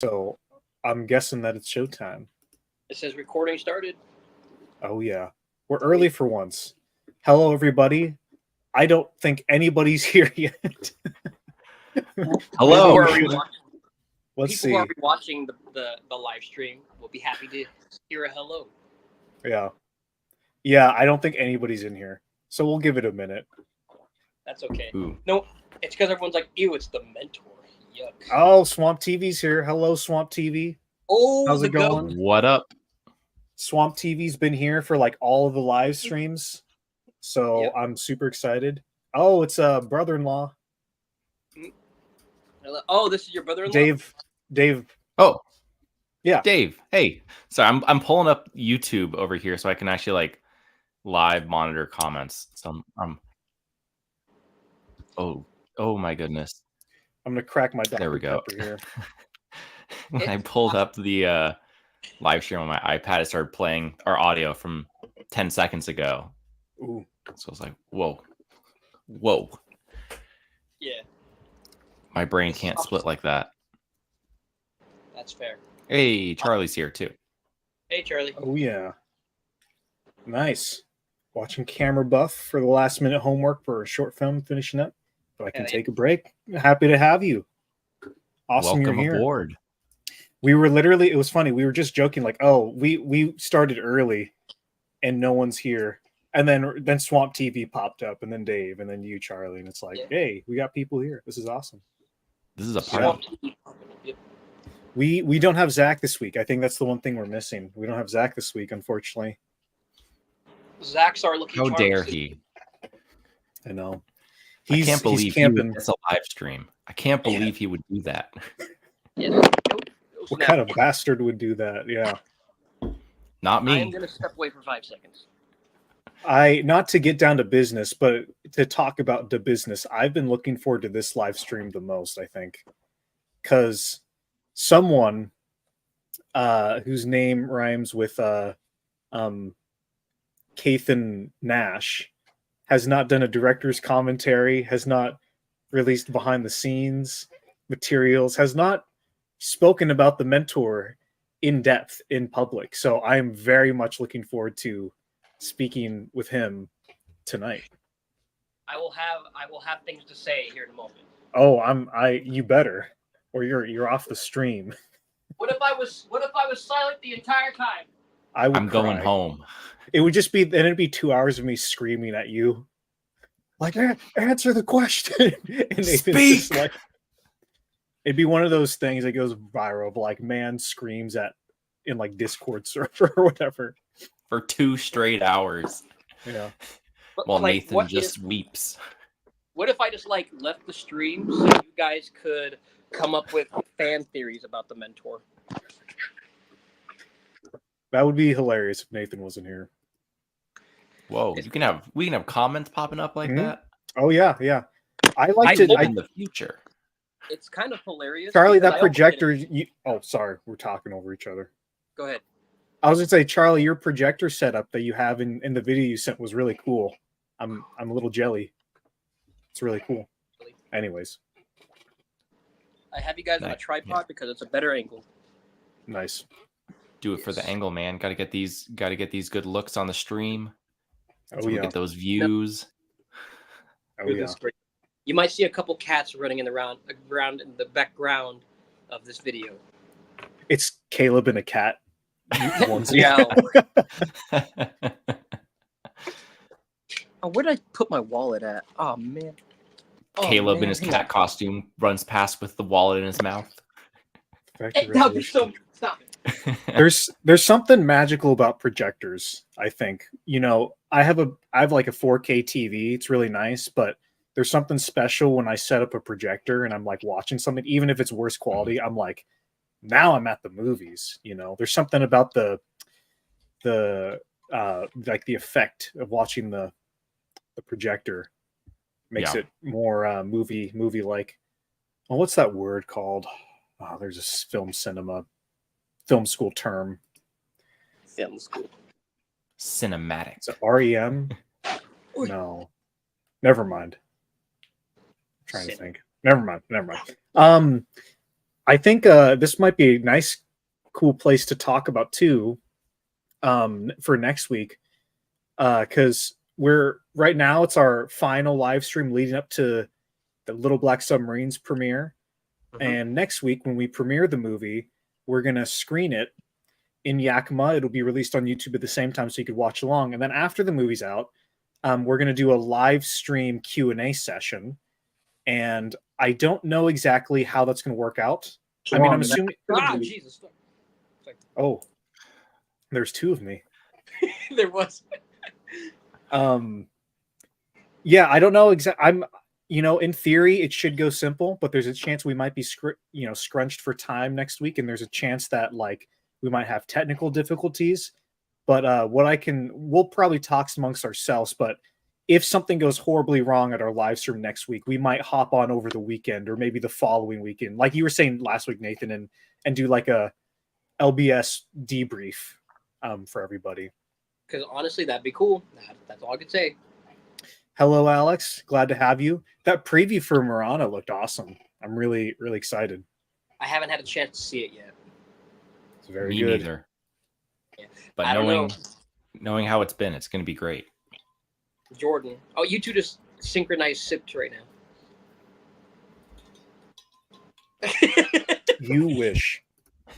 So I'm guessing that it's showtime. It says recording started. Oh yeah, we're early for once. Hello everybody. I don't think anybody's here yet. Hello. Let's see. People who are watching the live stream will be happy to hear a hello. Yeah, I don't think anybody's in here. So we'll give it a minute. That's okay. Ooh. No, it's because everyone's like, ew, it's the mentor. Yuck. Oh, Swamp TV's here. Hello, Swamp TV. Oh, how's it going? What up? Swamp TV's been here for like all of the live streams. So yep. I'm super excited. Oh, it's a brother-in-law. Oh, this is your brother-in-law? Dave. Oh. Yeah. Dave. Hey. Sorry, I'm pulling up YouTube over here so I can actually like live monitor comments. So Oh my goodness. I'm gonna crack my Dr. There we go. Pepper here. When I pulled up the live stream on my iPad, it started playing our audio from 10 seconds ago. Ooh. So I was like, whoa. Yeah. My brain can't split like that. That's fair. Hey, Charlie's here too. Hey, Charlie. Oh yeah. Nice. Watching Camera Buff for the last minute homework for a short film finishing up. But I can take a break. Happy to have you. Awesome. Welcome you're here. Aboard. We were literally, it was funny. We were just joking like, oh, we started early and no one's here. And then Swamp TV popped up and then Dave and then you, Charlie. And it's like, hey, we got people here. This is awesome. This is a party. Yep. We don't have Zach this week. I think that's the one thing we're missing. We don't have Zach this week, unfortunately. Zach's our looking. How dare he? I know. I can't believe he would miss a live stream. I can't believe he would do that. Yeah. What kind of bastard would do that? Yeah. Not me. I am going to step away for 5 seconds. Not to get down to business, but to talk about the business. I've been looking forward to this live stream the most, I think. Because someone whose name rhymes with Kathan Nash has not done a director's commentary, has not released behind the scenes materials, has not spoken about the mentor in depth in public. So I am very much looking forward to speaking with him tonight. I will have things to say here in a moment. Oh, you better, or you're off the stream. What if I was silent the entire time? I'm going home. It would just be, then it'd be 2 hours of me screaming at you. Like, answer the question. And Speak. Like, it'd be one of those things that goes viral, like man screams in like Discord server or whatever. For 2 straight hours. Yeah. While like, Nathan just weeps. What if I just like left the stream so you guys could come up with fan theories about the mentor? That would be hilarious if Nathan wasn't here. Whoa, we can have comments popping up like that. Oh yeah. I like to in the future. It's kind of hilarious. Charlie, that projector. Oh, sorry, we're talking over each other. Go ahead. I was gonna say, Charlie, your projector setup that you have in the video you sent was really cool. I'm a little jelly. It's really cool. Anyways, I have you guys on a tripod because it's a better angle. Nice. Do it for the angle, man. Got to get these good looks on the stream. Oh so yeah. Get those views. Oh yeah. You might see a couple cats running around in the background of this video. It's Caleb and a cat. Yeah. Oh, where did I put my wallet at? Oh man. Caleb in his cat costume runs past with the wallet in his mouth. That'd be so. Stop it. There's something magical about projectors, I think. You know, I have like a 4K TV. It's really nice, but there's something special when I set up a projector and I'm like watching something, even if it's worse quality. I'm like, now I'm at the movies. You know, there's something about the like the effect of watching the projector makes it more movie like. Well, what's that word called? Oh, there's a film school term. Film school. Cinematic. Is it REM? No. Never mind. I'm trying to think. Never mind. I think this might be a nice, cool place to talk about too, for next week, because we're right now it's our final live stream leading up to the Little Black Submarines premiere, and next week when we premiere the movie, we're gonna screen it in Yakima. It'll be released on YouTube at the same time, so you could watch along. And then after the movie's out, we're gonna do a live stream Q&A session, and I don't know exactly how that's gonna work out. I mean, I'm assuming. Jesus. Oh, there's two of me. There was. Yeah, I don't know exactly. In theory, it should go simple, but there's a chance we might be scrunched for time next week, and there's a chance that like we might have technical difficulties. But we'll probably talk amongst ourselves. But if something goes horribly wrong at our live stream next week, we might hop on over the weekend or maybe the following weekend, like you were saying last week, Nathan, and do like a LBS debrief for everybody. Because honestly, that'd be cool. That's all I could say. Hello, Alex. Glad to have you. That preview for Murano looked awesome. I'm really, really excited. I haven't had a chance to see it yet. It's very Me good. neither. Yeah. But knowing how it's been, it's going to be great. Jordan. Oh, you two just synchronized sipped right now. You wish.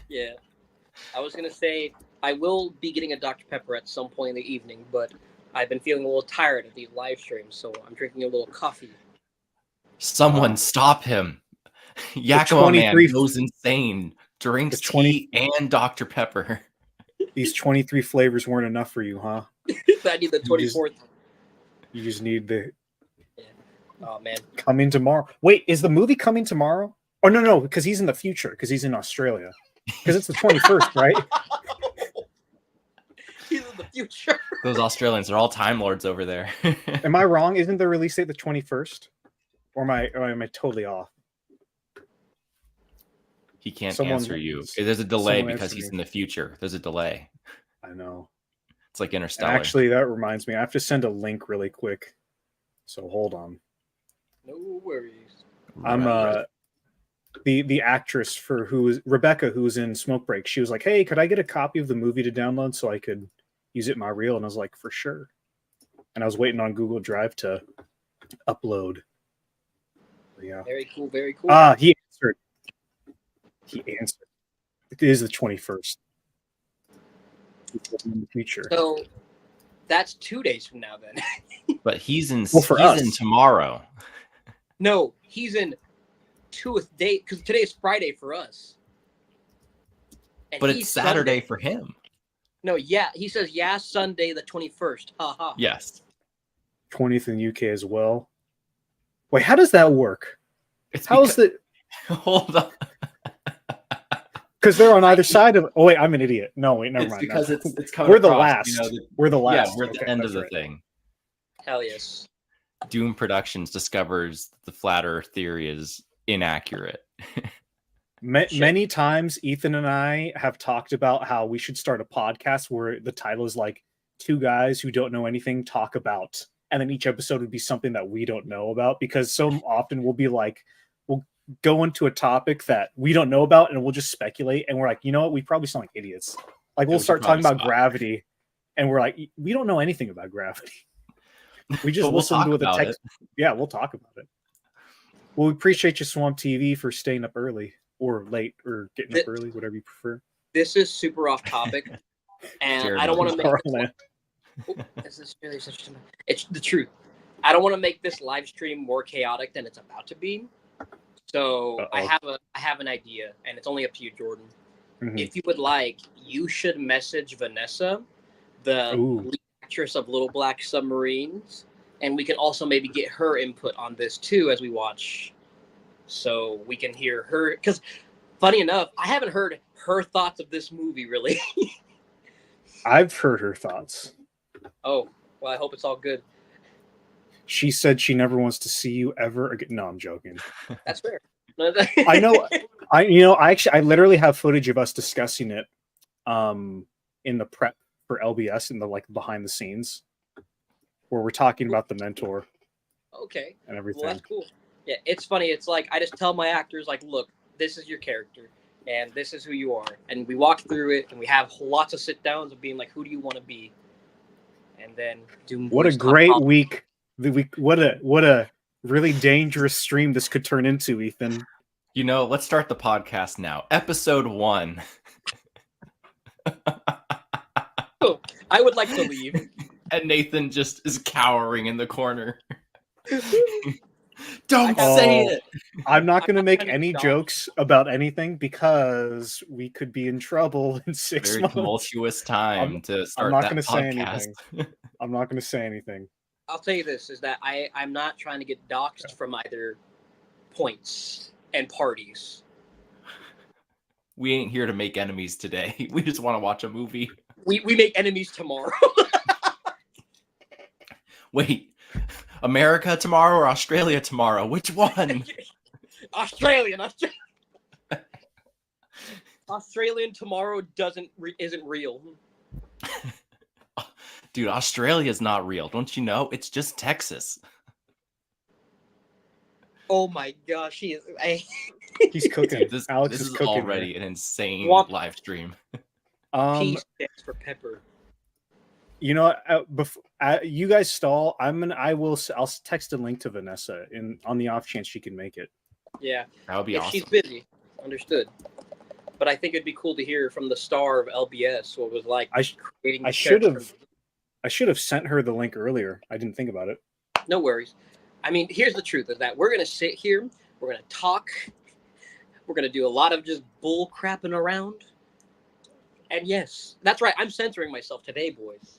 Yeah. I was going to say, I will be getting a Dr. Pepper at some point in the evening, but I've been feeling a little tired of these live streams, so I'm drinking a little coffee. Someone stop him. Yakima man goes insane. Drinks tea and Dr. Pepper. These 23 flavors weren't enough for you, huh? I need the 24th. You just need the... Yeah. Oh, man. Coming tomorrow. Wait, is the movie coming tomorrow? Oh, no, because he's in the future, because he's in Australia. Because it's the 21st, right? He's in the future. Those Australians are all Time Lords over there. Am I wrong? Isn't the release date the 21st? Or am I totally off? He can't answer you. There's a delay because he's in the future. There's a delay. I know. It's like Interstellar. Actually, that reminds me. I have to send a link really quick. So hold on. No worries. I'm the actress Rebecca, who's in Smoke Break. She was like, "Hey, could I get a copy of the movie to download so I could use it in my reel?" And I was like, "For sure." And I was waiting on Google Drive to upload. But yeah. Very cool. Very cool. He answered. It is the 21st. In the future. So that's 2 days from now, then. But he's in. Well, he's in tomorrow. No, he's in 2th day because today is Friday for us. And but it's Saturday Sunday. For him. No, yeah, he says Sunday the 21st. Ha ha. Yes. 20th in the UK as well. Wait, how does that work? How's the? Hold on. Because they're on either side of. Oh wait, I'm an idiot. No, wait, never mind. Because it's coming. We're the across, last. We're the last. Yeah, we're at the end of the thing. Hell yes. Doom Productions discovers the flat Earth theory is inaccurate. Many times, Ethan and I have talked about how we should start a podcast where the title is like two guys who don't know anything talk about, and then each episode would be something that we don't know about, because so often we'll be like, we'll go into a topic that we don't know about and we'll just speculate, and we're like, you know what, we probably sound like idiots. Like we'll start talking about gravity and we're like, we don't know anything about gravity. We just listen to the text. Yeah, we'll talk about it. Well, we appreciate you, Swamp TV, for staying up early or late or getting up early, whatever you prefer. This is super off topic, and I don't want to make this is really such a, it's the truth. I don't want to make this live stream more chaotic than it's about to be. So I have an idea, and it's only up to you, Jordan. Mm-hmm. If you would like, you should message Vanessa, the lead actress of Little Black Submarines, and we can also maybe get her input on this too as we watch, so we can hear her. Because funny enough, I haven't heard her thoughts of this movie really. I've heard her thoughts. Oh, well, I hope it's all good. She said she never wants to see you ever again. No, I'm joking. That's fair. I know. I literally have footage of us discussing it in the prep for LBS, in the like behind the scenes, where we're talking about the mentor. Okay. And everything. Well, that's cool. Yeah, it's funny. It's like I just tell my actors, like, look, this is your character, and this is who you are. And we walk through it, and we have lots of sit downs of being like, who do you want to be? And then what a great week! What a really dangerous stream this could turn into, Ethan. You know, let's start the podcast now. Episode 1. Oh, I would like to leave. And Nathan just is cowering in the corner. Don't say it. I'm not going to make any jokes about anything because we could be in trouble in 6 months. Very tumultuous time to start. I'm not going to say anything. I'm not going to say anything. I'll tell you this: is that I'm not trying to get doxxed from either points and parties. We ain't here to make enemies today. We just want to watch a movie. We make enemies tomorrow. Wait, America tomorrow or Australia tomorrow? Which one? Australian tomorrow isn't real. Dude, Australia's not real. Don't you know? It's just Texas. Oh my gosh, he's cooking. Dude, Alex this is cooking already an insane live stream. P stands for pepper. You know, you guys stall. I'll text a link to Vanessa on the off chance she can make it. Yeah, that would be awesome. She's busy, understood. But I think it'd be cool to hear from the star of LBS what it was like creating. I should have sent her the link earlier. I didn't think about it. No worries. I mean, here's the truth: is that we're gonna sit here, we're gonna talk, we're gonna do a lot of just bull crapping around. And yes, that's right. I'm censoring myself today, boys.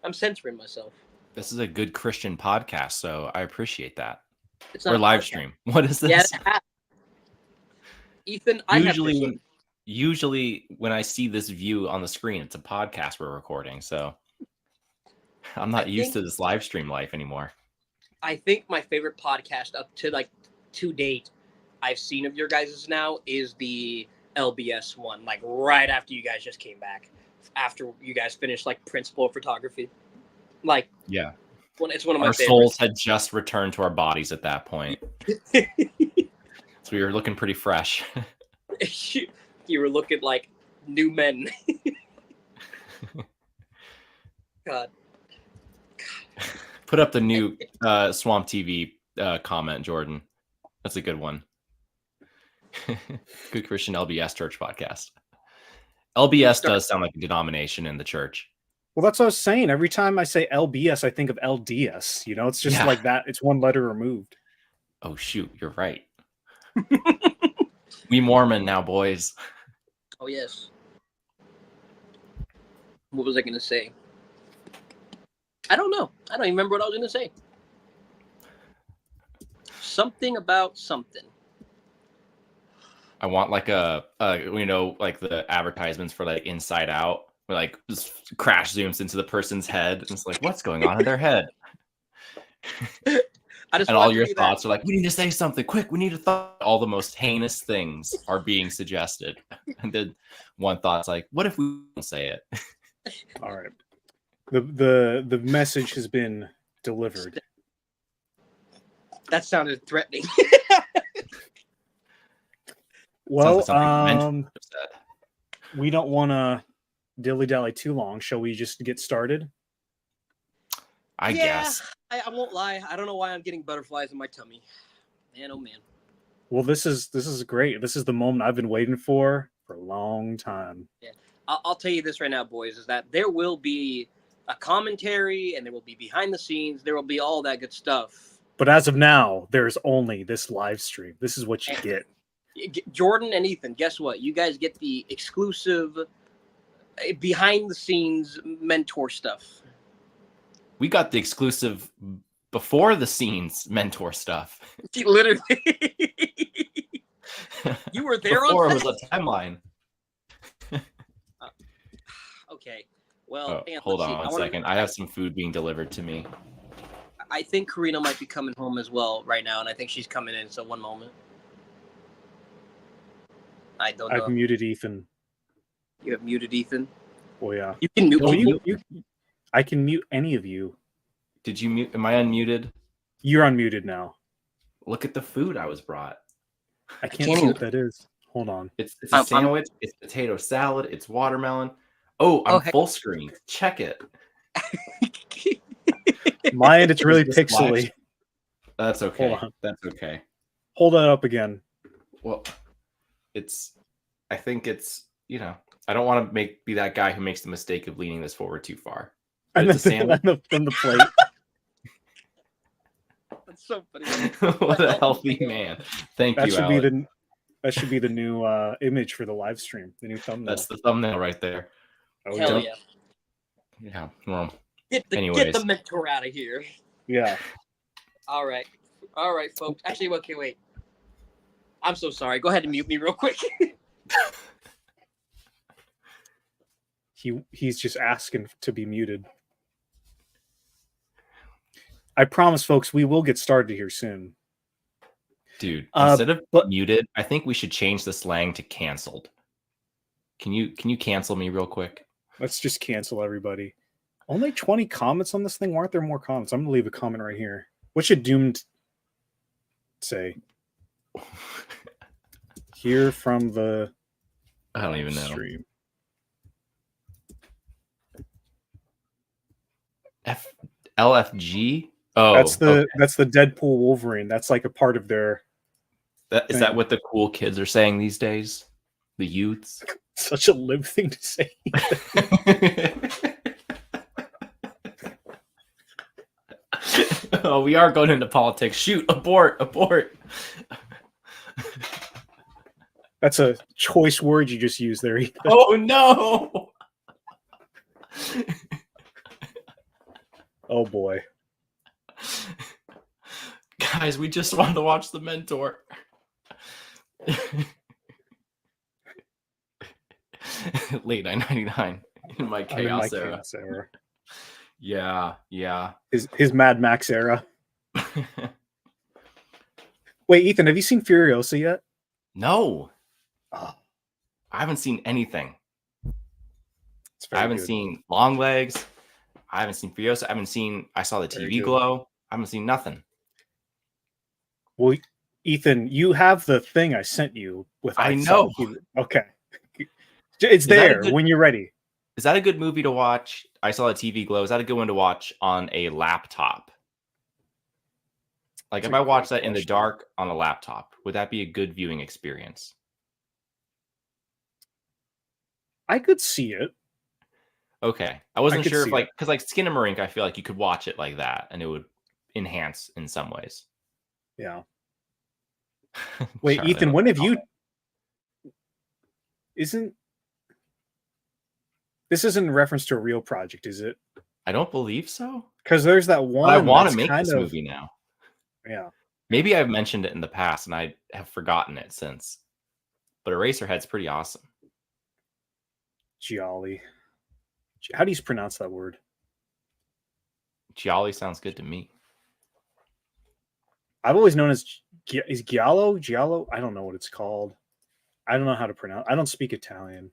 I'm censoring myself. This is a good Christian podcast, so I appreciate that. It's not or live stream. What is this? Yeah, Ethan, usually when I see this view on the screen, it's a podcast we're recording, so I'm not used to this live stream life anymore. I think my favorite podcast up to date I've seen of your guys' now is the LBS one, like right after you guys just came back, after you guys finished like principal photography. Like, yeah, it's one of my our favorites. Souls had just returned to our bodies at that point. So we were looking pretty fresh. You were looking like new men. God. Put up the new Swamp TV comment, Jordan. That's a good one. Good Christian LBS church podcast. LBS does sound like a denomination in the church. Well, that's what I was saying. Every time I say LBS, I think of LDS. You know, it's just like that. It's one letter removed. Oh, shoot. You're right. We Mormon now, boys. Oh, yes. What was I going to say? I don't know. I don't even remember what I was going to say. Something about something. I want like like the advertisements for like Inside Out, where like just crash zooms into the person's head, and it's like, what's going on in their head? And all your thoughts are like, we need to say something quick. We need to thought. All the most heinous things are being suggested, and then one thought's like, what if we don't say it? All right, the message has been delivered. That sounded threatening. Well, we don't want to dilly-dally too long. Shall we just get started? I guess. I won't lie. I don't know why I'm getting butterflies in my tummy. Man, oh man. Well, this is great. This is the moment I've been waiting for a long time. Yeah, I'll tell you this right now, boys, is that there will be a commentary and there will be behind the scenes. There will be all that good stuff. But as of now, there's only this live stream. This is what you get. Jordan and Ethan, guess what? You guys get the exclusive behind the scenes mentor stuff. We got the exclusive before the scenes mentor stuff. Literally. You were there before on it was a timeline. Okay. Well, hold on one second. I have some food being delivered to me. I think Karina might be coming home as well right now, and I think she's coming in. So one moment. I don't know. I've muted Ethan. You have muted Ethan? Oh, yeah. You can mute I can mute any of you. Did you mute? Am I unmuted? You're unmuted now. Look at the food I was brought. I can't see what that is. Hold on. It's a sandwich. It's potato salad. It's watermelon. Oh, I'm full screen. Check it. Mine, it's really pixely. That's okay. Hold on. That's okay. Hold that up again. Well, I think it's, I don't want to be that guy who makes the mistake of leaning this forward too far. And then the plate. That's so funny. What a healthy man. Thank you, Alex. That should be the new image for the live stream. The new thumbnail. That's the thumbnail right there. Oh, hell yeah. Yeah. Well, get the mentor out of here. Yeah. All right, folks. Actually, okay, wait. I'm so sorry. Go ahead and mute me real quick. He's just asking to be muted. I promise, folks, we will get started here soon. Dude, instead of muted, I think we should change the slang to canceled. Can you cancel me real quick? Let's just cancel everybody. Only 20 comments on this thing. Why aren't there more comments? I'm gonna leave a comment right here. What should Doomed say? Here from the I don't even know. Stream. LFG? Oh, that's the Deadpool Wolverine. That's like a part of their. Is that what the cool kids are saying these days? The youths. Such a lib thing to say. Oh, we are going into politics. Shoot! Abort! That's a choice word you just used there, Ethan. Oh no! Oh boy. Guys, we just wanted to watch The Mentor. Late 999 in my chaos era. Yeah. His Mad Max era. Wait, Ethan, have you seen Furiosa yet? No. I haven't seen anything. I haven't seen Long Legs. I haven't seen Furiosa. I saw the TV Glow. I haven't seen nothing. Well, Ethan, you have the thing I sent you with. I know. Okay. It's there when you're ready. Is that a good movie to watch? I saw the TV Glow. Is that a good one to watch on a laptop? Like, if I watch that in the dark on a laptop, would that be a good viewing experience? I could see it. Okay. I wasn't sure if, because like Skinamarink, I feel like you could watch it like that and it would enhance in some ways. Yeah. Wait, Charlie, Ethan, when have you... This isn't in reference to a real project, is it? I don't believe so. Because there's that one... I want to make this movie now. Yeah. Maybe I've mentioned it in the past and I have forgotten it since. But Eraserhead's pretty awesome. Gialli. How do you pronounce that word? Gialli sounds good to me. I've always known as Giallo. I don't know what it's called. I don't know how to pronounce. I don't speak Italian.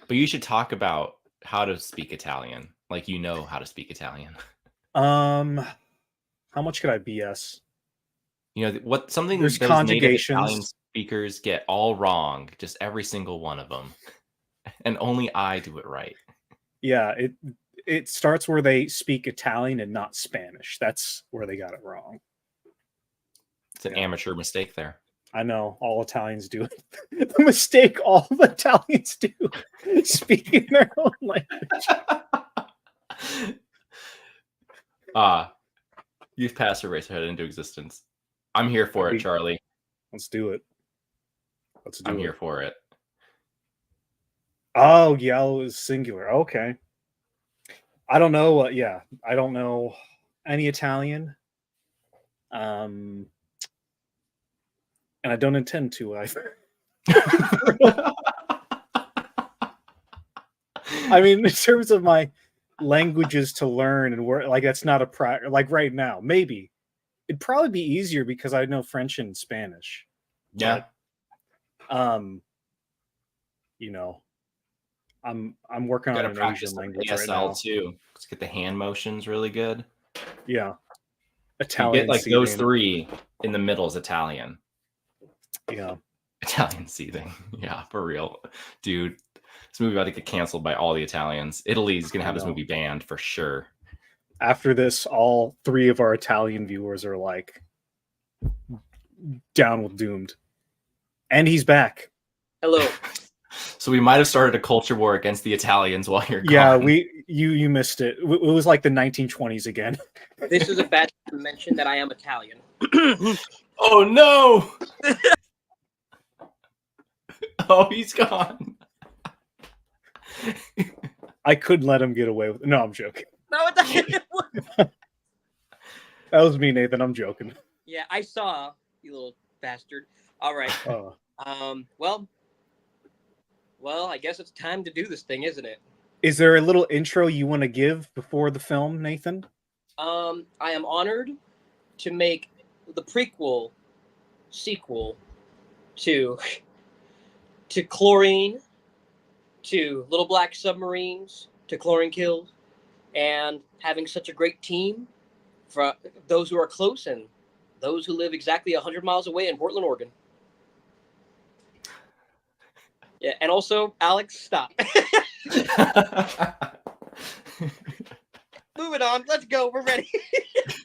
But you should talk about how to speak Italian, like you know how to speak Italian. How much could I BS? You know what? Something there's those conjugations. Native Italian speakers get all wrong, just every single one of them, and only I do it right. Yeah, it starts where they speak Italian and not Spanish. That's where they got it wrong. It's an amateur mistake there. I know, all Italians do it. The mistake all Italians do, speaking their own language. You've passed Eraserhead into existence. I'm here for it, Charlie. Let's do it. I'm here for it. Oh, Giallo is singular. Okay. I don't know. Yeah, I don't know any Italian. And I don't intend to either. I mean, in terms of my languages to learn and work, like that's not a like right now. Maybe it'd probably be easier because I know French and Spanish. Yeah. But, you know, I'm working on an Asian language right now too. Let's get the hand motions really good. Yeah. Italian. You get like those three in the middle is Italian. Yeah. Italian seething. Yeah, for real. Dude, this movie about to get canceled by all the Italians. Italy's going to have this movie banned for sure. After this, all 3 of our Italian viewers are like down with Doomed. And he's back. Hello. So we might have started a culture war against the Italians while you're gone. Yeah, you missed it. It was like the 1920s again. This is a bad time to mention that I am Italian. Oh no! Oh, he's gone. I couldn't let him get away with it. No, I'm joking. No, it That was me, Nathan. I'm joking. Yeah, I saw, you little bastard. All right. Well, I guess it's time to do this thing, isn't it? Is there a little intro you want to give before the film, Nathan? I am honored to make the prequel sequel to Chlorine, to Little Black Submarines, to Chlorine Kills, and having such a great team for those who are close and those who live exactly 100 miles away in Portland, Oregon. Yeah, and also, Alex, stop. Moving on. Let's go. We're ready.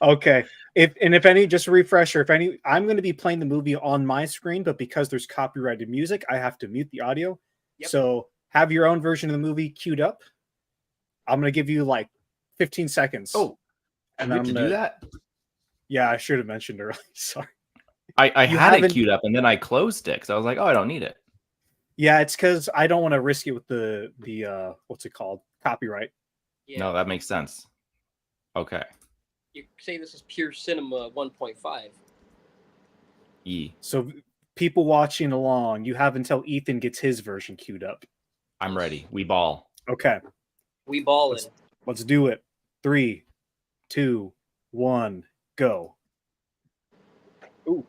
Okay. If any, just a refresher, I'm going to be playing the movie on my screen, but because there's copyrighted music, I have to mute the audio. Yep. So have your own version of the movie queued up. I'm going to give you like 15 seconds. Oh, and I'm going to do that? Yeah, I should have mentioned earlier. Sorry. I had it queued up and then I closed it because I was like, oh, I don't need it. Yeah, it's because I don't want to risk it with the what's it called? Copyright. Yeah. No, that makes sense. Okay. You say this is pure cinema 1.5. So people watching along, you have until Ethan gets his version queued up. I'm ready. We ball. Okay. We ballin'. Let's do it. 3, 2, 1, go. Ooh.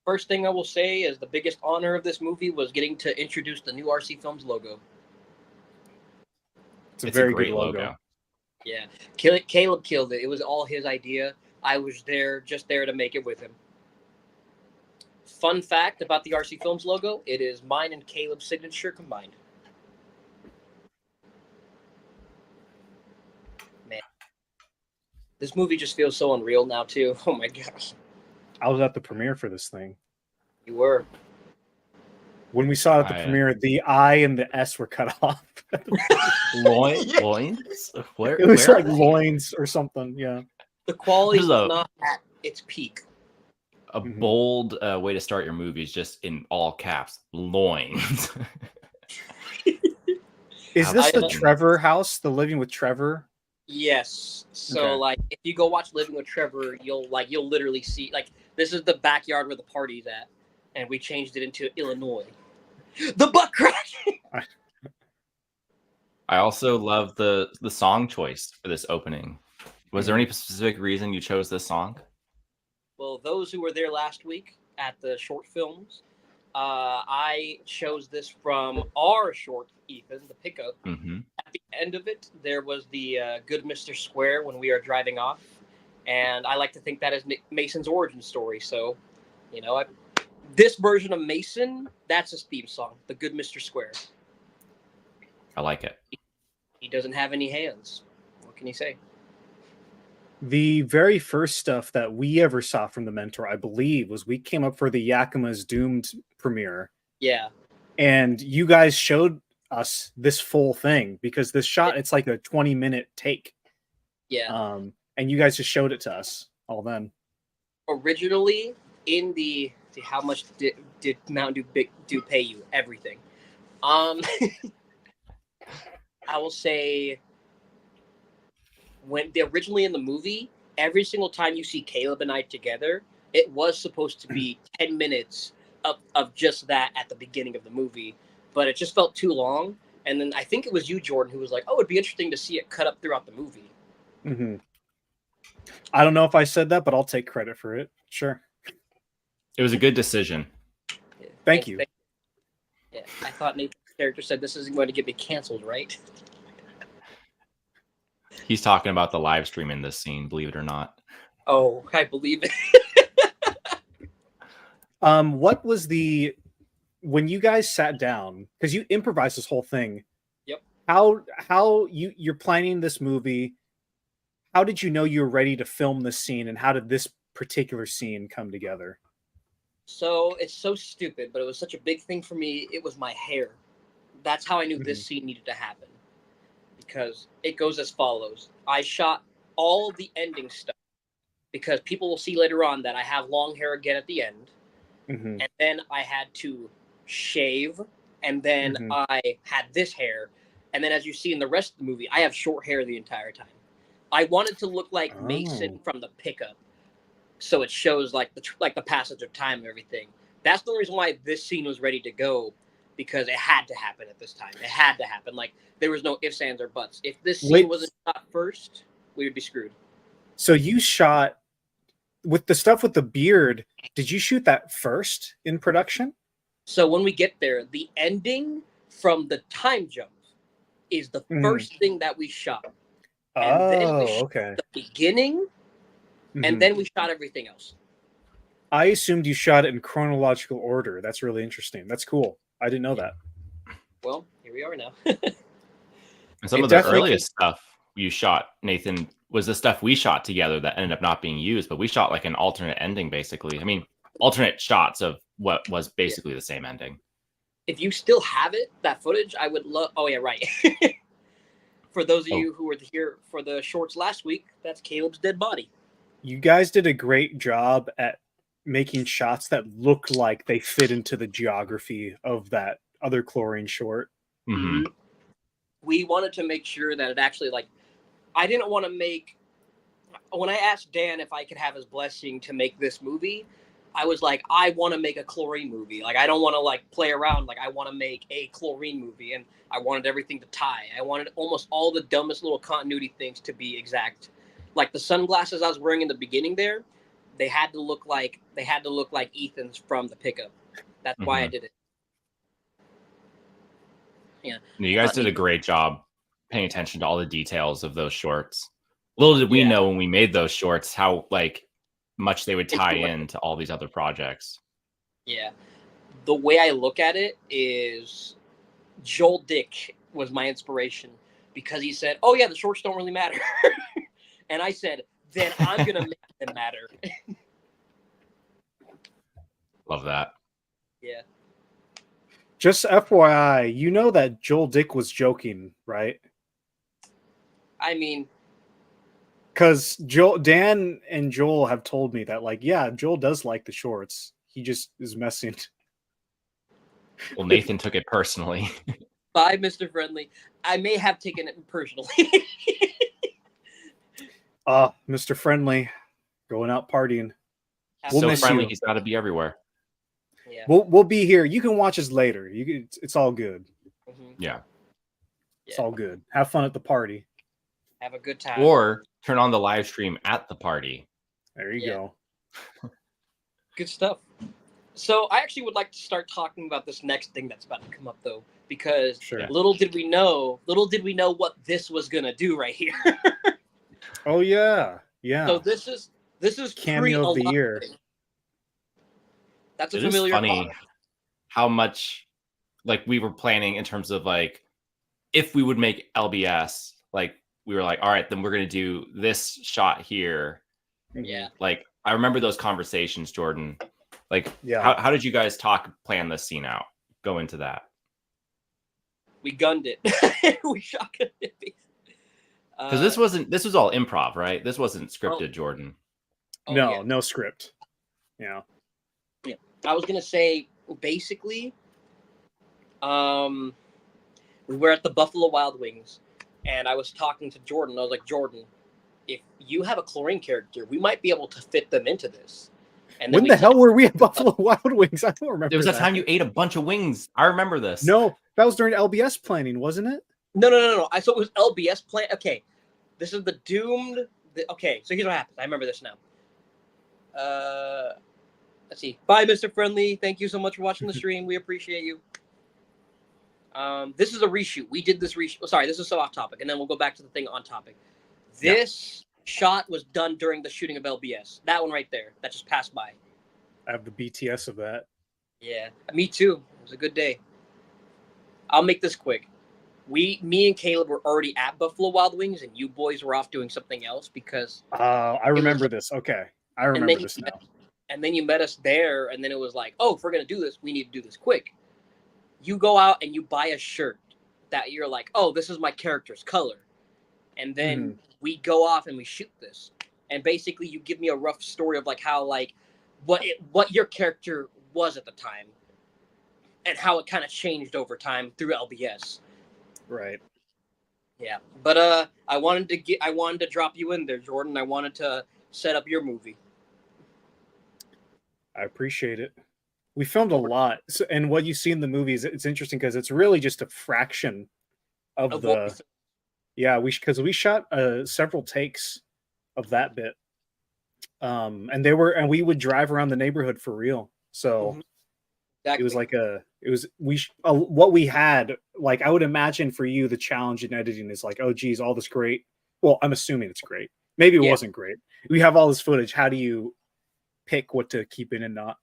First thing I will say is the biggest honor of this movie was getting to introduce the new RC Films logo. It's a very great good logo. Yeah. Caleb killed it. It was all his idea. I was just there to make it with him. Fun fact about the RC Films logo, it is mine and Caleb's signature combined. Man. This movie just feels so unreal now, too. Oh, my gosh. I was at the premiere for this thing. You were. When we saw it at the premiere, the I and the S were cut off. Loins? It was like loins or something, yeah. The quality is not at its peak. A bold way to start your movie is just in all caps, loins. Is this the Trevor house, the Living with Trevor? Yes. So like if you go watch Living with Trevor, you'll literally see like this is the backyard where the party's at. And we changed it into Illinois. The butt crack. I also love the song choice for this opening. Was there any specific reason you chose this song? Well, those who were there last week at the short films, I chose this from our short, Ethan, the pickup. Mm-hmm. At the end of it, there was the Good Mr. Square when we are driving off. And I like to think that is Mason's origin story. So, you know, this version of Mason, that's his theme song, The Good Mr. Square. I like it. He doesn't have any hands. What can you say? The very first stuff that we ever saw from The Mentor, I believe, was we came up for the Yakima's Doomed premiere. Yeah. And you guys showed us this full thing because this shot, it's like a 20-minute take. Yeah. And you guys just showed it to us all then. Originally, in the how much did Mountain Dew pay you? Everything. I will say when originally in the movie, every single time you see Caleb and I together, it was supposed to be 10 minutes of just that at the beginning of the movie, but it just felt too long. And then I think it was you, Jordan, who was like, "Oh, it'd be interesting to see it cut up throughout the movie." Mm-hmm. I don't know if I said that, but I'll take credit for it. Sure. It was a good decision. Yeah, Thank you. Yeah, I thought Nathan's character said this isn't going to get me canceled, right? He's talking about the live stream in this scene, believe it or not. Oh, I believe it. What was when you guys sat down, because you improvised this whole thing? Yep. How you're planning this movie? How did you know you were ready to film this scene, and how did this particular scene come together? So it's so stupid, but it was such a big thing for me. It was my hair. That's how I knew this scene needed to happen, because it goes as follows. I shot all the ending stuff because people will see later on that I have long hair again at the end. And then I had to shave, and then I had this hair. And then as you see in the rest of the movie, I have short hair the entire time. I wanted to look like Mason from the pickup, so it shows like the passage of time and everything. That's the reason why this scene was ready to go, because it had to happen at this time. It had to happen. Like, there was no ifs, ands, or buts. If this scene wasn't shot first, we would be screwed. So you shot with the stuff with the beard. Did you shoot that first in production? So when we get there, the ending from the time jump is the first thing that we shot. And then we shot the beginning, and then we shot everything else. I assumed you shot it in chronological order. That's really interesting. That's cool. I didn't know that. Well, here we are now. And some of the earliest stuff you shot, Nathan, was the stuff we shot together that ended up not being used, but we shot like an alternate ending, basically. I mean, alternate shots of what was basically the same ending. If you still have it, that footage, I would love. Oh yeah, right. For those of you who were here for the shorts last week, that's Caleb's dead body. You guys did a great job at making shots that look like they fit into the geography of that other chlorine short. We wanted to make sure that it actually, like, I didn't want to make, when I asked Dan if I could have his blessing to make this movie, I was like, I want to make a chlorine movie. Like, I don't want to like play around. Like, I want to make a chlorine movie, and I wanted everything to tie. I wanted almost all the dumbest little continuity things to be exact. Like the sunglasses I was wearing in the beginning there, they had to look like Ethan's from the pickup. That's why I did it. Yeah. You guys did a great job paying attention to all the details of those shorts. Little did we know when we made those shorts how like much they would tie into all these other projects. Yeah. The way I look at it is Joel Dick was my inspiration, because he said, oh yeah, the shorts don't really matter. And I said, then I'm going to make them matter. Love that. Yeah. Just FYI, you know that Joel Dick was joking, right? I mean, because Dan and Joel have told me that, like, yeah, Joel does like the shorts. He just is messing. Well, Nathan took it personally. Bye, Mr. Friendly. I may have taken it personally. Mr. Friendly, going out partying. We'll so friendly, you. He's got to be everywhere. Yeah. We'll be here. You can watch us later. It's all good. Yeah. It's all good. Have fun at the party. Have a good time. Or turn on the live stream at the party. There you go. Good stuff. So I actually would like to start talking about this next thing that's about to come up, though, because little did we know what this was gonna do right here. Oh yeah. So this is cameo of the year. That's a familiar. It is funny how much like we were planning in terms of like if we would make LBS, like we were like, all right, then we're gonna do this shot here. Yeah. Like I remember those conversations, Jordan. Like, how did you guys plan this scene out? Go into that. We gunned it. We shotgunned it. Because this was all improv, right? This wasn't scripted, Jordan. No script. Yeah. Yeah. I was gonna say basically, we were at the Buffalo Wild Wings, and I was talking to Jordan. I was like, Jordan, if you have a chlorine character, we might be able to fit them into this. And when the hell were we at Buffalo Wild Wings? I don't remember. There was a time you ate a bunch of wings. I remember this. No, that was during LBS planning, wasn't it? No. I thought it was LBS plan. Okay, this is the doomed. Okay, so here's what happens. I remember this now. Let's see. Bye, Mr. Friendly. Thank you so much for watching the stream. We appreciate you. This is a reshoot. We did this reshoot. Sorry, this is so off topic, and then we'll go back to the thing on topic. This shot was done during the shooting of LBS. That one right there, that just passed by. I have the BTS of that. Yeah, me too. It was a good day. I'll make this quick. Me and Caleb were already at Buffalo Wild Wings, and you boys were off doing something else because I remember this. Okay, I remember this now. And then you met us there, and then it was like, oh, if we're gonna do this, we need to do this quick. You go out and you buy a shirt that you're like, oh, this is my character's color, and then we go off and we shoot this, and basically you give me a rough story of like how like what your character was at the time, and how it kind of changed over time through LBS. Right. Yeah, but I wanted to drop you in there, Jordan. I wanted to set up your movie. I appreciate it. We filmed a lot, so, and what you see in the movies, it's interesting because it's really just a fraction of the. Yeah, because we shot several takes of that bit, and we would drive around the neighborhood for real. So exactly. It was like what we had. Like I would imagine for you, the challenge in editing is like, oh geez, all this great. Well, I'm assuming it's great. Maybe it wasn't great. We have all this footage. How do you pick what to keep in and not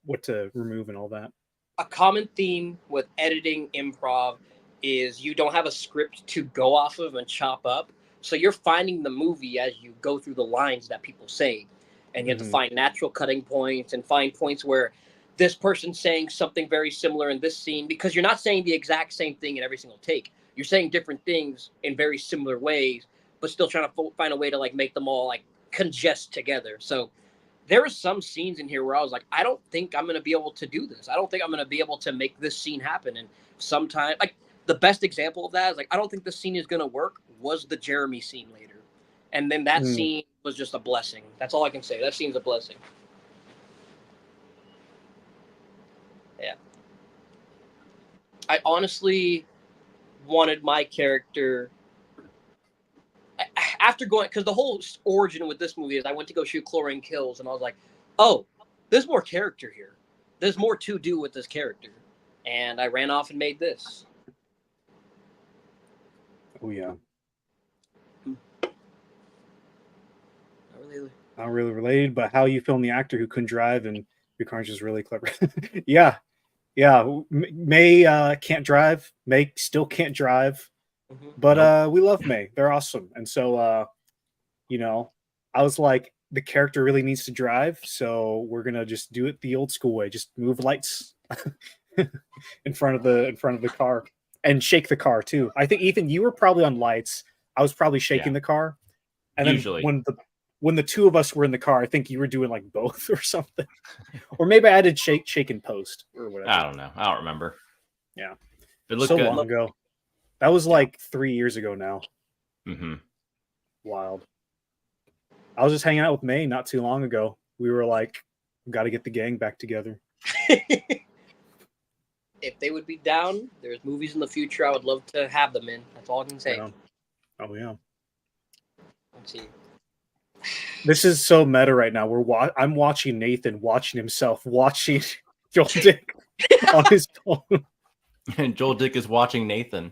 what to remove and all that? A common theme with editing improv is you don't have a script to go off of and chop up. So you're finding the movie as you go through the lines that people say. And you have to find natural cutting points and find points where this person's saying something very similar in this scene, because you're not saying the exact same thing in every single take. You're saying different things in very similar ways, but still trying to find a way to like make them all like congest together. So there were some scenes in here where I was like, I don't think I'm going to be able to do this. I don't think I'm going to be able to make this scene happen. And sometimes, like, the best example of that is, like, I don't think this scene is going to work was the Jeremy scene later. And then that scene was just a blessing. That's all I can say. That scene's a blessing. Yeah. I honestly wanted my character... After going, because the whole origin with this movie is I went to go shoot Chlorine Kills, and I was like, oh, there's more character here. There's more to do with this character. And I ran off and made this. Oh, yeah. Not really related, but how you film the actor who couldn't drive and your car's just really clever. Yeah. May can't drive. May still can't drive. But we love May. They're awesome. And so, I was like, the character really needs to drive, so we're gonna just do it the old school way. Just move lights in front of the car and shake the car too. I think Ethan, you were probably on lights. I was probably shaking the car. And usually then when the two of us were in the car, I think you were doing like both or something. Or maybe I did shake and post or whatever. I don't know. I don't remember. Yeah. It looked so good. long ago. That was like 3 years ago now. Wild. I was just hanging out with May not too long ago. We were like, got to get the gang back together. If they would be down, there's movies in the future I would love to have them in. That's all I can say. Yeah. Oh, yeah. Let's see. This is so meta right now. I'm watching Nathan watching himself watching Joel Dick on his phone. And Joel Dick is watching Nathan.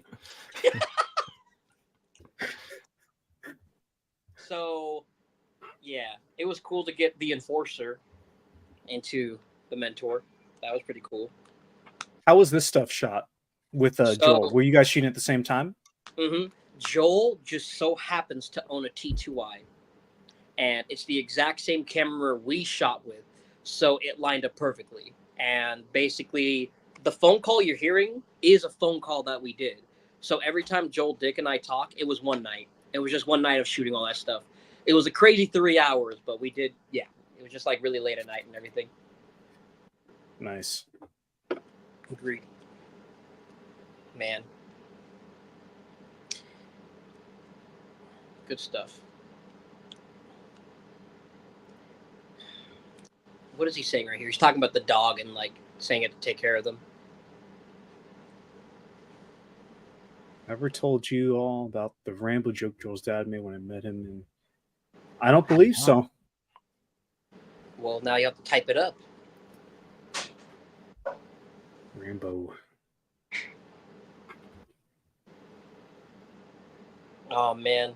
So, yeah, it was cool to get the Enforcer into the Mentor. That was pretty cool. How was this stuff shot with Joel? Were you guys shooting at the same time? Joel just so happens to own a T2i. And it's the exact same camera we shot with. So it lined up perfectly. And basically, the phone call you're hearing is a phone call that we did. So every time Joel, Dick, and I talk, it was one night. It was just one night of shooting all that stuff. It was a crazy 3 hours, but we did, it was just like really late at night and everything. Nice. Agreed. Man. Good stuff. What is he saying right here? He's talking about the dog and like saying it to take care of them. Ever told you all about the Rambo joke Joel's dad made when I met him? And I don't believe so. Well, now you have to type it up. Rambo. Oh, man.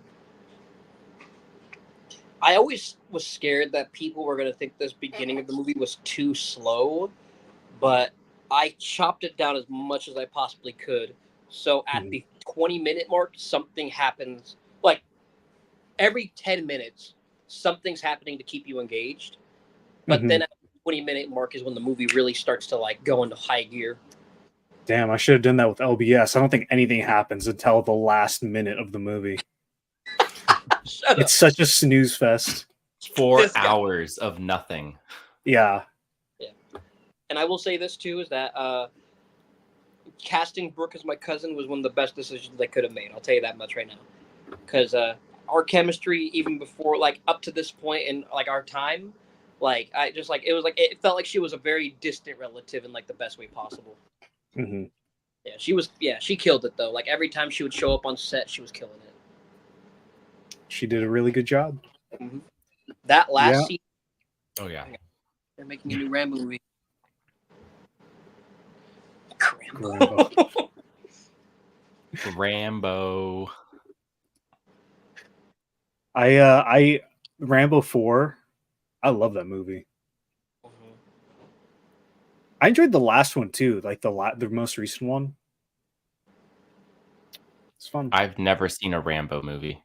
I always was scared that people were going to think this beginning of the movie was too slow, but I chopped it down as much as I possibly could. So at the 20-minute mark, something happens. Like every 10 minutes, something's happening to keep you engaged. But then at the 20-minute mark is when the movie really starts to like go into high gear. Damn, I should have done that with LBS. I don't think anything happens until the last minute of the movie. It's such a snooze fest. 4 hours of nothing. Yeah. Yeah. And I will say this too, is that casting Brooke as my cousin was one of the best decisions they could have made. I'll tell you that much right now. Because our chemistry, even before, like, up to this point in, like, our time, like, I just, like, it felt like she was a very distant relative in, like, the best way possible. Mm-hmm. Yeah, she killed it, though. Like, every time she would show up on set, she was killing it. She did a really good job. Mm-hmm. That last scene. Oh, yeah. They're making a new Rambo movie. Rambo. Rambo. I Rambo 4. I love that movie. Mm-hmm. I enjoyed the last one too, like the most recent one. It's fun. I've never seen a Rambo movie.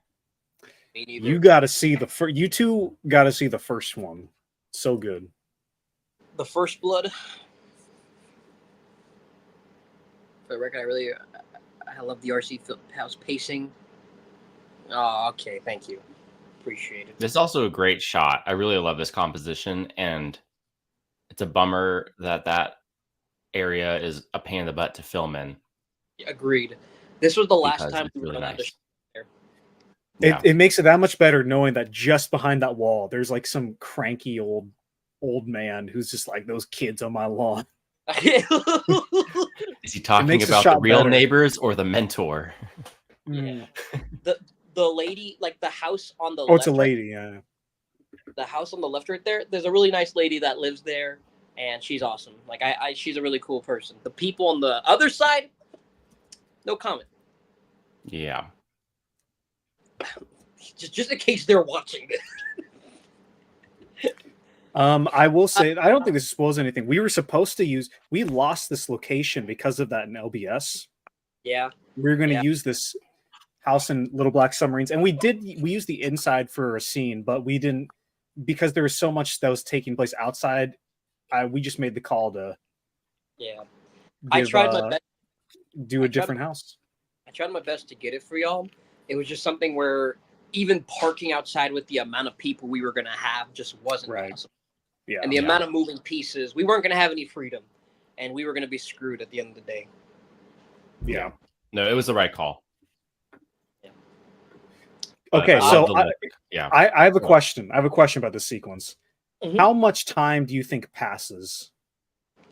Me neither. You got to see the first. You two got to see the first one. So good. The First Blood. For the record, I love the RC house pacing. Oh, okay, thank you. Appreciate it. This is also a great shot. I really love this composition, and it's a bummer that area is a pain in the butt to film in. Agreed. This was the last time we were really allowed to shoot there. Yeah. It makes it that much better knowing that just behind that wall, there's like some cranky old man who's just like, those kids on my lawn. Is he talking about the real neighbors or the mentor? Yeah. The lady, like the house on the left. Oh, it's a lady, yeah. The house on the left right there, there's a really nice lady that lives there, and she's awesome. Like, she's a really cool person. The people on the other side, no comment. Yeah. Just in case they're watching this. I will say, I don't think this spoils anything. We were supposed to we lost this location because of that in LBS. Yeah. We were going to use this house in Little Black Submarines, and we used the inside for a scene, but we didn't, because there was so much that was taking place outside. We just made the call to I tried my best. Do a different house. I tried my best to get it for y'all. It was just something where even parking outside with the amount of people we were going to have just wasn't possible. Yeah. And the amount of moving pieces, we weren't going to have any freedom, and we were going to be screwed at the end of the day. Yeah. No, it was the right call. Yeah. Okay, so I have a question. I have a question about this sequence. Mm-hmm. How much time do you think passes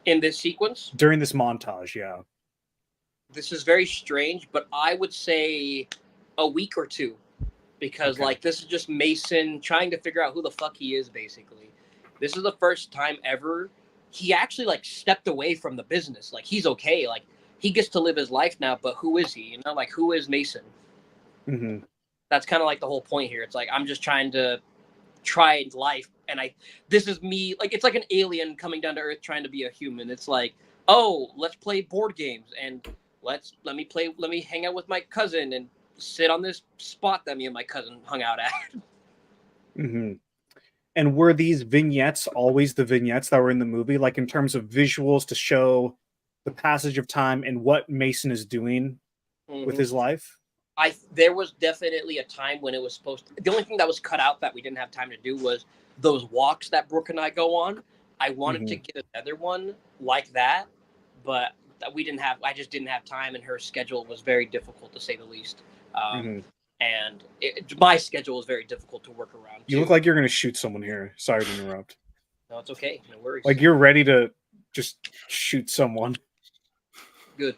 in this sequence? During this montage, yeah. This is very strange, but I would say a week or two. Because, like, this is just Mason trying to figure out who the fuck he is, basically. This is the first time ever he actually, like, stepped away from the business. Like, he's okay. Like, he gets to live his life now, but who is he? You know, like, who is Mason? Mm-hmm. That's kind of like the whole point here. It's like, I'm just trying to try life. And this is me. Like, it's like an alien coming down to Earth trying to be a human. It's like, oh, let's play board games. And let me hang out with my cousin and sit on this spot that me and my cousin hung out at. Mm-hmm. And were these vignettes always the vignettes that were in the movie, like in terms of visuals to show the passage of time and what Mason is doing with his life? There was definitely a time when it was supposed to. The only thing that was cut out that we didn't have time to do was those walks that Brooke and I go on. I wanted to get another one like that, but I just didn't have time, and her schedule was very difficult, to say the least. And my schedule is very difficult to work around. You look like you're going to shoot someone here. Sorry to interrupt. No, it's okay. No worries. Like you're ready to just shoot someone. Good.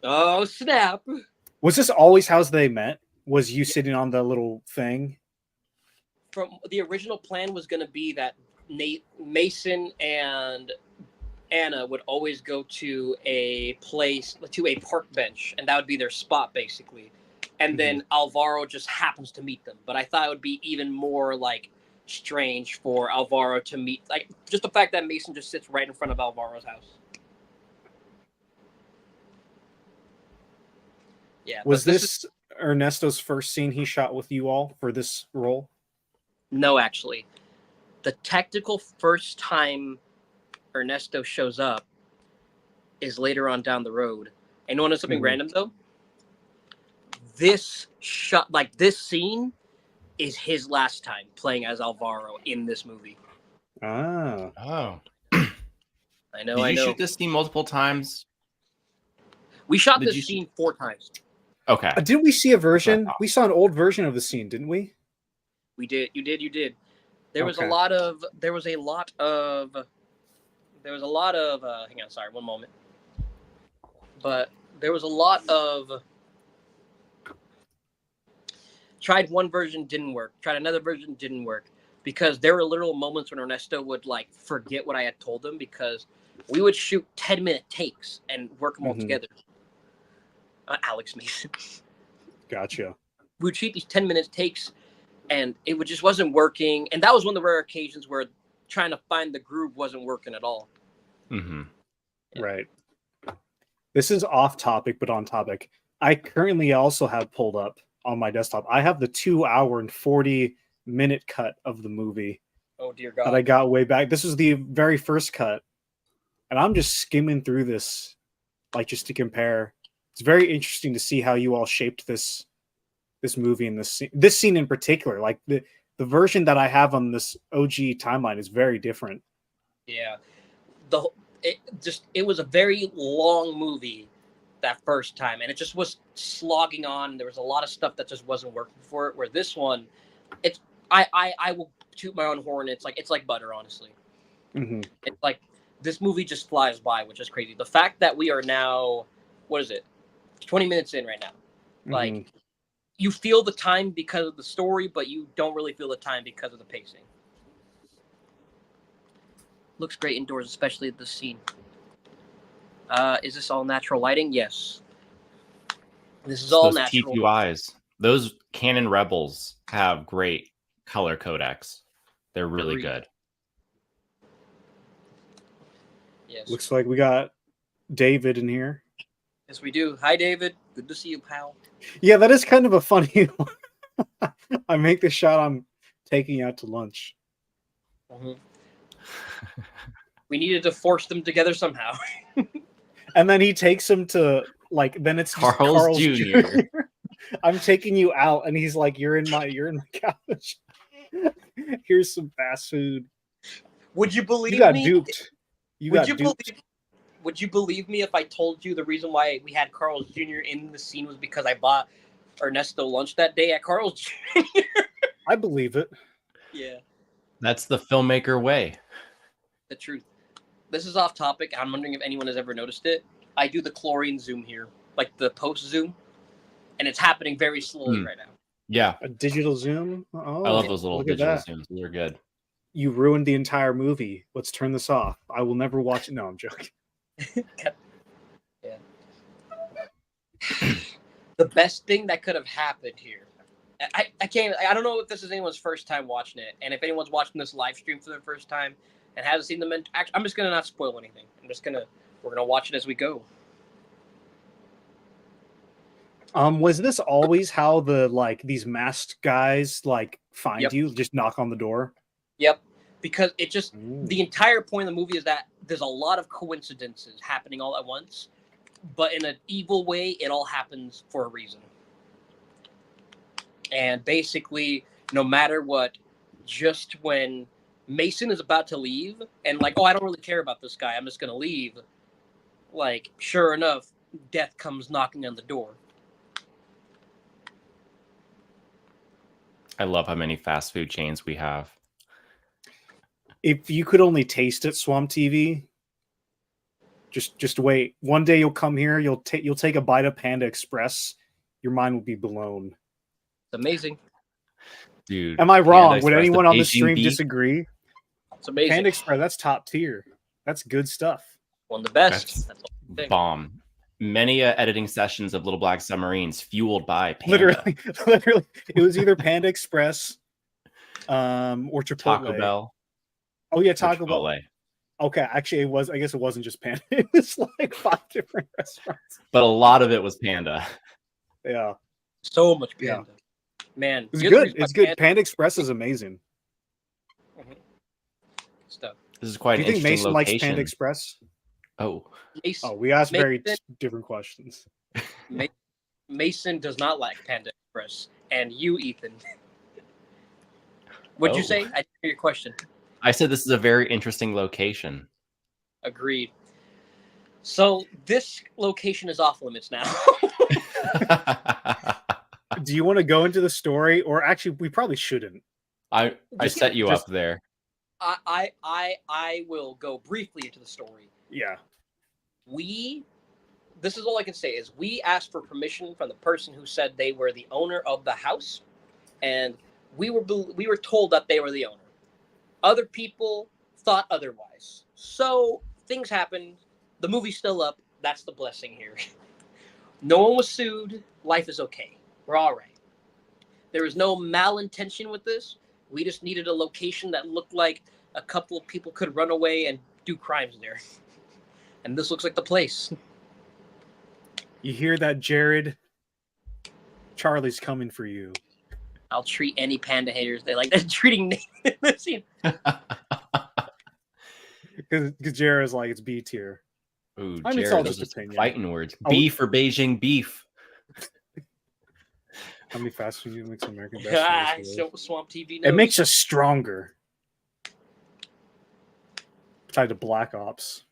Oh, snap. Was this always how they met? Was you sitting on the little thing? From the original plan was going to be that Mason and Anna would always go to a place, to a park bench, and that would be their spot, basically. and then Alvaro just happens to meet them. But I thought it would be even more like strange for Alvaro to meet, like just the fact that Mason just sits right in front of Alvaro's house. Yeah. Was this Ernesto's first scene he shot with you all for this role? No, actually. The technical first time Ernesto shows up is later on down the road. And you want to know something random though? This shot, like this scene, is his last time playing as Alvaro in this movie. Oh. I know. Did you shoot this scene multiple times? We shot this scene 4 times. Okay. Didn't we see a version? We saw an old version of the scene, didn't we? We did. You did. There was a lot of. Hang on, sorry, one moment. But there was a lot of. Tried one version, didn't work. Tried another version, didn't work. Because there were literal moments when Ernesto would like forget what I had told him, because we would shoot 10-minute takes and work them all together. Alex Mason. Gotcha. We would shoot these 10-minute takes, and it just wasn't working. And that was one of the rare occasions where trying to find the groove wasn't working at all. Mm-hmm. Yeah. Right. This is off topic, but on topic. I currently also have pulled up on my desktop. I have the 2-hour and 40-minute cut of the movie. Oh dear God! That I got way back. This was the very first cut, and I'm just skimming through this, like just to compare. It's very interesting to see how you all shaped this movie and this scene in particular. Like the version that I have on this OG timeline is very different. Yeah, it was a very long movie that first time, and it just was slogging on. There was a lot of stuff that just wasn't working for it. Where this one, I will toot my own horn. It's like butter, honestly. Mm-hmm. It's like this movie just flies by, which is crazy. The fact that we are now, what is it, 20 minutes in right now, like you feel the time because of the story, but you don't really feel the time because of the pacing. Looks great indoors, especially this scene. Is this all natural lighting? Yes. This is all natural. TQIs. Those Canon Rebels have great color codecs. They're really good. Yes. Looks like we got David in here. Yes, we do. Hi, David. Good to see you, pal. Yeah, that is kind of a funny one. I make the shot I'm taking you out to lunch. Mm-hmm. We needed to force them together somehow. And then he takes him to, like, then it's Carl's Jr. I'm taking you out, and he's like, you're in my couch. Here's some fast food. Would you believe me? You got me? Duped. Would you believe me if I told you the reason why we had Carl's Jr. in the scene was because I bought Ernesto lunch that day at Carl's Jr.? I believe it. Yeah. That's the filmmaker way. The truth. This is off topic. I'm wondering if anyone has ever noticed it. I do the chlorine zoom here, like the post zoom, and it's happening very slowly right now. Yeah. A digital zoom? Oh, I love those little digital zooms. They're good. You ruined the entire movie. Let's turn this off. I will never watch it. No, I'm joking. Yeah. The best thing that could have happened here. I don't know if this is anyone's first time watching it, and if anyone's watching this live stream for the first time and hasn't seen the I'm just gonna not spoil anything. We're gonna watch it as we go. Was this always how these masked guys find you? Just knock on the door? Yep. Because it just the entire point of the movie is that there's a lot of coincidences happening all at once, but in an evil way, it all happens for a reason. And basically, no matter what, just when Mason is about to leave and I don't really care about this guy, I'm just gonna leave, sure enough, death comes knocking on the door. I love how many fast food chains we have. If you could only taste it, Swamp TV, just wait. One day you'll come here, you'll take a bite of Panda Express, your mind will be blown. It's amazing. Dude. Am I wrong? Would anyone on the stream disagree? It's amazing. Panda Express, that's top tier. That's good stuff. One of the best. That's bomb. many editing sessions of Little Black Submarines fueled by Panda. Literally, it was either Panda Express, or Chipotle. Taco Bell. Oh yeah, Taco Bell. Okay, actually, it was. I guess it wasn't just Panda. It was like 5 different restaurants. But a lot of it was Panda. Yeah, so much Panda. Yeah. Man, it's good. It's good. Panda Express is amazing. Stuff. This is quite an interesting Mason location. Likes Panda Express? Oh, we asked very different questions. Mason does not like Panda Express, and you, Ethan. What'd you say? I didn't hear your question. I said this is a very interesting location. Agreed. So this location is off limits now. Do you want to go into the story, or actually, we probably shouldn't? I set you up there. I will go briefly into the story. Yeah. This is all I can say is we asked for permission from the person who said they were the owner of the house, and we were told that they were the owner. Other people thought otherwise. So things happened. The movie's still up. That's the blessing here. No one was sued. Life is okay. We're all right. There was no malintention with this. We just needed a location that looked like a couple of people could run away and do crimes there. And this looks like the place. You hear that, Jared? Charlie's coming for you. I'll treat any Panda haters. They like that treating Nathan in this scene. Because Jared's like, it's B tier. Ooh, I mean, it's all just opinion. Fighting words. B for Beijing beef. How many fast food makes American best? Swamp TV knows. It makes us stronger. Tied to Black Ops.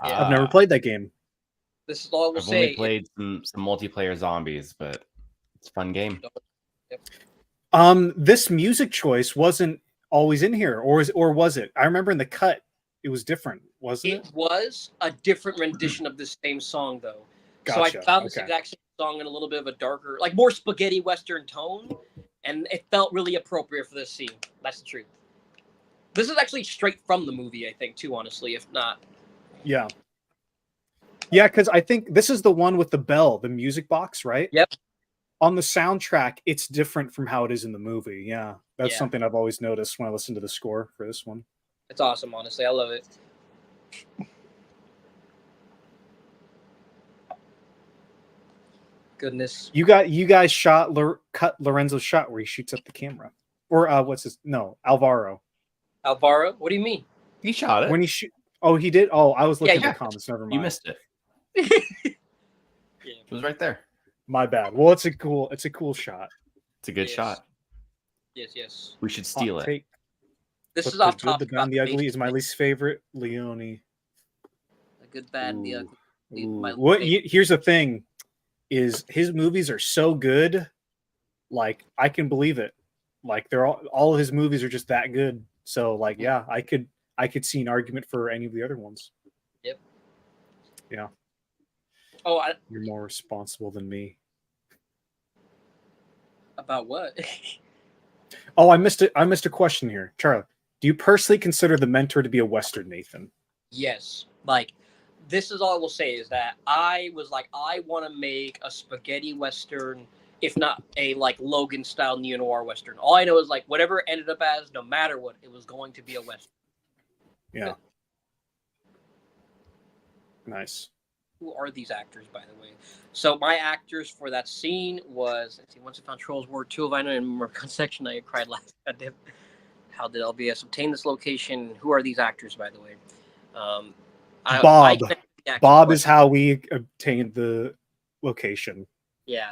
Yeah. I've never played that game. This is all I will say. I've only played some multiplayer zombies, but it's a fun game. Yep. This music choice wasn't always in here, or was it? I remember in the cut, it was different, wasn't it? It was a different rendition of this same song, though. Gotcha. So I found this exact same song in a little bit of a darker, like more spaghetti western tone, and it felt really appropriate for this scene. That's the truth. This is actually straight from the movie, I think, too, honestly, if not. Yeah. Yeah, because I think this is the one with the bell, the music box, right? Yep. On the soundtrack, it's different from how it is in the movie. Yeah. That's something I've always noticed when I listen to the score for this one. It's awesome, honestly. I love it. Goodness. You guys cut Lorenzo's shot where he shoots up the camera. Or what's his Alvaro. Alvaro? What do you mean? He shot it. When he shoot he did? Oh, I was looking at the comments. Never mind. You missed it. It was right there. My bad. Well, it's a cool shot. It's a good shot. Yes. We should steal it. This is off topic. The bad and the ugly is my least favorite. Leone. The good, bad, and the Here's ugly. the thing: is his movies are so good, like I can believe it. Like they're all of his movies are just that good. So like, yeah, I could see an argument for any of the other ones. Yep. Yeah. Oh, you're more responsible than me. About what? Oh, I missed it. I missed a question here, Charlie. Do you personally consider The Mentor to be a Western, Nathan? Yes. Like, this is all I will say is that I was like, I want to make a spaghetti Western, if not a like Logan style neo-noir Western. All I know is like whatever it ended up as, no matter what, it was going to be a Western. Yeah. Nice. Who are these actors, by the way? So my actors for that scene was, let's see, Once I Found Trolls War 2 of I know in my section I cried last. Goddamn. How did LBS obtain this location? Who are these actors, by the way? Bob. Bob is how we obtained the location. Yeah.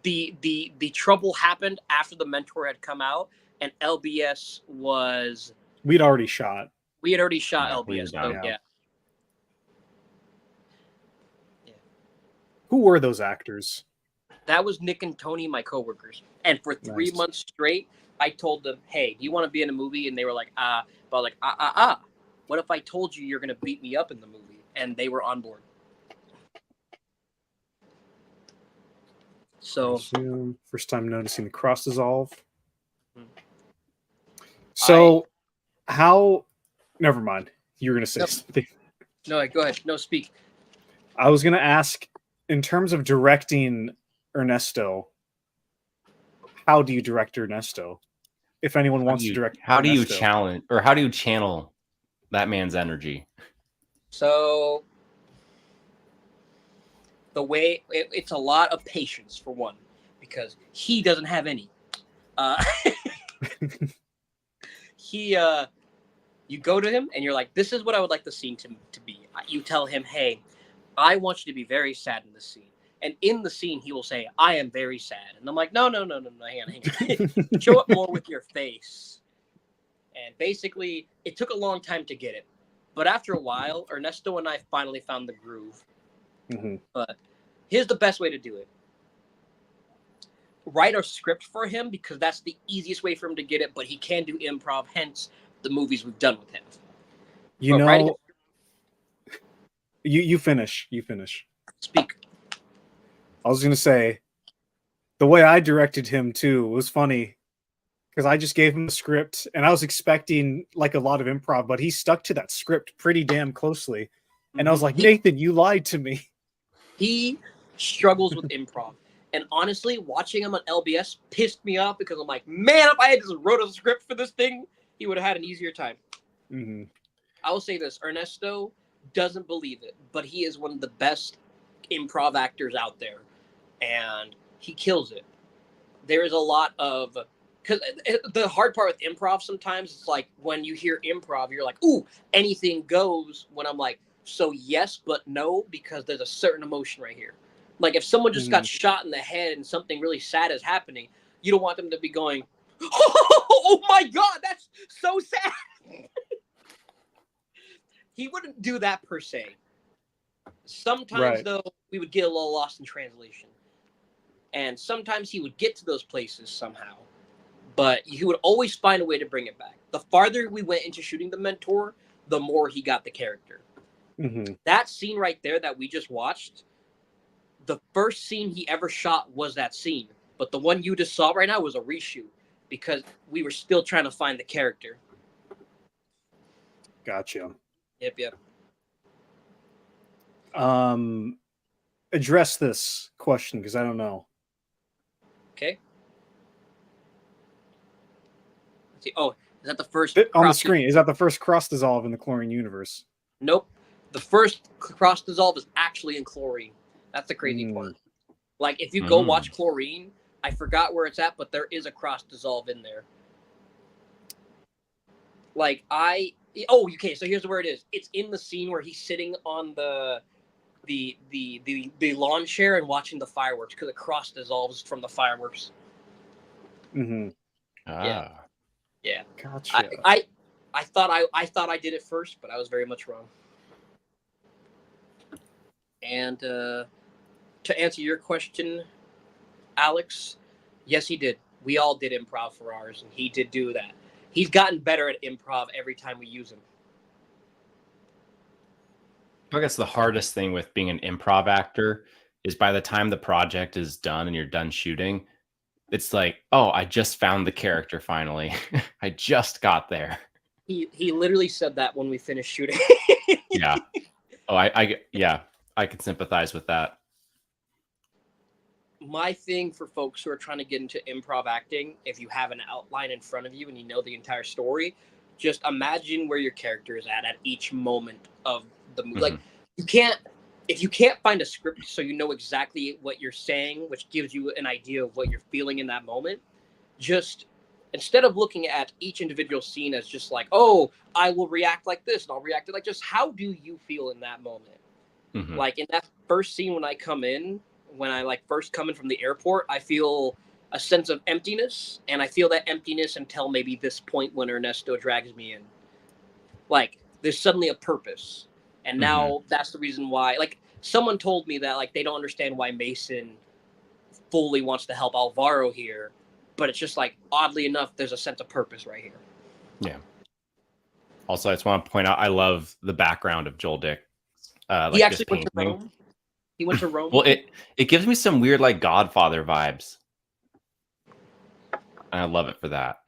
The trouble happened after The Mentor had come out, and LBS was... We had already shot LBS, so yeah. Who were those actors? That was Nick and Tony, my coworkers. And for 3 months straight, I told them, hey, do you want to be in a movie? And they were like, But like, what if I told you you're going to beat me up in the movie? And they were on board. So, first time noticing the cross dissolve. So, how? Never mind. You were going to say something. No, go ahead. No, speak. I was gonna ask, in terms of directing Ernesto, how do you direct Ernesto? If anyone wants to direct, how do you Ernesto. challenge, or how do you channel that man's energy? So the way it's a lot of patience for one, because he doesn't have any. You go to him and you're like, this is what I would like the scene to be. You tell him, hey, I want you to be very sad in this scene. And in the scene, he will say, I am very sad. And I'm like, no, hang on. Show it more with your face. And basically, it took a long time to get it. But after a while, Ernesto and I finally found the groove. Mm-hmm. But here's the best way to do it. Write a script for him, because that's the easiest way for him to get it, but he can do improv, hence the movies we've done with him. You know, you finish. Speak. I was going to say, the way I directed him, too, was funny, because I just gave him the script, and I was expecting, like, a lot of improv, but he stuck to that script pretty damn closely. And I was like, Nathan, you lied to me. He struggles with improv. And honestly, watching him on LBS pissed me off, because I'm like, man, if I had just wrote a script for this thing, he would have had an easier time. Mm-hmm. I will say this, Ernesto doesn't believe it, but he is one of the best improv actors out there, and he kills it. There is a lot of, because the hard part with improv sometimes, it's like when you hear improv, you're like, ooh, anything goes, when I'm like, so yes, but no, because there's a certain emotion right here. Like if someone just got shot in the head and something really sad is happening, you don't want them to be going, oh my God, that's so sad. He wouldn't do that per se. Sometimes, though, we would get a little lost in translation. And sometimes he would get to those places somehow. But he would always find a way to bring it back. The farther we went into shooting The Mentor, the more he got the character. Mm-hmm. That scene right there that we just watched, the first scene he ever shot was that scene. But the one you just saw right now was a reshoot, because we were still trying to find the character. Gotcha. Yep. Address this question, because I don't know. Okay. Let's see. Oh, is that the first on the screen? Is that the first cross dissolve in the chlorine universe? Nope. The first cross dissolve is actually in chlorine. That's the crazy part. Like if you go watch chlorine, I forgot where it's at, but there is a cross dissolve in there. Like okay, so here's where it is. It's in the scene where he's sitting on the lawn chair and watching the fireworks, because the cross dissolves from the fireworks. Mm-hmm. Yeah. Gotcha. I thought I did it first, but I was very much wrong. And to answer your question, Alex, yes, he did. We all did improv for ours, and he did do that. He's gotten better at improv every time we use him. I guess the hardest thing with being an improv actor is by the time the project is done and you're done shooting, it's like, oh, I just found the character finally. I just got there. He literally said that when we finished shooting. Yeah. Oh, I can sympathize with that. My thing for folks who are trying to get into improv acting, if you have an outline in front of you and you know the entire story, just imagine where your character is at each moment of the movie. Like if you can't find a script so you know exactly what you're saying, which gives you an idea of what you're feeling in that moment, just instead of looking at each individual scene as just like, oh, I will react like this and I'll react like, just how do you feel in that moment? Like in that first scene when I come in, when I first come in from the airport, I feel a sense of emptiness, and I feel that emptiness until maybe this point when Ernesto drags me in. Like there's suddenly a purpose, and now that's the reason why. Like someone told me that they don't understand why Mason fully wants to help Alvaro here, but it's just oddly enough, there's a sense of purpose right here. Yeah. Also, I just want to point out, I love the background of Joel Dick. He actually went to Rome. He went to Rome. Well, it gives me some weird Godfather vibes. And I love it for that.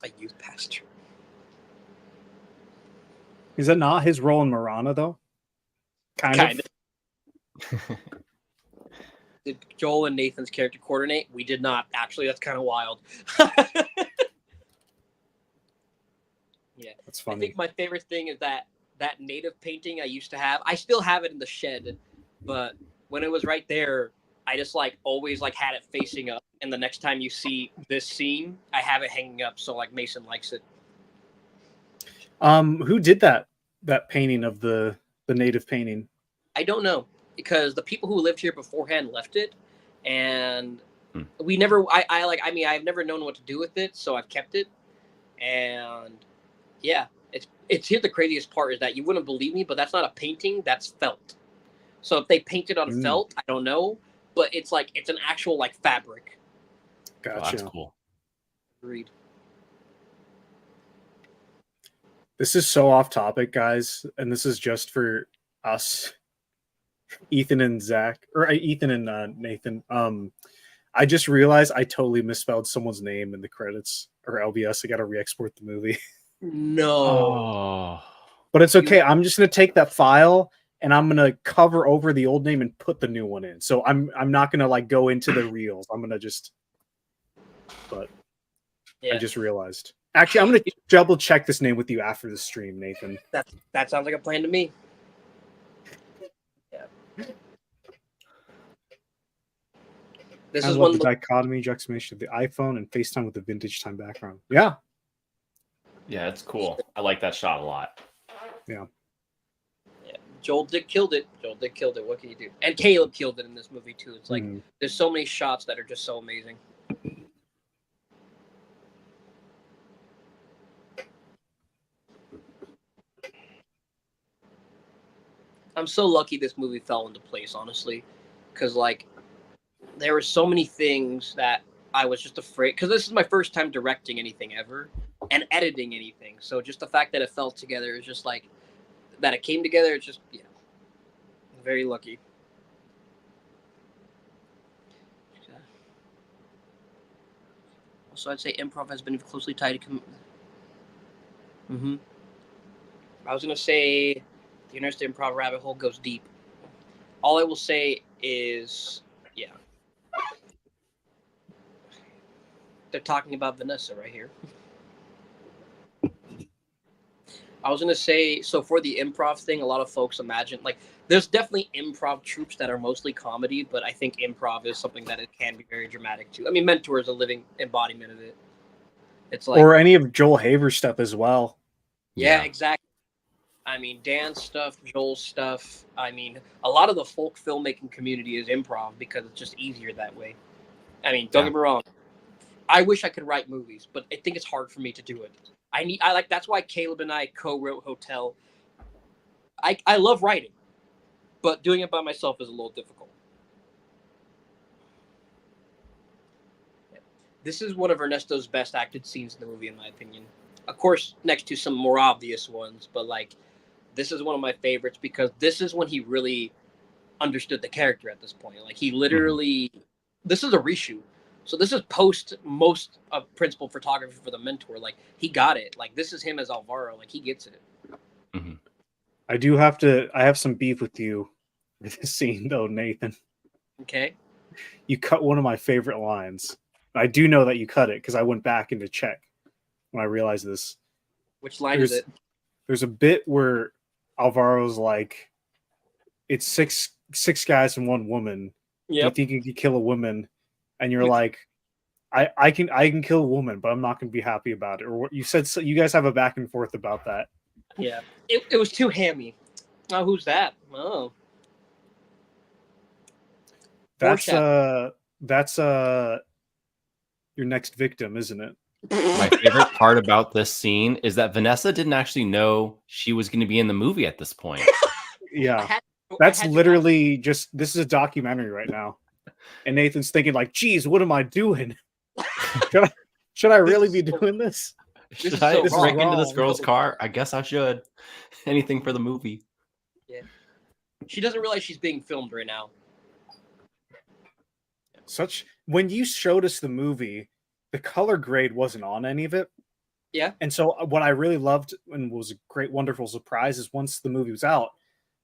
A youth pastor. Is that not his role in Marana, though? Kind of. Did Joel and Nathan's character coordinate? We did not. Actually, that's kind of wild. Yeah, that's funny. I think my favorite thing is that native painting I used to have. I still have it in the shed, but when it was right there, I just like always like had it facing up. And the next time you see this scene, I have it hanging up. So like Mason likes it. Who did that painting of the native painting? I don't know, because the people who lived here beforehand left it, and we never. I've never known what to do with it, so I've kept it. And yeah, it's here. The craziest part is that you wouldn't believe me, but that's not a painting. That's felt. So if they painted on felt, I don't know, but it's an actual like fabric. Gotcha. Oh, that's cool. Agreed. This is so off topic, guys, and this is just for us, Ethan and Zach, or Ethan and Nathan. I just realized I totally misspelled someone's name in the credits or LBS. I got to re-export the movie. No. Oh. But it's okay. I'm just gonna take that file and I'm gonna cover over the old name and put the new one in. So I'm not gonna like go into the reels. I'm gonna just. But yeah. I just realized. Actually, I'm gonna double check this name with you after the stream, Nathan. That sounds like a plan to me. Yeah. This I is love one the dichotomy juxtaposition of the iPhone and FaceTime with the vintage time background. Yeah. Yeah, it's cool. I like that shot a lot. Yeah. Yeah. Joel Dick killed it. What can you do? And Caleb killed it in this movie too. It's like there's so many shots that are just so amazing. I'm so lucky this movie fell into place, honestly, because like there were so many things that I was just afraid, because this is my first time directing anything ever and editing anything. So just the fact that it fell together is just like that it came together. It's just very lucky. Also, I'd say improv has been closely tied to. I was gonna say the University Improv rabbit hole goes deep. All I will say is, they're talking about Vanessa right here. I was going to say, so for the improv thing, a lot of folks imagine, like, there's definitely improv troupes that are mostly comedy, but I think improv is something that it can be very dramatic too. I mean, Mentor is a living embodiment of it. It's like, or any of Joel Haver's stuff as well. Yeah, exactly. I mean, Dan's stuff, Joel's stuff. I mean, a lot of the folk filmmaking community is improv because it's just easier that way. I mean, don't get me wrong. I wish I could write movies, but I think it's hard for me to do it. That's why Caleb and I co-wrote Hotel. I love writing, but doing it by myself is a little difficult. This is one of Ernesto's best acted scenes in the movie, in my opinion. Of course, next to some more obvious ones, but like, this is one of my favorites because this is when he really understood the character at this point. Like, he literally, this is a reshoot. So this is post most of principal photography for the Mentor. Like, he got it. Like, this is him as Alvaro. Like, he gets it. I have some beef with you with this scene though, Nathan. Okay. You cut one of my favorite lines. I do know that you cut it because I went back in to check when I realized this. Which line is it? There's a bit where Alvaro's like, it's six guys and one woman. Yep. Do you think you could kill a woman? And you're like, I can kill a woman, but I'm not going to be happy about it. Or what you said, so you guys have a back and forth about that. Yeah. It was too hammy. Oh, who's that? Oh. That's your next victim, isn't it? My favorite part about this scene is that Vanessa didn't actually know she was going to be in the movie at this point. Yeah. That's literally just, this is a documentary right now. And Nathan's thinking like, geez, what am I doing? Should I really be doing this? Should I break into this girl's car? I guess I should. Anything for the movie. Yeah. She doesn't realize she's being filmed right now. When you showed us the movie, the color grade wasn't on any of it. Yeah. And so what I really loved and was a great, wonderful surprise is once the movie was out,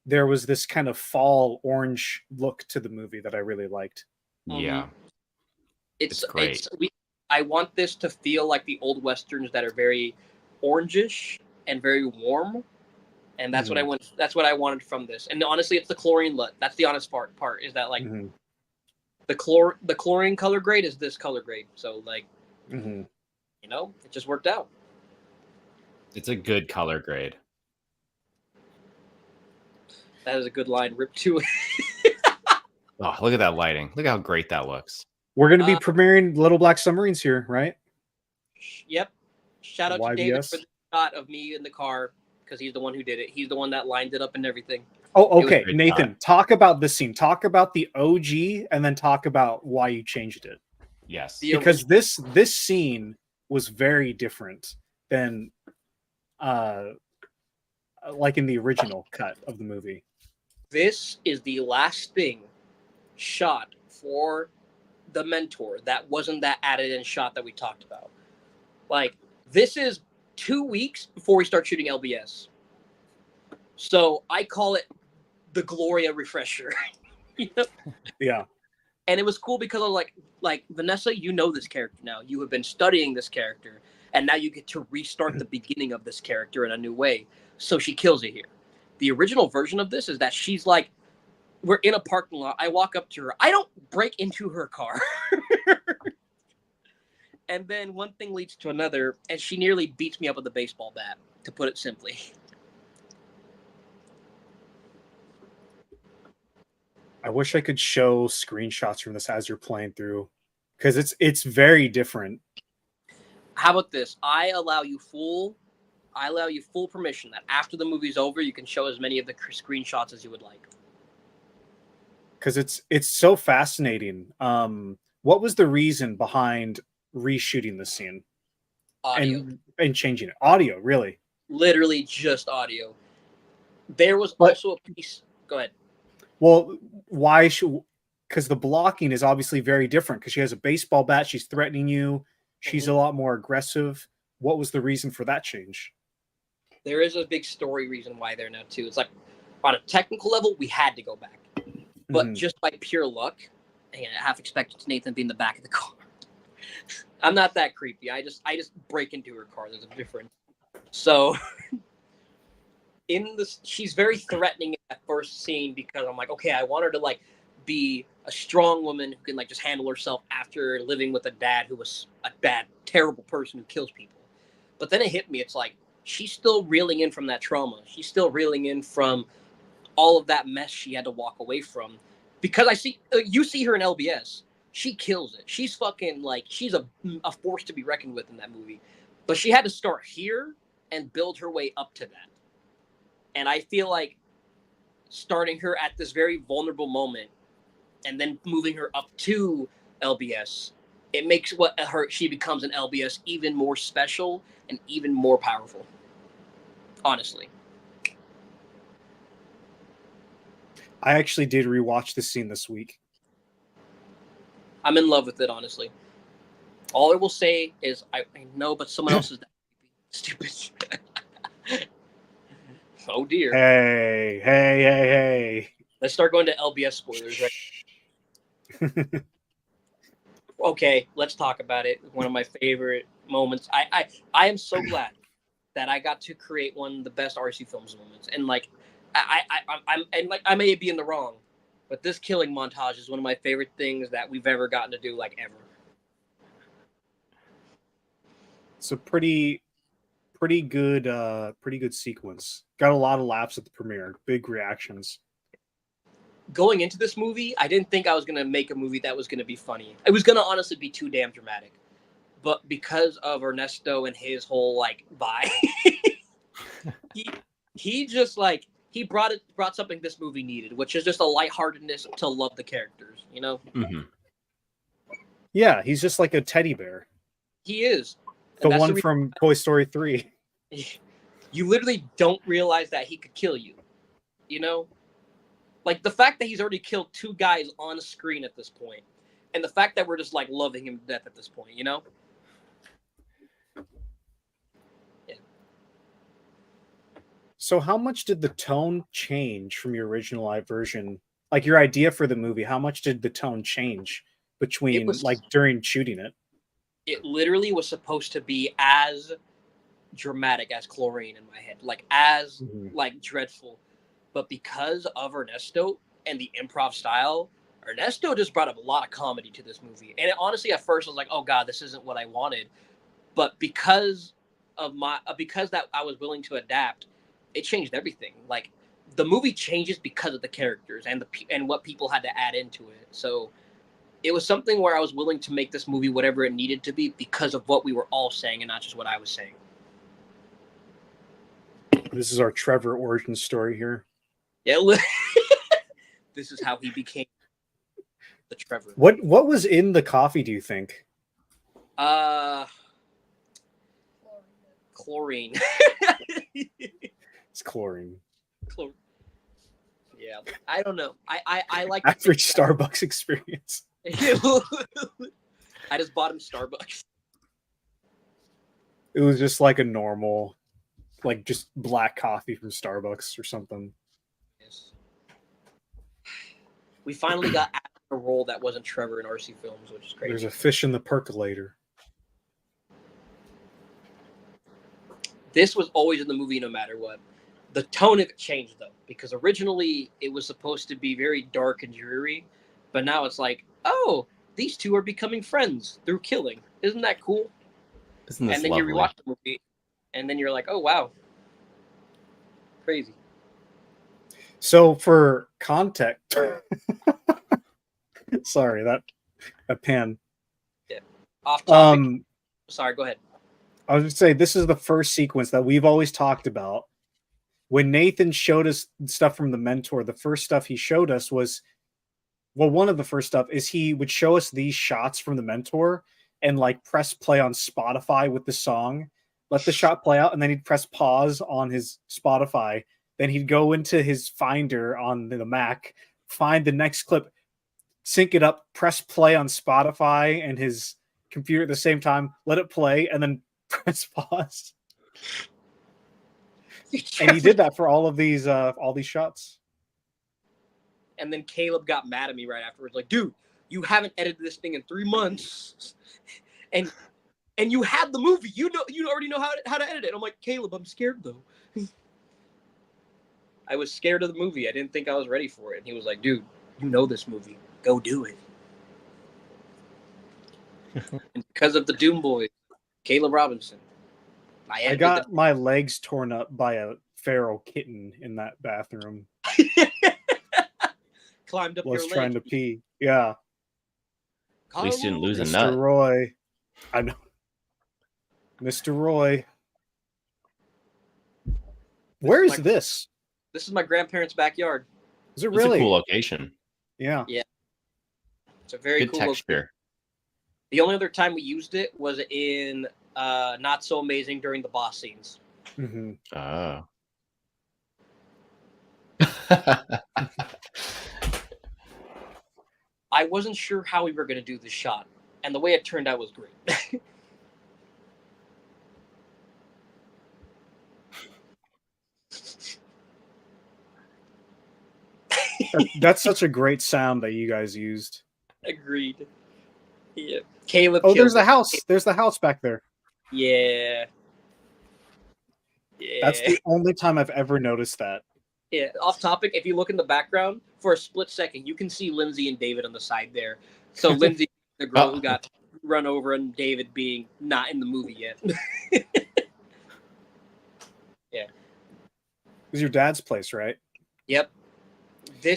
there was this kind of fall orange look to the movie that I really liked. Yeah. It's great. I want this to feel like the old westerns that are very orangish and very warm, and that's what I want. That's what I wanted from this. And honestly, it's the chlorine look. That's the honest part is that like the chlorine color grade is this color grade. So like, you know, it just worked out. It's a good color grade. That is a good line. Rip to it. Oh, look at that lighting. Look how great that looks. We're going to be premiering Little Black Submarines here, right? Yep. Shout out to David for the shot of me in the car, because he's the one who did it. He's the one that lined it up and everything. Oh, okay. Nathan, talk about this scene. Talk about the OG and then talk about why you changed it. Yes. Because this scene was very different than like in the original cut of the movie. This is the last thing shot for the Mentor that wasn't that added in shot that we talked about. Like, this is 2 weeks before we start shooting LBS. So I call it the Gloria refresher. You know? Yeah. And it was cool because I was like, Vanessa, you know this character now. You have been studying this character, and now you get to restart the beginning of this character in a new way. So she kills it here. The original version of this is that she's like, we're in a parking lot. I walk up to her. I don't break into her car. And then one thing leads to another, and she nearly beats me up with a baseball bat, to put it simply. I wish I could show screenshots from this as you're playing through, because it's very different. How about this? I allow you full permission that after the movie's over, you can show as many of the screenshots as you would like. Because it's so fascinating. What was the reason behind reshooting the scene? Audio. And changing it? Audio, really? Literally just audio. There was also a piece. Go ahead. Well, why should? Because the blocking is obviously very different. Because she has a baseball bat, she's threatening you. She's a lot more aggressive. What was the reason for that change? There is a big story reason why they're now too. It's like on a technical level, we had to go back, but just by pure luck, and I half expected Nathan be in the back of the car. I'm not that creepy. I just break into her car. There's a difference. So she's very threatening in that first scene because I'm like, okay, I want her to like be a strong woman who can like just handle herself after living with a dad who was a bad, terrible person who kills people. But then it hit me. It's like she's still reeling in from that trauma. She's still reeling in from all of that mess she had to walk away from. Because you see her in LBS. She kills it. She's fucking like, she's a force to be reckoned with in that movie. But she had to start here and build her way up to that. And I feel like starting her at this very vulnerable moment and then moving her up to LBS, it makes she becomes an LBS even more special and even more powerful. Honestly. I actually did rewatch this scene this week. I'm in love with it, honestly. All I will say is I know, but someone else is that stupid. Oh dear. Hey. Let's start going to LBS spoilers, right? Okay, let's talk about it. One of my favorite moments. I am so glad that I got to create one of the best RC Films moments. And like I may be in the wrong, but this killing montage is one of my favorite things that we've ever gotten to do, like ever. It's a pretty good sequence. Got a lot of laughs at the premiere. Big reactions. Going into this movie, I didn't think I was gonna make a movie that was gonna be funny. It was gonna honestly be too damn dramatic. But because of Ernesto and his whole like vibe, he just like he brought something this movie needed, which is just a lightheartedness to love the characters, you know? Mm-hmm. Yeah, he's just like a teddy bear. He is. The one from Toy Story 3. You literally don't realize that he could kill you. You know? Like, the fact that he's already killed 2 guys on screen at this point, and the fact that we're just, like, loving him to death at this point, you know? Yeah. So how much did the tone change from your original live version? Like your idea for the movie, how much did the tone change between like during shooting it? It literally was supposed to be as dramatic as Chlorine in my head, like as like dreadful. But because of Ernesto and the improv style, Ernesto just brought up a lot of comedy to this movie. And honestly, at first I was like, oh God, this isn't what I wanted. But because that I was willing to adapt, it changed everything. Like the movie changes because of the characters and what people had to add into it. So it was something where I was willing to make this movie whatever it needed to be because of what we were all saying and not just what I was saying. This is our Trevor origin story here. Yeah, this is how he became the Trevor. What was in the coffee, do you think? Chlorine. It's chlorine. Yeah, I don't know. I like average Starbucks experience. I just bought him Starbucks. It was just like a normal, like just black coffee from Starbucks or something. Yes. We finally got a role that wasn't Trevor in RC films, which is crazy. There's a fish in the percolator. This was always in the movie no matter what. The tone of it changed, though, because originally it was supposed to be very dark and dreary, but now it's like, oh, these two are becoming friends through killing. Isn't that cool? Isn't this and then lovely? you rewatch the movie, and then you're like, oh, wow. Crazy. So for context... Sorry, that pen. Yeah. Off topic. Sorry, go ahead. I was going to say, this is the first sequence that we've always talked about. When Nathan showed us stuff from the mentor, the first stuff he showed us was, well, one of the first stuff is he would show us these shots from the mentor and like press play on Spotify with the song, let the shot play out, and then he'd press pause on his Spotify. Then he'd go into his Finder on the Mac, find the next clip, sync it up, press play on Spotify and his computer at the same time, let it play, and then press pause. And he did that for all these shots. And then Caleb got mad at me right afterwards, like, dude, you haven't edited this thing in 3 months, and you had the movie. You already know how to edit it. I'm like, Caleb, I'm scared though. I was scared of the movie. I didn't think I was ready for it. And he was like, dude, you know this movie. Go do it. And because of the Doom Boys, Caleb Robinson. I got my legs torn up by a feral kitten in that bathroom. Climbed up was your trying leg. to pee. Yeah. At least you didn't lose a Mr. nut. Roy. I know. Mr. Roy. Where is this? This is my grandparents' backyard. Is it It's really? a cool location. Yeah. Yeah. It's a very Good cool texture. location. The only other time we used it was in Not So Amazing during the boss scenes. Mm-hmm. Oh. I wasn't sure how we were going to do this shot, and the way it turned out was great. That's such a great sound that you guys used. Agreed. Yeah. Caleb. Oh, there's the house. There's the house back there. Yeah. Yeah. That's the only time I've ever noticed that. Yeah. Off topic, if you look in the background for a split second, you can see Lindsay and David on the side there. So Lindsay, the girl who got run over, and David being not in the movie yet. Yeah. This is your dad's place, right? Yep.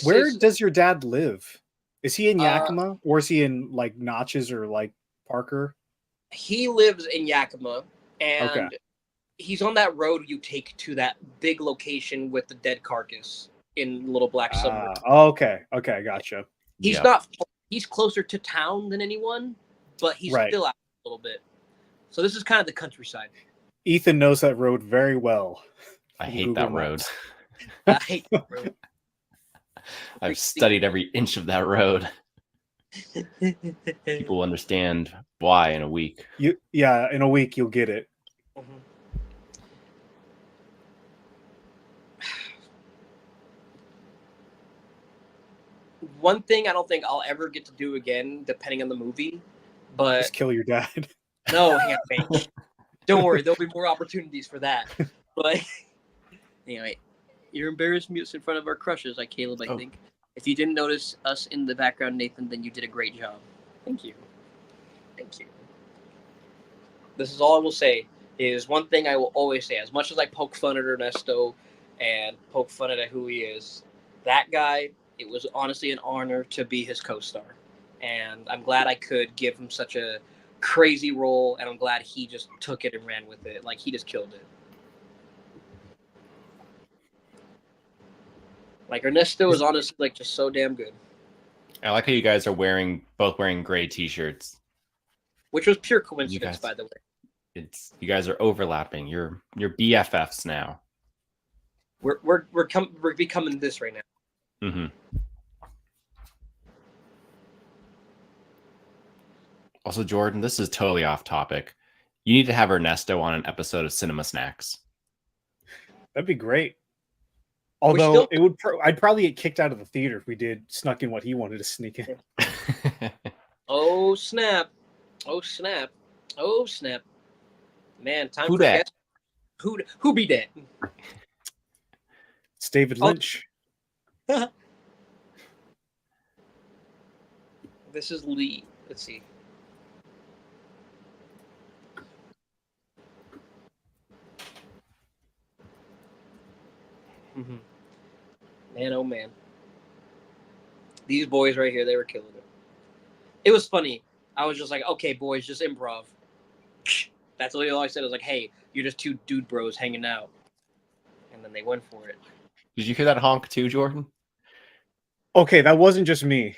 Where does your dad live? Is he in Yakima or is he in like Notches or like Parker? He lives in Yakima, and he's on that road you take to that big location with the dead carcass in Little Black Submarines. Okay, I gotcha. He's not. He's closer to town than anyone, but he's still out a little bit. So this is kind of the countryside. Ethan knows that road very well. I hate that road. I hate that road. I've studied every inch of that road. People will understand why in a week. In a week you'll get it. one thing I don't think I'll ever get to do again, depending on the movie, but just kill your dad. No, hang on, wait. Don't worry, there'll be more opportunities for that. But anyway, you're embarrassing us in front of our crushes, like Caleb, I think. If you didn't notice us in the background, Nathan, then you did a great job. Thank you. Thank you. This is all I will say. Is one thing I will always say. As much as I poke fun at Ernesto and poke fun at who he is, that guy, it was honestly an honor to be his co-star. And I'm glad I could give him such a crazy role, and I'm glad he just took it and ran with it. Like, he just killed it. Like, Ernesto is honestly like just so damn good. I like how you guys are both wearing gray t-shirts. Which was pure coincidence, by the way. You guys are overlapping. You're BFFs now. We're becoming this right now. Mm-hmm. Also, Jordan, this is totally off topic. You need to have Ernesto on an episode of Cinema Snacks. That'd be great. Although I'd probably get kicked out of the theater if we snuck in what he wanted to sneak in. Oh snap! Oh snap! Oh snap! Man, time who for that? Who be that? It's David Lynch. This is Lee. Let's see. Man, oh man. These boys right here, they were killing it. It was funny. I was just like, okay, boys, just improv. That's all I said. I was like, hey, you're just two dude bros hanging out. And then they went for it. Did you hear that honk too, Jordan? Okay, that wasn't just me.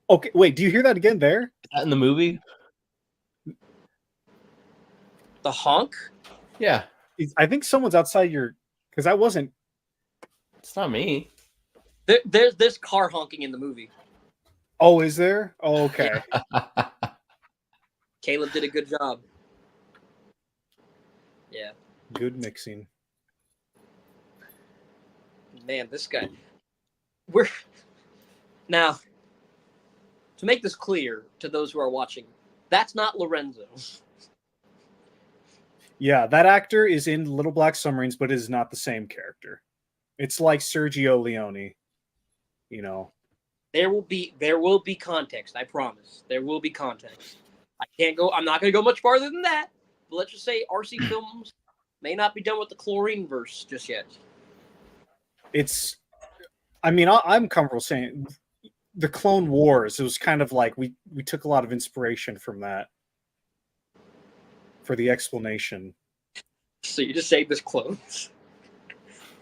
Okay, wait, do you hear that again there? Is that in the movie? The honk? Yeah. I think someone's outside your... Because I wasn't... It's not me. There's car honking in the movie. Oh, is there? Oh, okay. Caleb did a good job. Yeah. Good mixing. Man, this guy. Now, to make this clear to those who are watching, that's not Lorenzo. Yeah, that actor is in Little Black Submarines, but is not the same character. It's like Sergio Leone, you know. There will be context, I promise. There will be context. I'm not gonna go much farther than that. But let's just say RC Films may not be done with the chlorine verse just yet. I'm comfortable saying the Clone Wars, it was kind of like we took a lot of inspiration from that for the explanation. So you just say this clones?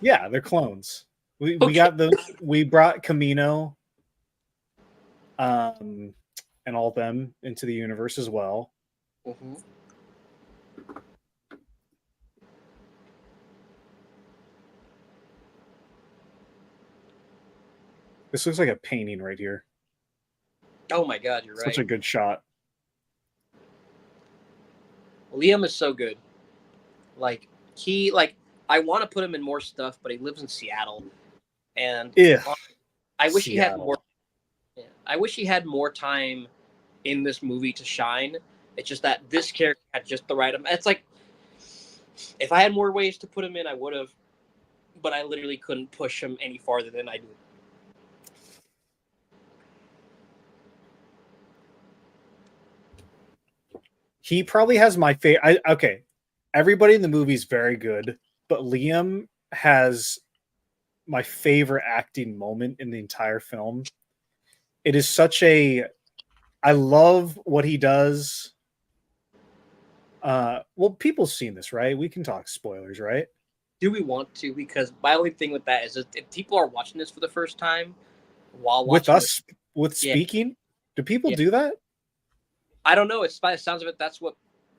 Yeah, they're clones. We brought Camino and all them into the universe as well. Mm-hmm. This looks like a painting right here. Oh my god, you're right. Such a good shot. Liam is so good. I want to put him in more stuff, but he lives in Seattle, and I wish he had more. Yeah, I wish he had more time in this movie to shine. It's just that this character had just the right. It's like if I had more ways to put him in, I would have, but I literally couldn't push him any farther than I did. He probably has my favorite. Okay, everybody in the movie is very good, but Liam has my favorite acting moment in the entire film. It is such a... I love what he does. Well, people's seen this, right? We can talk spoilers, right? Do we want to? Because my only thing with that is if people are watching this for the first time while with watching us, speaking, do people do that? I don't know. By the sounds of it, that's what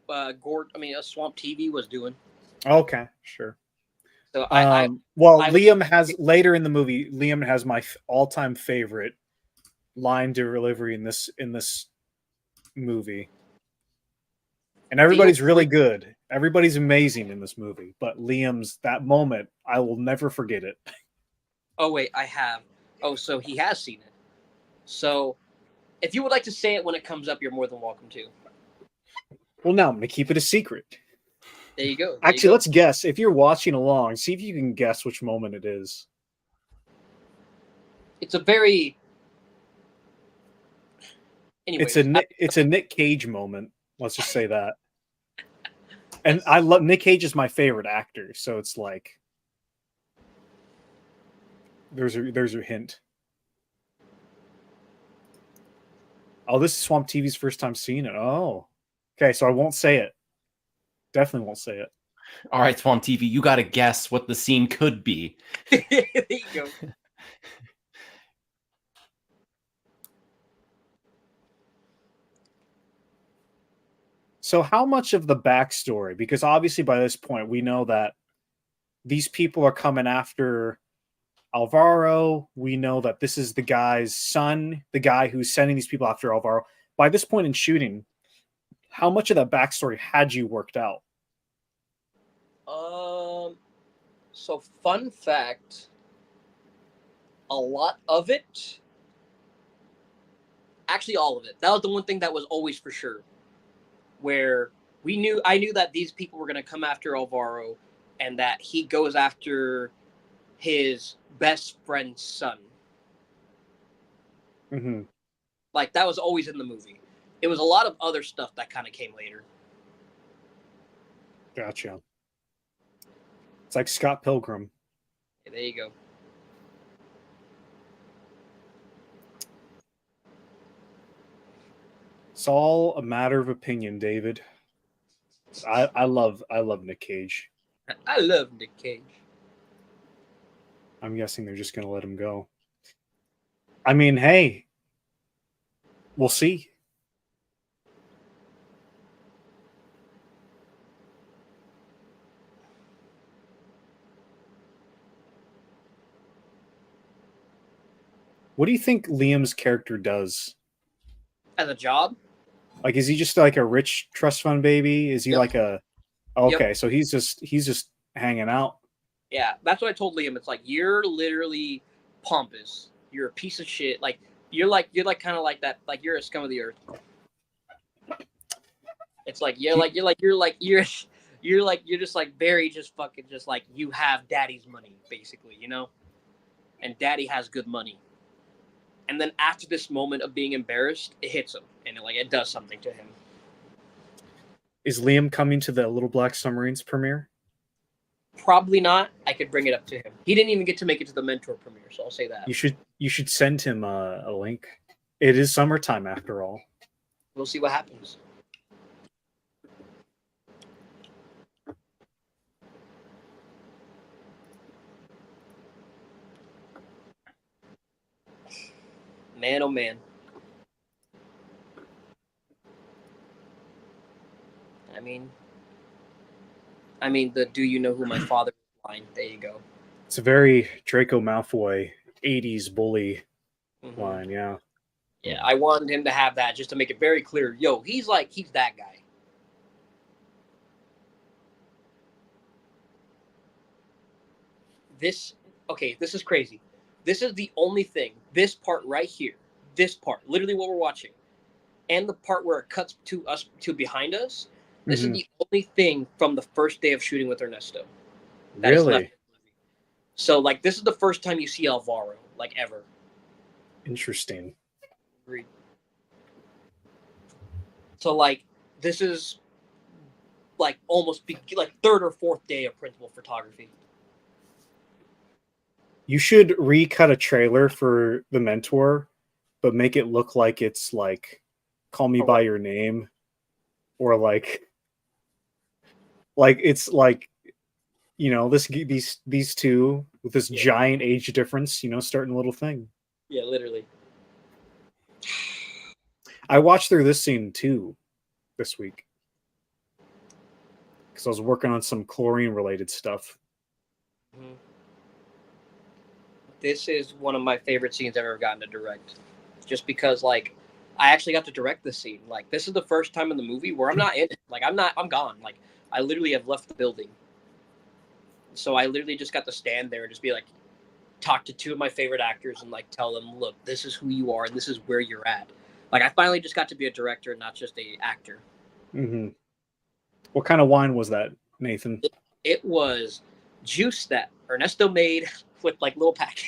Swamp TV was doing. Okay, sure. So Liam has later in the movie. Liam has my all-time favorite line delivery in this movie, and everybody's really good. Everybody's amazing in this movie, but Liam's that moment, I will never forget it. Oh wait, I have. Oh, so he has seen it. So, if you would like to say it when it comes up, you're more than welcome to. Well, now I'm going to keep it a secret. There you go. Actually, let's guess. If you're watching along, see if you can guess which moment it is. It's a very... Anyways, it's a Nick Cage moment. Let's just say that. And I love Nick Cage is my favorite actor, so it's like there's a hint. Oh, this is Swamp TV's first time seeing it. Oh, okay. So I won't say it. Definitely won't say it. All right, Swamp TV, you got to guess what the scene could be. There you go. So how much of the backstory, because obviously by this point we know that these people are coming after Alvaro. We know that this is the guy's son, the guy who's sending these people after Alvaro. By this point in shooting, how much of that backstory had you worked out? So fun fact, a lot of it, actually all of it. That was the one thing that was always for sure. Where I knew that these people were going to come after Alvaro and that he goes after his best friend's son. Mm-hmm. Like, that was always in the movie. It was a lot of other stuff that kind of came later. Gotcha. It's like Scott Pilgrim. Yeah, there you go. It's all a matter of opinion, David. I love Nick Cage. I love Nick Cage. I'm guessing they're just going to let him go. I mean, hey, we'll see. What do you think Liam's character does? As a job? Like, is he just like a rich trust fund baby? Is he like a... Okay, yep. So he's just hanging out. Yeah, that's what I told Liam. It's like, you're literally pompous. You're a piece of shit. Like, you're kind of like that. Like, you're a scum of the earth. It's like you're just like very just fucking just like you have daddy's money basically, you know, and daddy has good money. And then after this moment of being embarrassed, it hits him, and it does something to him. Is Liam coming to the Little Black Submarines premiere? Probably not. I could bring it up to him. He didn't even get to make it to the Mentor premiere, so I'll say that. You should send him a link. It is summertime after all. We'll see what happens. Man, oh man. I mean, the "Do you know who my father is" line. There you go. It's a very Draco Malfoy 80s bully line, yeah. Yeah, I wanted him to have that just to make it very clear. Yo, he's that guy. This is crazy. This is the only thing, this part right here, this part, literally what we're watching, and the part where it cuts to us, to behind us, this is the only thing from the first day of shooting with Ernesto. Really? So, like, this is the first time you see Alvaro, like, ever. Interesting. Agreed. So, like, this is, like, almost, like, third or fourth day of principal photography. You should recut a trailer for The Mentor, but make it look like it's, like, Call Me By Your Name, or, like it's, like, you know, these two with this giant age difference, you know, starting a little thing. Yeah, literally. I watched through this scene too this week because I was working on some chlorine related stuff. Mm-hmm. This is one of my favorite scenes I've ever gotten to direct, just because, like, I actually got to direct this scene. Like, this is the first time in the movie where I'm not in it. Like, I'm gone. Like, I literally have left the building. So I literally just got to stand there and just be like, talk to two of my favorite actors and like tell them, look, this is who you are and this is where you're at. Like I finally just got to be a director and not just a actor. Mm-hmm. What kind of wine was that, Nathan? It was juice that Ernesto made with like little pack.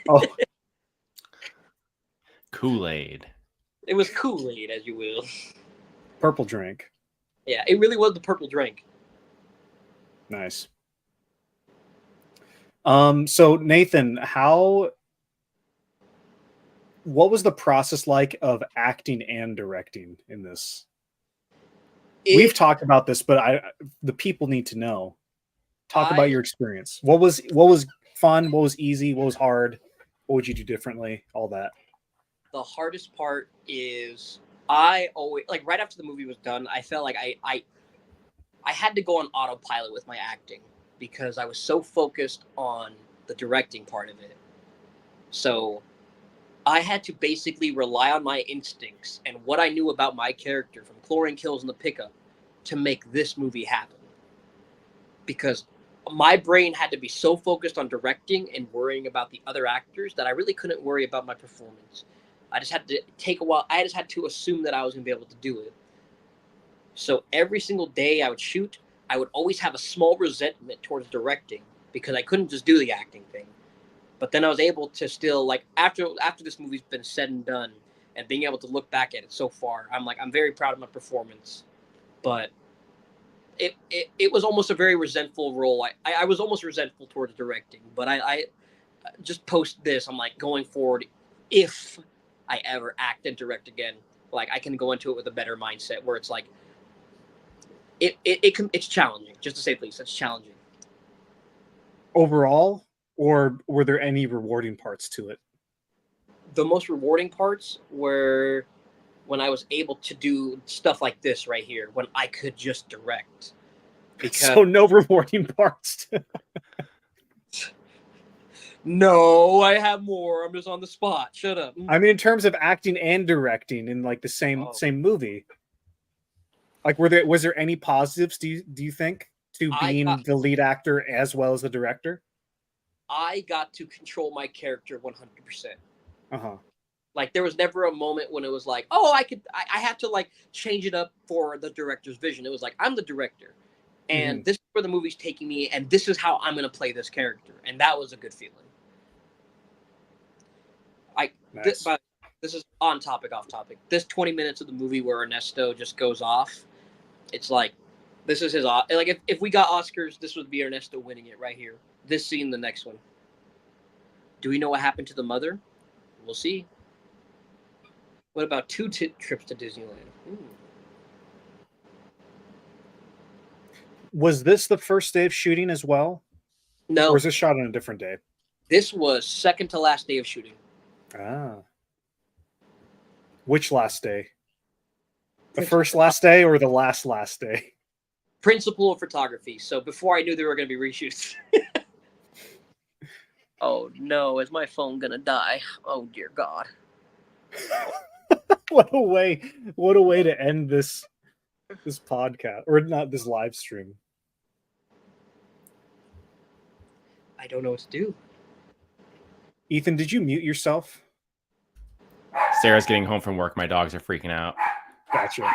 Oh, Kool-Aid. It was Kool-Aid, as you will. purple drink. Yeah, it really was the purple drink. Nice. So Nathan, what was the process like of acting and directing in this? We've talked about this, but the people need to know. Talk about your experience. What was fun? What was easy? What was hard? What would you do differently? All that. The hardest part is I always like right after the movie was done, I felt like I had to go on autopilot with my acting because I was so focused on the directing part of it. So I had to basically rely on my instincts and what I knew about my character from Chlorine Kills in the Pickup to make this movie happen. Because my brain had to be so focused on directing and worrying about the other actors that I really couldn't worry about my performance. I just had to take a while. I just had to assume that I was going to be able to do it. So every single day I would shoot, I would always have a small resentment towards directing because I couldn't just do the acting thing. But then I was able to still, like, after this movie's been said and done and being able to look back at it so far, I'm very proud of my performance. But it was almost a very resentful role. I was almost resentful towards directing, but I just post this. I'm like, going forward, if I ever act and direct again, like I can go into it with a better mindset where it's like, it's challenging, just to say the least. It's challenging. Overall, or were there any rewarding parts to it? The most rewarding parts were when I was able to do stuff like this right here, when I could just direct. Because so no rewarding parts. No, I have more. I'm just on the spot. Shut up. I mean, in terms of acting and directing in like the same movie, like was there any positives? Do you think to being the lead actor as well as the director? I got to control my character 100%. Uh-huh. Like there was never a moment when it was like, oh, I had to like change it up for the director's vision. It was like, I'm the director and this is where the movie's taking me and this is how I'm going to play this character. And that was a good feeling. Nice. This is on topic, off topic. This 20 minutes of the movie where Ernesto just goes off, it's like, this is his, like if we got Oscars, this would be Ernesto winning it right here. This scene, the next one. Do we know what happened to the mother? We'll see. What about 2 trips to Disneyland? Ooh. Was this the first day of shooting as well? No. Or was this shot on a different day? This was second to last day of shooting. Ah. Which last day? The first last day or the last day? Principal of photography. So before I knew there were going to be reshoots. Oh no, is my phone going to die? Oh dear God. What a way to end this podcast, or not this live stream. I don't know what to do. Ethan, did you mute yourself? Sarah's getting home from work. My dogs are freaking out. Gotcha.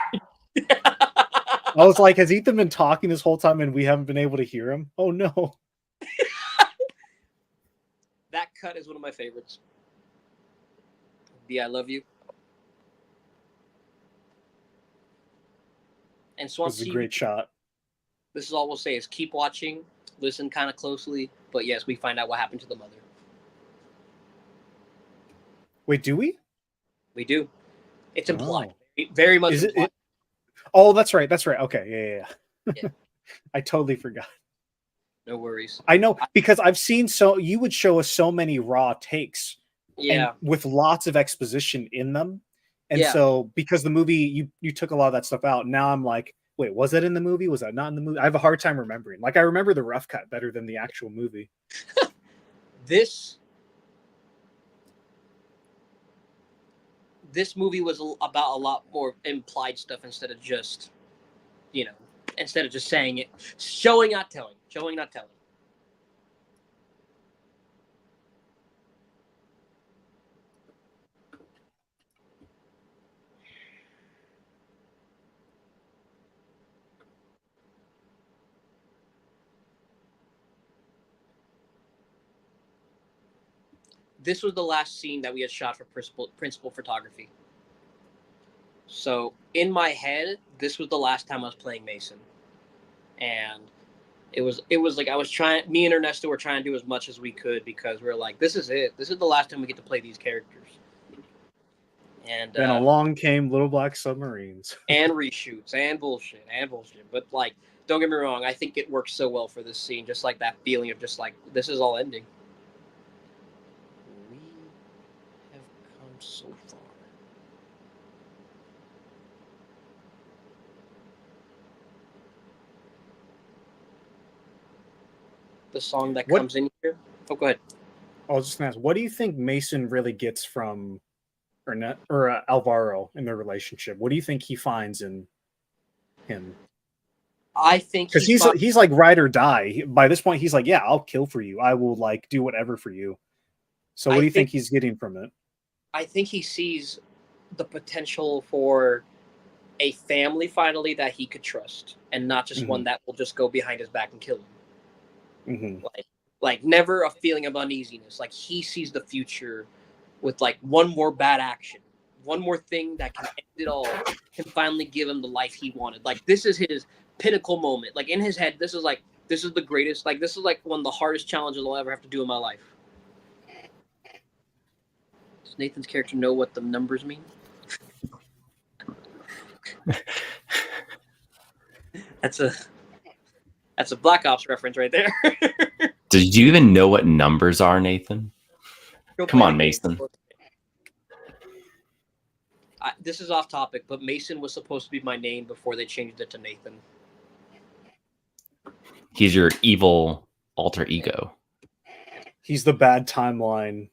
I was like, has Ethan been talking this whole time and we haven't been able to hear him? Oh no. That cut is one of my favorites. B, I love you. And Swansea, this is a great shot. This is all we'll say is keep watching, listen kind of closely, but yes, we find out what happened to the mother. Wait, do we? We do. It's implied. Very much is implied. Oh, that's right. Okay, yeah. I totally forgot. No worries. I know, because I've seen you would show us so many raw takes. Yeah. With lots of exposition in them. And so because the movie, you took a lot of that stuff out. Now I'm like, wait, was that in the movie? Was that not in the movie? I have a hard time remembering. Like I remember the rough cut better than the actual movie. This movie was about a lot more implied stuff instead of just, saying it. Showing, not telling. Showing, not telling. this was the last scene that we had shot for principal photography. So in my head, this was the last time I was playing Mason, and it was like I was trying. Me and Ernesto were trying to do as much as we could because we were like, this is it. This is the last time we get to play these characters. And then along came Little Black Submarines and reshoots and bullshit. But like, don't get me wrong, I think it works so well for this scene. Just like that feeling of just like this is all ending. We have come so far. The song that comes in here. Oh, go ahead. I was just gonna ask, what do you think Mason really gets from Alvaro in their relationship? What do you think he finds in him? I think because he's like ride or die. By this point, he's like, yeah, I'll kill for you. I will like do whatever for you. So what do you think he's getting from it? I think he sees the potential for a family finally that he could trust, and not just one that will just go behind his back and kill him. Like never a feeling of uneasiness. Like he sees the future with like one more bad action, one more thing that can end it all, can finally give him the life he wanted. Like this is his pinnacle moment. Like in his head, this is the greatest. Like this is like one of the hardest challenges I'll ever have to do in my life. Does Nathan's character know what the numbers mean? That's a Black Ops reference right there. Did you even know what numbers are, Nathan? Come on, Mason. This is off topic, but Mason was supposed to be my name before they changed it to Nathan. He's your evil alter ego. He's the bad timeline,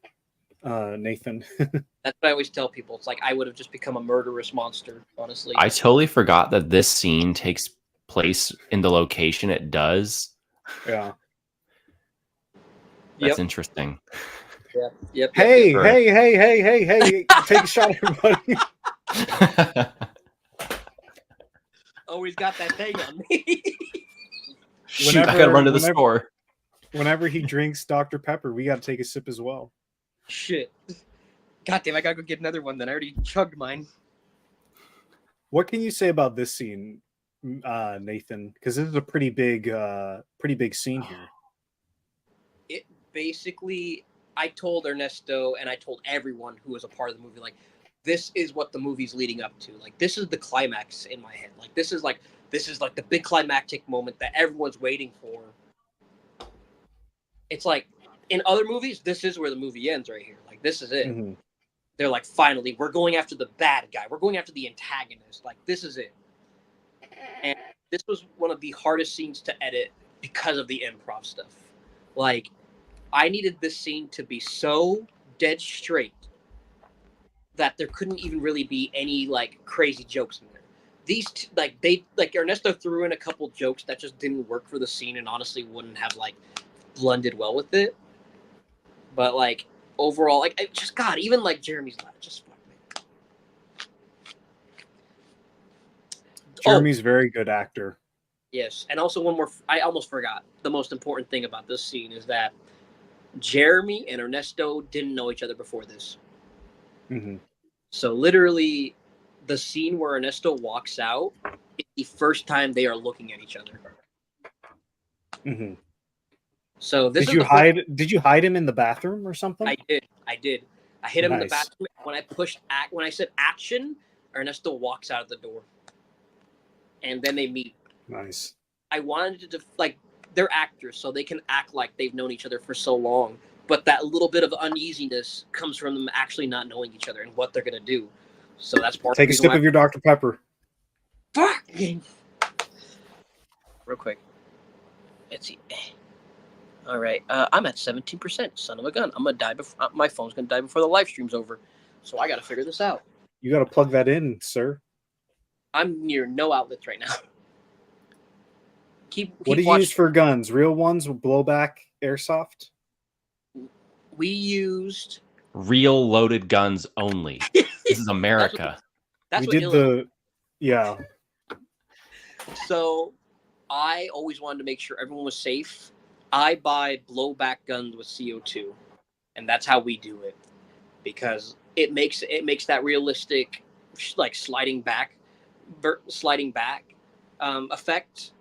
Nathan. That's what I always tell people. It's like I would have just become a murderous monster, honestly. I totally forgot that this scene takes place in the location it does. Yeah. That's interesting. Yep. Hey, take a shot, everybody. Always got that thing on me. Shoot, I gotta run to the store. Whenever he drinks Dr. Pepper, we gotta take a sip as well. Shit. Goddamn, I gotta go get another one then. I already chugged mine. What can you say about this scene, Nathan? Because this is a pretty big scene here. It basically, I told Ernesto and I told everyone who was a part of the movie, like, this is what the movie's leading up to. Like, this is the climax in my head. Like, this is like the big climactic moment that everyone's waiting for. It's like, in other movies, this is where the movie ends right here. Like, this is it. Mm-hmm. They're like, finally, we're going after the bad guy. We're going after the antagonist. Like, this is it. And this was one of the hardest scenes to edit because of the improv stuff. Like, I needed this scene to be so dead straight that there couldn't even really be any, like, crazy jokes in there. These, Ernesto threw in a couple jokes that just didn't work for the scene and honestly wouldn't have, like, blended well with it. But, like, overall, like, even, like, Jeremy's laugh, just fuck me. Jeremy's a very good actor. Yes, and also one more, I almost forgot. The most important thing about this scene is that Jeremy and Ernesto didn't know each other before this. Mm-hmm. So literally, the scene where Ernesto walks out is the first time they are looking at each other. Mm-hmm. So this did you hide him in the bathroom or something? I did. I hid him in the bathroom. When I said action, Ernesto walks out of the door, and then they meet. Nice. I wanted to they're actors, so they can act like they've known each other for so long. But that little bit of uneasiness comes from them actually not knowing each other and what they're gonna do. So that's part. Take a sip of your Dr. Pepper. Fuck. Real quick. Let's see. All right, I'm at 17%. Son of a gun, I'm gonna die before my phone's gonna die before the live stream's over. So I gotta figure this out. You gotta plug that in, sir. I'm near no outlets right now. What do you use for guns? Real ones with blowback airsoft? We used real loaded guns only. This is America. That's we what yeah. So I always wanted to make sure everyone was safe. I buy blowback guns with CO2, and that's how we do it, because it makes that realistic, like sliding back effect.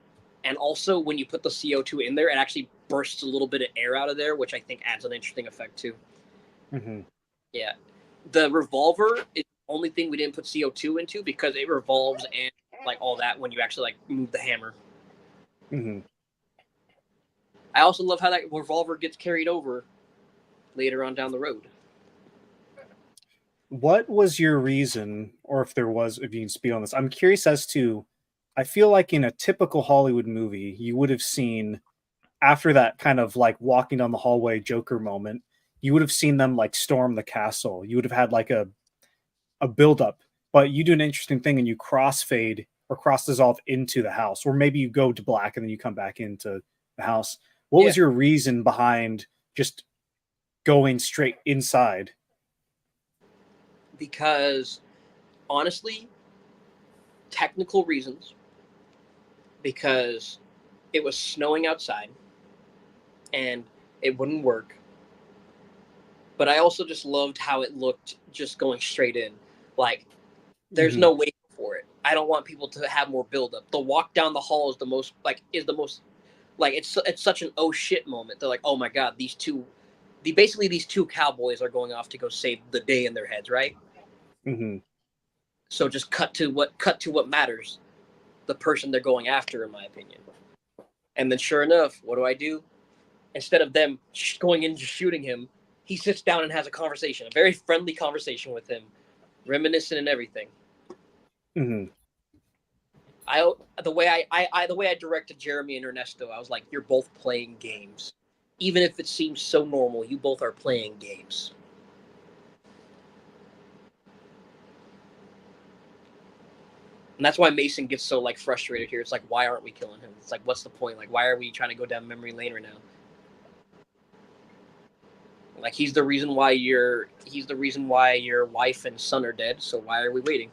And also, when you put the CO2 in there, it actually bursts a little bit of air out of there, which I think adds an interesting effect too. Mm-hmm. Yeah. The revolver is the only thing we didn't put CO2 into, because it revolves and like all that when you actually like move the hammer. Mm-hmm. I also love how that revolver gets carried over later on down the road. What was your reason, or if there was, if you can speak on this? I'm curious as to, I feel like in a typical Hollywood movie, you would have seen, after that kind of like walking down the hallway Joker moment, you would have seen them like storm the castle. You would have had like a build-up, but you do an interesting thing and you crossfade or cross dissolve into the house, or maybe you go to black and then you come back into the house. What was your reason behind just going straight inside? Because honestly, technical reasons, because it was snowing outside and it wouldn't work. But I also just loved how it looked just going straight in. Like, there's no waiting for it. I don't want people to have more buildup. The walk down the hall is the most it's such an oh shit moment. They're like, oh my god, these two cowboys are going off to go save the day in their heads, right? Mm-hmm. So just cut to what matters, the person they're going after, in my opinion. And then sure enough, what do? Instead of them going in and just shooting him, he sits down and has a conversation, a very friendly conversation with him, reminiscent and everything. Mm-hmm. The way I directed Jeremy and Ernesto, I was like, you're both playing games. Even if it seems so normal, you both are playing games. And that's why Mason gets so like frustrated here. It's like, why aren't we killing him? It's like, what's the point? Like, why are we trying to go down memory lane right now? Like, he's the reason why your wife and son are dead. So why are we waiting?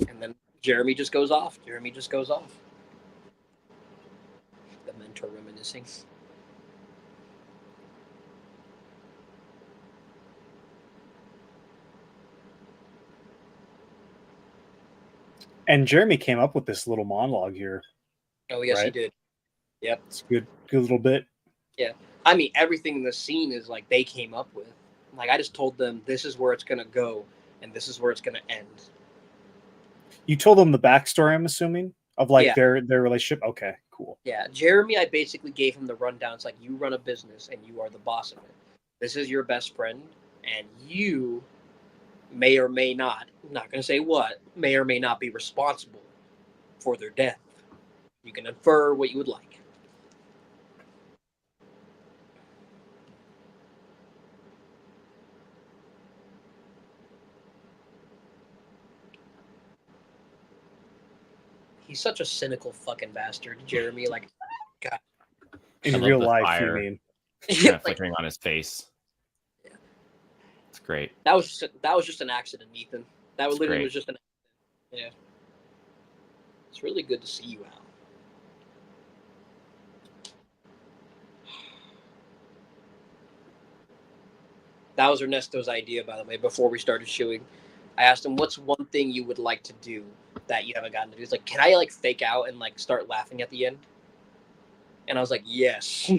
And then Jeremy just goes off. The mentor reminiscing. And Jeremy came up with this little monologue here. Oh yes, right? He did. Yep, it's a good little bit. Yeah, I mean, everything in the scene is like they came up with. Like, I just told them this is where it's gonna go, and this is where it's gonna end. You told them the backstory, I'm assuming, of like their relationship. Okay, cool. Yeah, Jeremy, I basically gave him the rundown. It's like, you run a business and you are the boss of it. This is your best friend, and you may or may not, I'm not gonna say what, may or may not be responsible for their death. You can infer what you would like. He's such a cynical fucking bastard, Jeremy. Like, God. In real life, you mean? Kind of flickering on his face. Yeah, it's great. That was just an accident, Nathan. That was literally just an accident. Yeah. It's really good to see you out. That was Ernesto's idea, by the way, before we started shooting. I asked him, what's one thing you would like to do that you haven't gotten to do? He's like, can I like fake out and like start laughing at the end? And I was like, yes.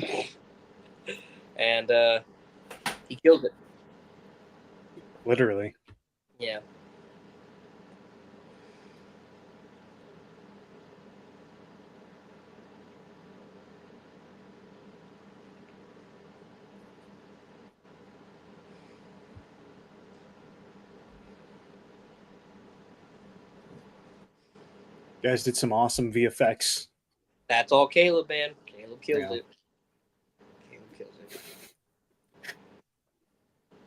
And he killed it. Literally. Yeah. You guys did some awesome VFX. That's all Caleb, man. Caleb killed it. Caleb kills it.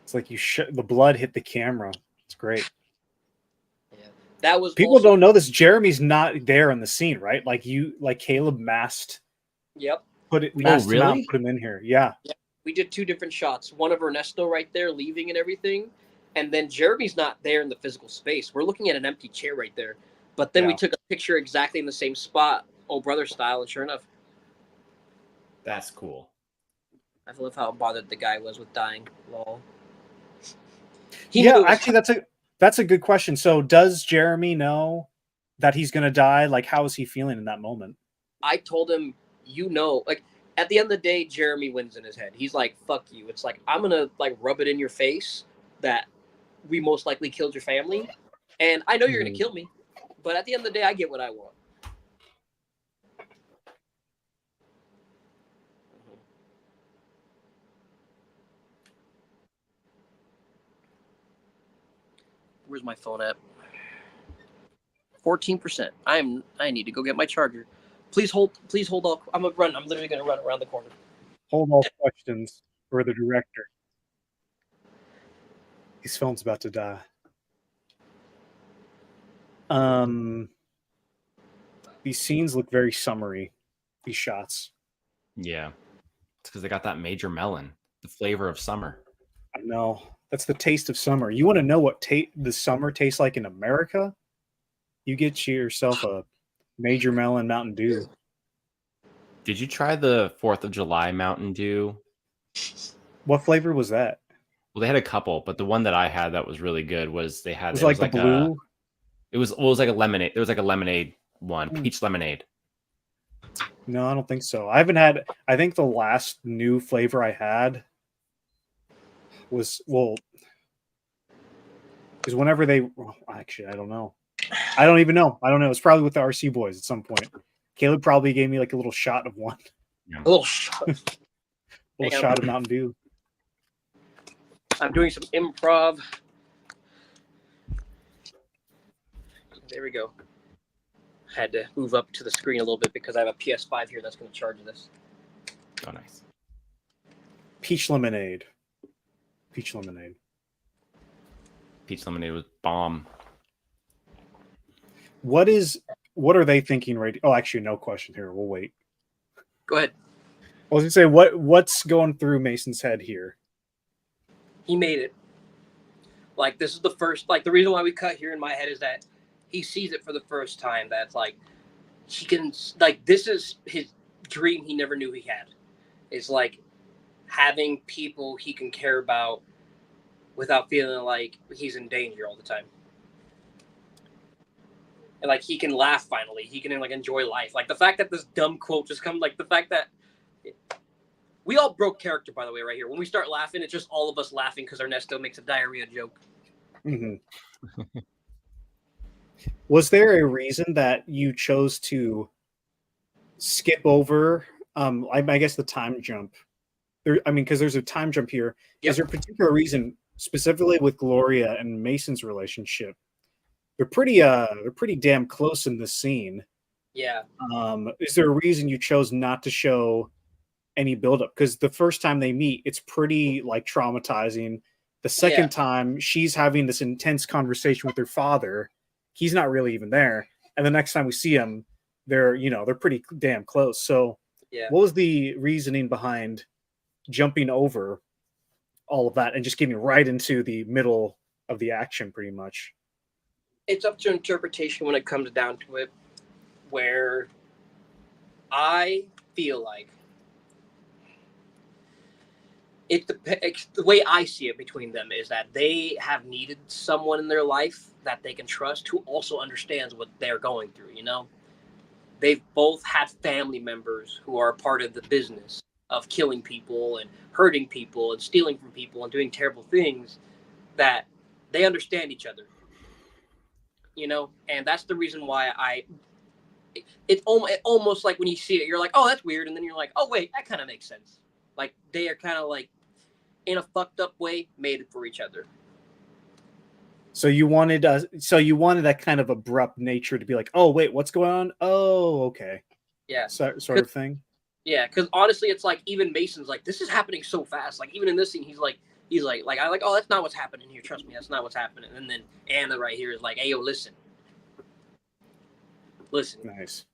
It's like the blood hit the camera. It's great. Yeah, that was. People don't know this. Jeremy's not there in the scene, right? Like Caleb masked. Yep. Masked him out, put him in here. Yeah. Yep. We did 2 different shots. One of Ernesto right there leaving and everything, and then Jeremy's not there in the physical space. We're looking at an empty chair right there. But then we took a picture exactly in the same spot, old brother style, and sure enough. That's cool. I love how bothered the guy was with dying. Lol. Yeah, actually, that's a good question. So, does Jeremy know that he's gonna die? Like, how is he feeling in that moment? I told him, like at the end of the day, Jeremy wins in his head. He's like, "Fuck you." It's like I'm gonna like rub it in your face that we most likely killed your family, and I know you're gonna kill me, but at the end of the day, I get what I want. Where's my phone at? 14%. I need to go get my charger. Please hold all. I'm literally gonna run around the corner. Hold all questions for the director. His phone's about to die. These scenes look very summery. These shots. Yeah, it's because they got that major melon, the flavor of summer. I know. That's the taste of summer. You want to know what the summer tastes like in America? You get yourself a major melon Mountain Dew. Did you try the 4th of July Mountain Dew? What flavor was that? Well, they had a couple, but the one that I had that was really good was it was like the blue. It was like a lemonade. There was like a lemonade one, peach lemonade. No, I don't think so. I haven't had. I think the last new flavor I had was because whenever actually, I don't know. I don't even know. I don't know. It's probably with the RC boys at some point. Caleb probably gave me like a little shot of one. Yeah. A little shot. Shot of Mountain Dew. I'm doing some improv. There we go. Had to move up to the screen a little bit because I have a PS5 here that's going to charge this. Oh, nice. Peach lemonade. Peach lemonade. Peach lemonade was bomb. What are they thinking right? Oh, actually, no question here. We'll wait. Go ahead. I was gonna say what's going through Mason's head here. He made it. Like this is the first. Like the reason why we cut here in my head is that he sees it for the first time. That's like he can like this is his dream he never knew he had. It's like having people he can care about without feeling like he's in danger all the time. And like he can laugh finally. He can like enjoy life. Like the fact that this dumb quote just comes, like the fact that we all broke character, by the way, right here. When we start laughing, it's just all of us laughing because Ernesto makes a diarrhea joke. Mm-hmm. Was there a reason that you chose to skip over? I guess the time jump. Because there's a time jump here. Yep. Is there a particular reason, specifically with Gloria and Mason's relationship? They're pretty damn close in this scene. Yeah. Is there a reason you chose not to show any buildup? Because the first time they meet, it's pretty like traumatizing. The second time, she's having this intense conversation with her father. He's not really even there. And the next time we see him, they're pretty damn close. So what was the reasoning behind jumping over all of that and just getting right into the middle of the action pretty much? It's up to interpretation when it comes down to it, where I feel like it's the way I see it between them is that they have needed someone in their life that they can trust who also understands what they're going through, you know? They've both had family members who are a part of the business of killing people and hurting people and stealing from people and doing terrible things, that they understand each other, you know? And that's the reason why it's almost like when you see it, you're like, oh, that's weird. And then you're like, oh, wait, that kind of makes sense. Like they are kind of like, in a fucked up way, made it for each other. So you wanted that kind of abrupt nature to be like, oh wait, what's going on? Oh, okay. Yeah. Sort of thing. Yeah, because honestly, it's like even Mason's like, this is happening so fast. Like even in this scene, he's like, oh, that's not what's happening here. Trust me, that's not what's happening. And then Anna right here is like, hey, yo, listen. Nice.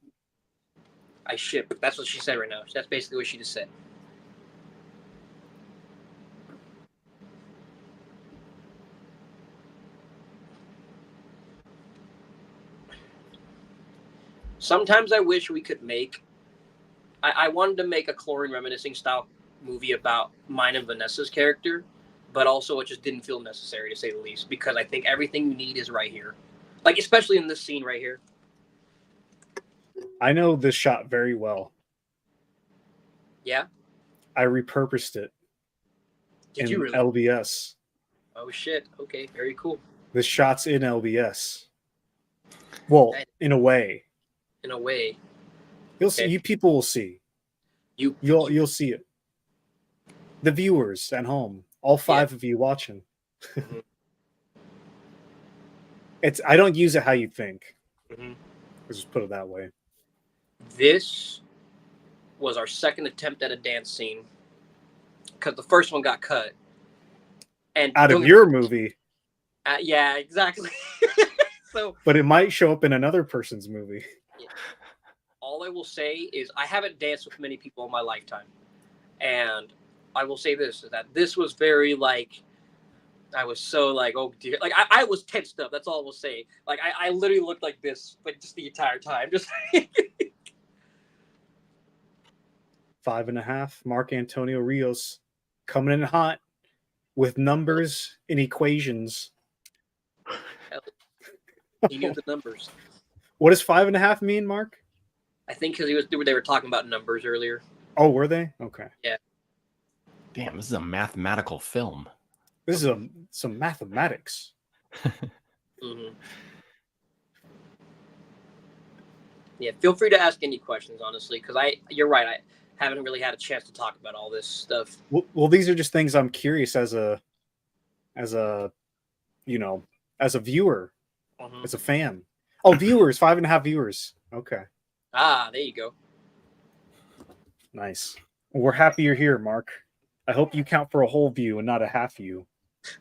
I ship. That's what she said right now. That's basically what she just said. Sometimes I wish we could make. I wanted to make a chlorine reminiscing style movie about mine and Vanessa's character, but also it just didn't feel necessary, to say the least, because I think everything you need is right here. Like, especially in this scene right here. I know this shot very well. Yeah? I repurposed it. Did you really? LBS. Oh, shit. Okay, very cool. This shot's in LBS. Well, in a way. In a way. You'll see. You people will see. You'll see it. The viewers at home, all 5 of you watching. Mm-hmm. I don't use it how you think. Mm-hmm. Let's just put it that way. This was our second attempt at a dance scene because the first one got cut. And out of your movie. Yeah, exactly. So, but it might show up in another person's movie. Yeah. All I will say is I haven't danced with many people in my lifetime. And I will say this, is that this was very like, I was so like, oh dear. Like I was tensed up. That's all I will say. Like I literally looked like this, but just the entire time. Just 5.5. Mark Antonio Rios coming in hot with numbers and equations. He knew the numbers. What does 5.5 mean, Mark? I think because they were talking about numbers earlier. Oh, were they? Okay. Yeah. Damn, this is a mathematical film. This is some mathematics. Mm-hmm. Yeah, feel free to ask any questions, honestly, because you're right. I haven't really had a chance to talk about all this stuff. Well, these are just things I'm curious as a viewer, as a fan. Oh, viewers, 5.5 viewers. Okay. Ah, there you go. Nice. Well, we're happy you're here, Mark. I hope you count for a whole view and not a half view,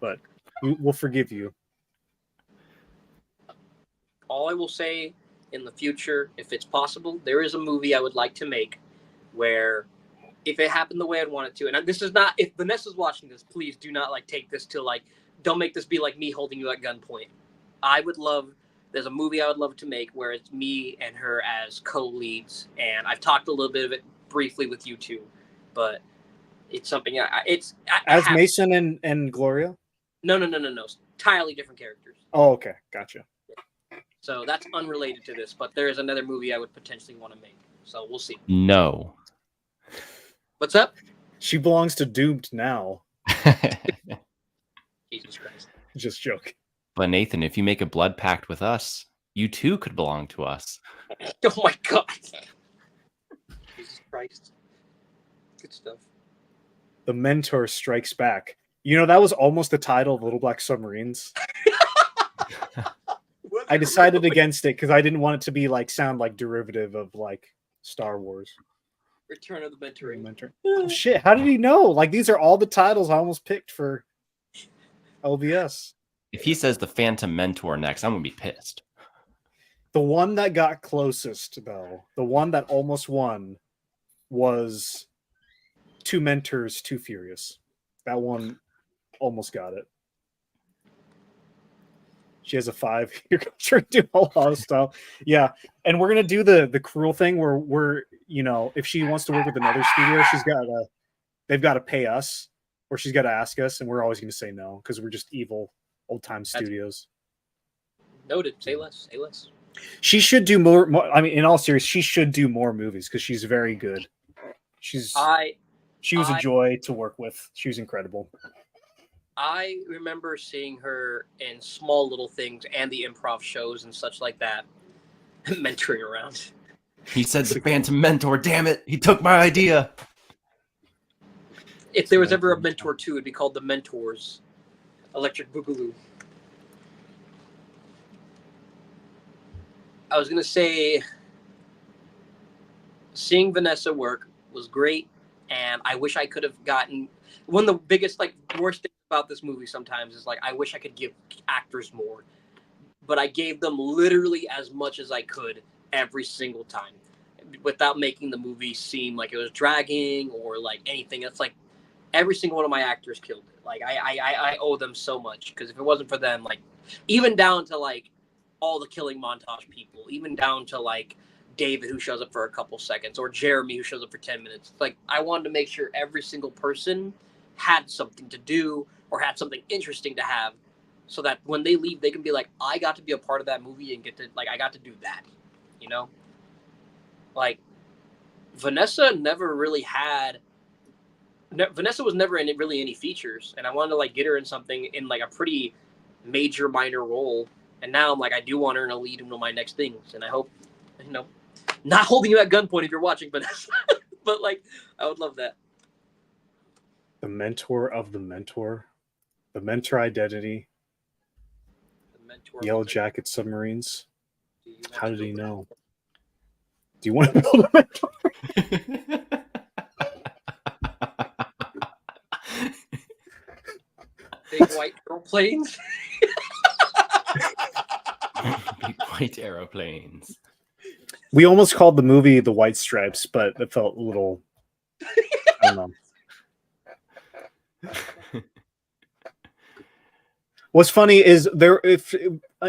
but we'll forgive you. All I will say in the future, if it's possible, there is a movie I would like to make where if it happened the way I'd want it to, and this is not, if Vanessa's watching this, please do not take this to don't make this be like me holding you at gunpoint. There's a movie I would love to make where it's me and her as co-leads, and I've talked a little bit of it briefly with you two, but it's something as Mason and Gloria? No. Entirely different characters. Oh, okay. Gotcha. So that's unrelated to this, but there is another movie I would potentially want to make. So we'll see. No. What's up? She belongs to Doomed now. Jesus Christ. Just joking. But Nathan, if you make a blood pact with us, you too could belong to us. Oh my God. Jesus Christ. Good stuff. The Mentor Strikes Back. You know, that was almost the title of Little Black Submarines. I decided against it because I didn't want it to be sound like derivative of Star Wars. Return of the Mentor. Oh, shit, how did he know? These are all the titles I almost picked for LBS. If he says the Phantom Mentor next, I'm going to be pissed. The one that got closest, though, the one that almost won was Two Mentors, Too Furious. That one almost got it. She has a 5. You're trying to do a lot of stuff. Yeah. And we're going to do the cruel thing where we're, if she wants to work with another studio, they've got to pay us, or she's got to ask us. And we're always going to say no because we're just evil old time studios. Noted. Say less. She should do more. I mean, in all seriousness, she should do more movies because she's very good. She was a joy to work with. She was incredible. I remember seeing her in small little things and the improv shows and such like that, mentoring around. He said the Phantom Mentor, damn it. He took my idea. If there was ever a Mentor 2, it'd be called The Mentors. Electric Boogaloo. I was going to say, seeing Vanessa work was great, and I wish I could have gotten... One of the biggest, worst things about this movie sometimes is, I wish I could give actors more. But I gave them literally as much as I could every single time without making the movie seem like it was dragging or, anything. It's every single one of my actors killed it. I owe them so much, because if it wasn't for them, even down to, all the killing montage people, even down to, David who shows up for a couple seconds or Jeremy who shows up for 10 minutes. Like, I wanted to make sure every single person had something to do or had something interesting to have, so that when they leave, they can be like, I got to be a part of that movie and get to, like, I got to do that, you know? Like, Vanessa never really had, Vanessa was never in really any features, and I wanted to, like, get her in something in, like, a pretty major minor role, and now I'm like, I do want her in a lead in one of my next things, and I hope, you know, not holding you at gunpoint if you're watching, Vanessa, but, like, I would love that. The mentor of the mentor. The mentor identity. Yellow Jacket Submarines. How did he know? Do you want to build a mentor? Big white airplanes. Big white aeroplanes. We almost called the movie The White Stripes, but it felt a little, I don't know. What's funny is if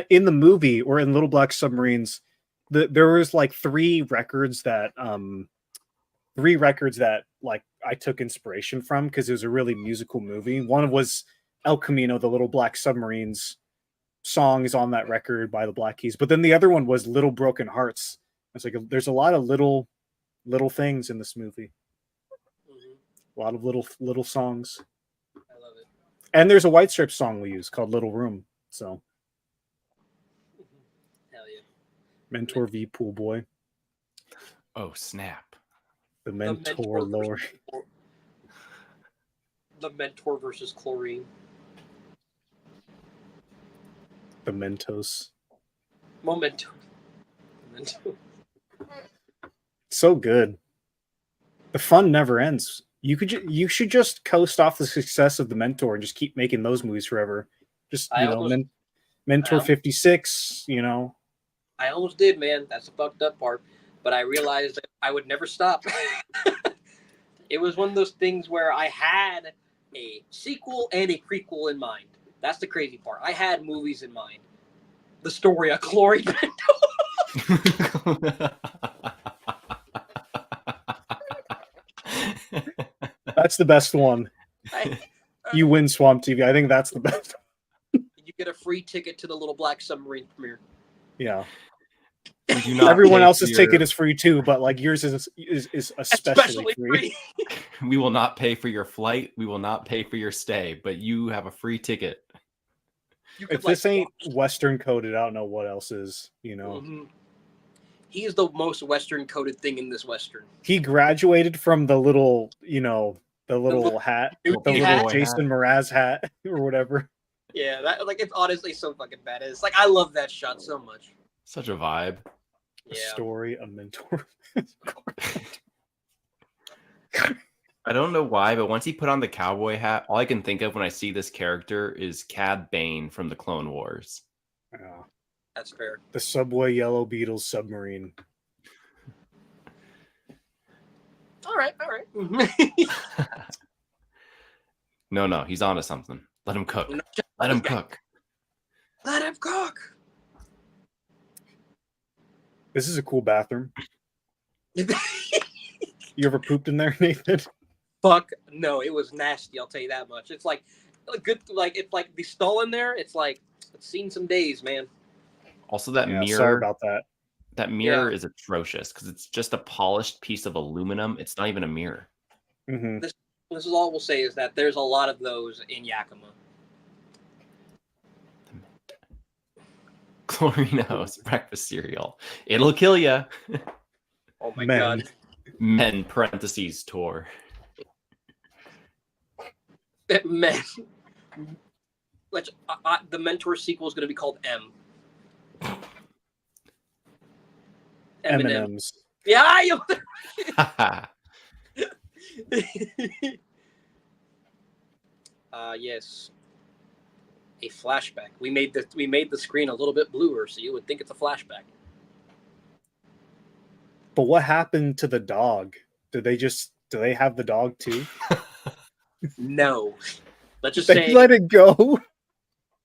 in the movie or in Little Black Submarines, there was like three records that like I took inspiration from because it was a really musical movie. One was El Camino, the Little Black Submarines song is on that record by the Black Keys, but then the other one was Little Broken Hearts. It's like there's a lot of little things in this movie. A lot of little songs. I love it. And there's a White Stripes song we use called Little Room. So Hell yeah. Mentor v Pool Boy. Oh snap. The mentor Lord. The mentor versus chlorine. The Mentos. Memento. So good. The fun never ends. You should just coast off the success of The Mentor and just keep making those movies forever. Just Mentor 56, you know. I almost did, man. That's the fucked up part. But I realized that I would never stop. It was one of those things where I had a sequel and a prequel in mind. That's the crazy part. I had movies in mind. The story of Glory. That's the best one. You win, Swamp TV. I think that's the best. You get a free ticket to the Little Black Submarine premiere. Yeah. Everyone else's ticket is free too, but like yours is especially free. We will not pay for your flight. We will not pay for your stay, but you have a free ticket. If this ain't Western coded, I don't know what else is, you know. Mm-hmm. He is the most Western coded thing in this Western. He graduated from the little, you know, the little hat, the little Jason Mraz hat or whatever. Yeah, that like it's honestly so fucking badass. Like I love that shot so much. Such a vibe. The story of Mentor. I don't know why, but once he put on the cowboy hat, all I can think of when I see this character is Cad Bane from the Clone Wars. Yeah. That's fair. The Subway Yellow Beetles submarine. All right. No, he's onto something. Let him cook. Let him cook. Let him cook. This is a cool bathroom. You ever pooped in there, Nathan? Fuck no, it was nasty. I'll tell you that much. It's like good, like it's like the stall in there. It's like it's seen some days, man. Also, that mirror. Sorry about that. That mirror is atrocious because it's just a polished piece of aluminum. It's not even a mirror. Mm-hmm. This is all we'll say is that there's a lot of those in Yakima. Chlorinos breakfast cereal. It'll kill you. Oh my god. Men parentheses tour. Men. Which the Mentor sequel is going to be called M. M&M's. Yeah. Yes. A flashback. We made the screen a little bit bluer, so you would think it's a flashback. But what happened to the dog? Do they have the dog too? No. Let's just say let it go.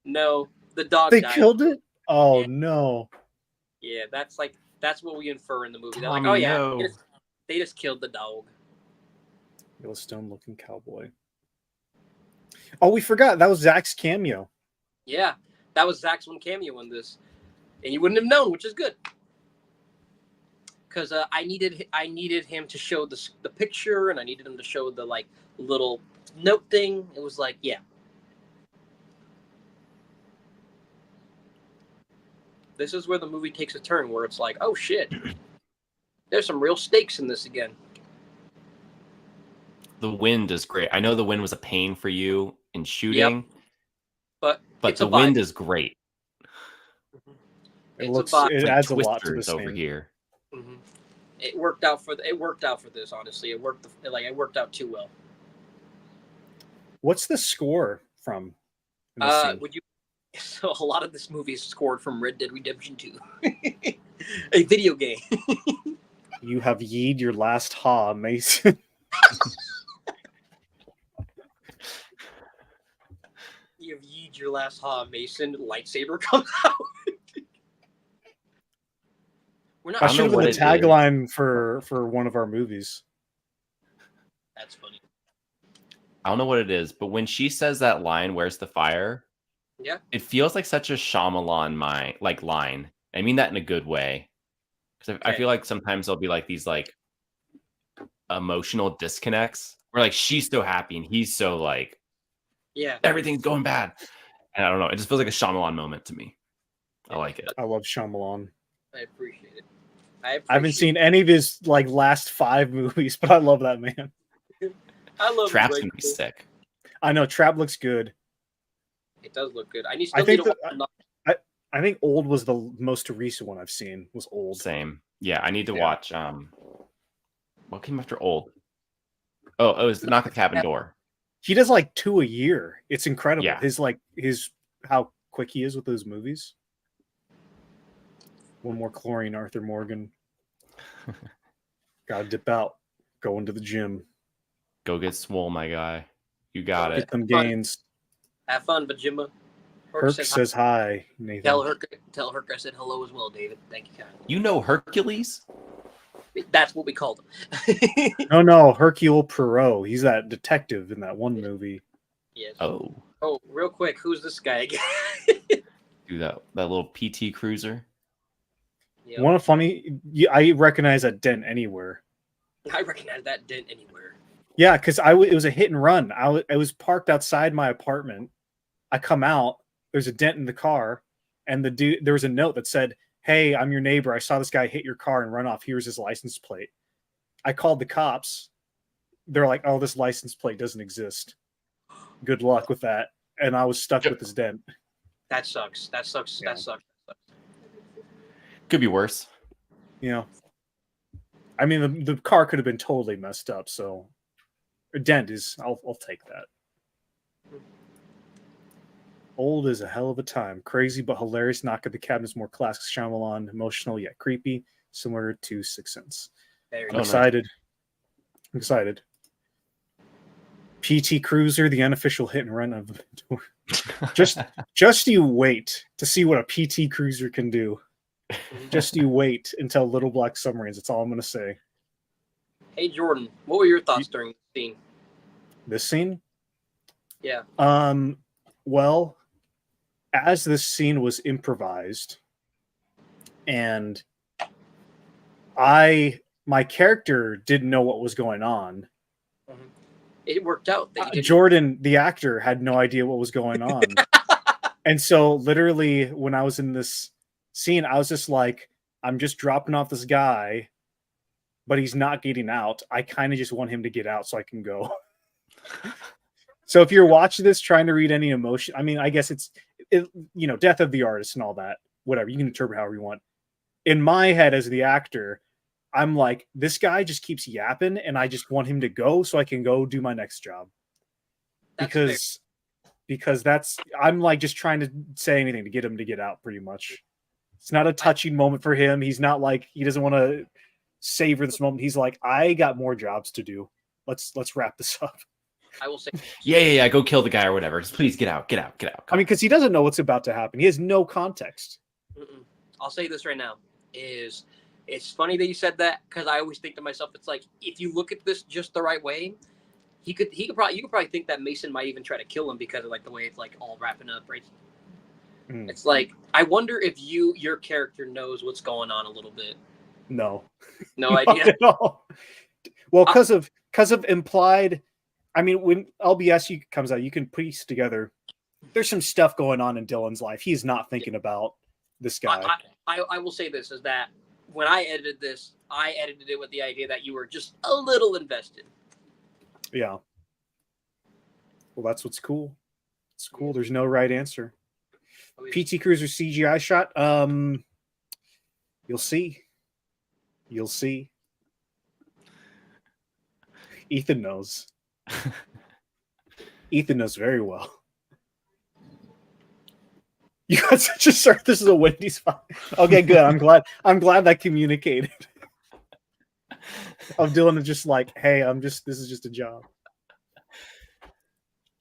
No, the dog. They died. killed it. Oh no. Yeah, that's like That's what we infer in the movie. They're Tommy, like, oh yeah, no. they just killed the dog. Yellowstone-looking cowboy. Oh, we forgot that was Zach's cameo. Yeah, that was Zach's one cameo in this, and you wouldn't have known, which is good. Because I needed him to show the picture, and I needed him to show the like little note thing. It was like, yeah. This is where the movie takes a turn, where it's like, oh shit, there's some real stakes in this again. The wind is great. I know the wind was a pain for you in shooting, but the wind is great. It adds a lot to this over here. Mm-hmm. It worked out for this. Honestly, it worked out too well. What's the score from? So a lot of this movie is scored from Red Dead Redemption 2, a video game. You have yeed your last ha, Mason. You have yeed your last ha, Mason. Lightsaber comes out. That should have been the tagline for one of our movies. That's funny. I don't know what it is, but when she says that line, "Where's the fire?" Yeah, it feels like such a Shyamalan line. I mean that in a good way, because I feel like sometimes there'll be like these like emotional disconnects where like she's so happy and he's so like, yeah, everything's going bad, and I don't know. It just feels like a Shyamalan moment to me. I like it. I love Shyamalan. I appreciate it. I haven't seen any of his like last 5 movies, but I love that man. I love Trap's gonna be sick. I know Trap looks good. It does look good. I think Old was the most recent one I've seen. Was Old. Same. Yeah, I need to watch. What came after Old? Oh, it was Knock at the Cabin Door. He does like 2 a year. It's incredible. Yeah. His how quick he is with those movies. One more chlorine, Arthur Morgan. Gotta dip out. Go into the gym. Go get swole, my guy. You got it. Get them gains. Have fun, Bajima. Herc says hi, Nathan. Tell Herc I said hello as well, David. Thank you, kindly. You know Hercules? That's what we called him. No, Hercule Poirot. He's that detective in that one movie. Yes. Oh, real quick, who's this guy again? do that little PT Cruiser. Yep. One funny, I recognize that dent anywhere. I recognize that dent anywhere. Yeah, because it was a hit and run. I was parked outside my apartment. I come out. There's a dent in the car, and there was a note that said, "Hey, I'm your neighbor. I saw this guy hit your car and run off. Here's his license plate." I called the cops. They're like, "Oh, this license plate doesn't exist. Good luck with that." And I was stuck with this dent. That sucks. Yeah. That sucks. Could be worse. You know, I mean, the car could have been totally messed up. So, a dent is, I'll take that. Old is a hell of a time. Crazy but hilarious. Knock at the Cabin is more classic Shyamalan, emotional yet creepy, similar to Sixth Sense. I'm excited. I'm excited. PT Cruiser, the unofficial hit and run of the tour. Just you wait to see what a PT Cruiser can do. Just you wait until Little Black Submarines. That's all I'm going to say. Hey, Jordan, what were your thoughts during the scene? This scene? Yeah. Well, as this scene was improvised, and my character didn't know what was going on. It worked out. Jordan, the actor, had no idea what was going on. And so literally when I was in this scene, I was just like, I'm just dropping off this guy, but he's not getting out. I kind of just want him to get out so I can go. So if you're watching this trying to read any emotion, I mean, I guess it's death of the artist and all that, whatever. You can interpret however you want. In my head as the actor, I'm like, this guy just keeps yapping and I just want him to go so I can go do my next job. Because I'm like just trying to say anything to get him to get out pretty much. It's not a touching moment for him. He's not like, he doesn't want to savor this moment. He's like, I got more jobs to do. Let's wrap this up. I will say, yeah, go kill the guy or whatever. Just please get out. I mean, because he doesn't know what's about to happen. He has no context. I'll say this right now: is It's funny that you said that because I always think to myself, it's like if you look at this just the right way, you could probably think that Mason might even try to kill him because of like the way it's like all wrapping up, right? It's like I wonder if your character knows what's going on a little bit. No, no idea at all. Well, because of implied. I mean, when LBS comes out, you can piece together. There's some stuff going on in Dylan's life. He's not thinking about this guy. I will say this is that when I edited this, I edited it with the idea that you were just a little invested. Yeah. Well, that's what's cool. It's cool. There's no right answer. PT Cruiser CGI shot. You'll see. You'll see. Ethan knows. Ethan knows very well. You got such a start. This is a windy spot. Okay, good. I'm glad that communicated. Of Dylan is just like, hey, this is just a job.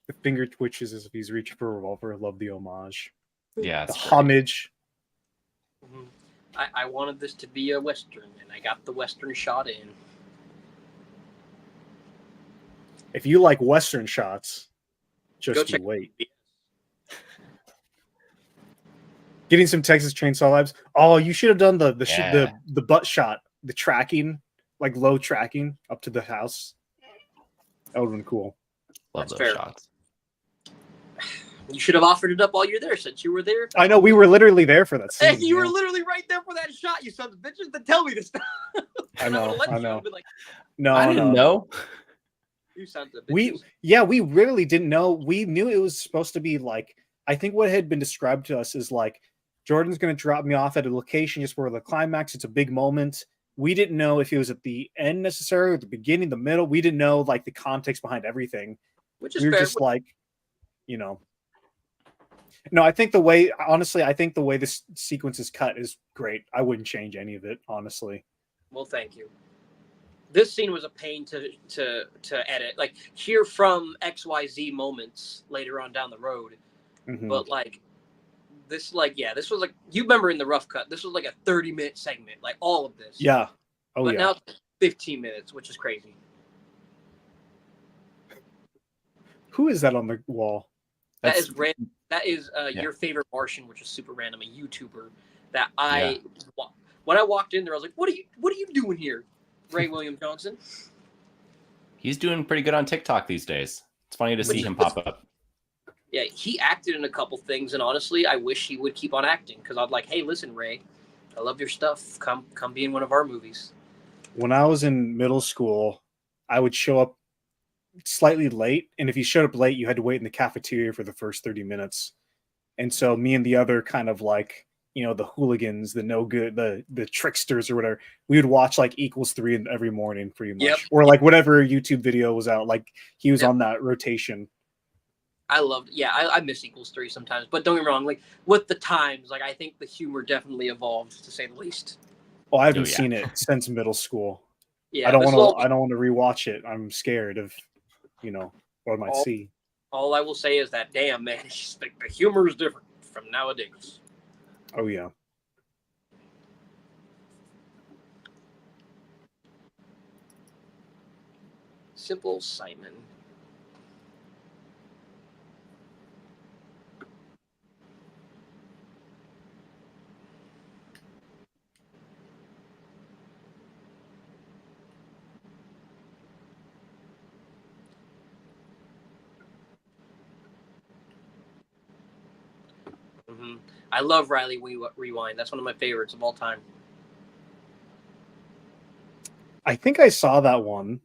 The finger twitches as if he's reaching for a revolver. Love the homage. Yeah. The homage. Mm-hmm. I wanted this to be a Western, and I got the Western shot in. If you like Western shots, just you wait. Getting some Texas Chainsaw vibes. Oh, you should have done the butt shot, the tracking, like low tracking up to the house. That would have been cool. Love those shots. You should have offered it up while you're there, since you were there. I know, we were literally there for that scene. Hey, you were literally right there for that shot, you sons of bitches. Then tell me this stuff. I know. Like, no, I didn't know. You sons of bitches. We really didn't know. We knew it was supposed to be like, I think what had been described to us is like, Jordan's going to drop me off at a location just for the climax. It's a big moment. We didn't know if it was at the end necessarily, or the beginning, the middle. We didn't know like the context behind everything. Which is we were fair. Just like, you know. No, I think the way this sequence is cut is great. I wouldn't change any of it, honestly. Well, thank you. This scene was a pain to edit. Like, hear from XYZ moments later on down the road. Mm-hmm. But like this was like, you remember in the rough cut, this was like a 30-minute segment, like all of this. Yeah. But now it's 15 minutes, which is crazy. Who is that on the wall? That is random. That is your favorite Martian, which is super random, a YouTuber that when I walked in there, I was like, what are you doing here, Ray William Johnson? He's doing pretty good on TikTok these days. It's funny to see him pop up. Yeah, he acted in a couple things, and honestly, I wish he would keep on acting, because I'd like, hey, listen, Ray, I love your stuff. Come be in one of our movies. When I was in middle school, I would show up slightly late, and if you showed up late, you had to wait in the cafeteria for the first 30 minutes. And so me and the other kind of like, you know, the hooligans, the no good, the tricksters or whatever, we would watch like Equals 3 every morning pretty much. Or like whatever YouTube video was out, like he was on that rotation. I miss Equals 3 sometimes, but don't get me wrong, like with the times, like I think the humor definitely evolved, to say the least. Oh, I haven't seen it since middle school. Yeah, I don't want to rewatch it. I'm scared of, you know, what I might see. All I will say is that, damn, man, it's just like the humor is different from nowadays. Oh yeah. Simple Simon. Mm-hmm. I love Riley Rewind. That's one of my favorites of all time. I think I saw that one,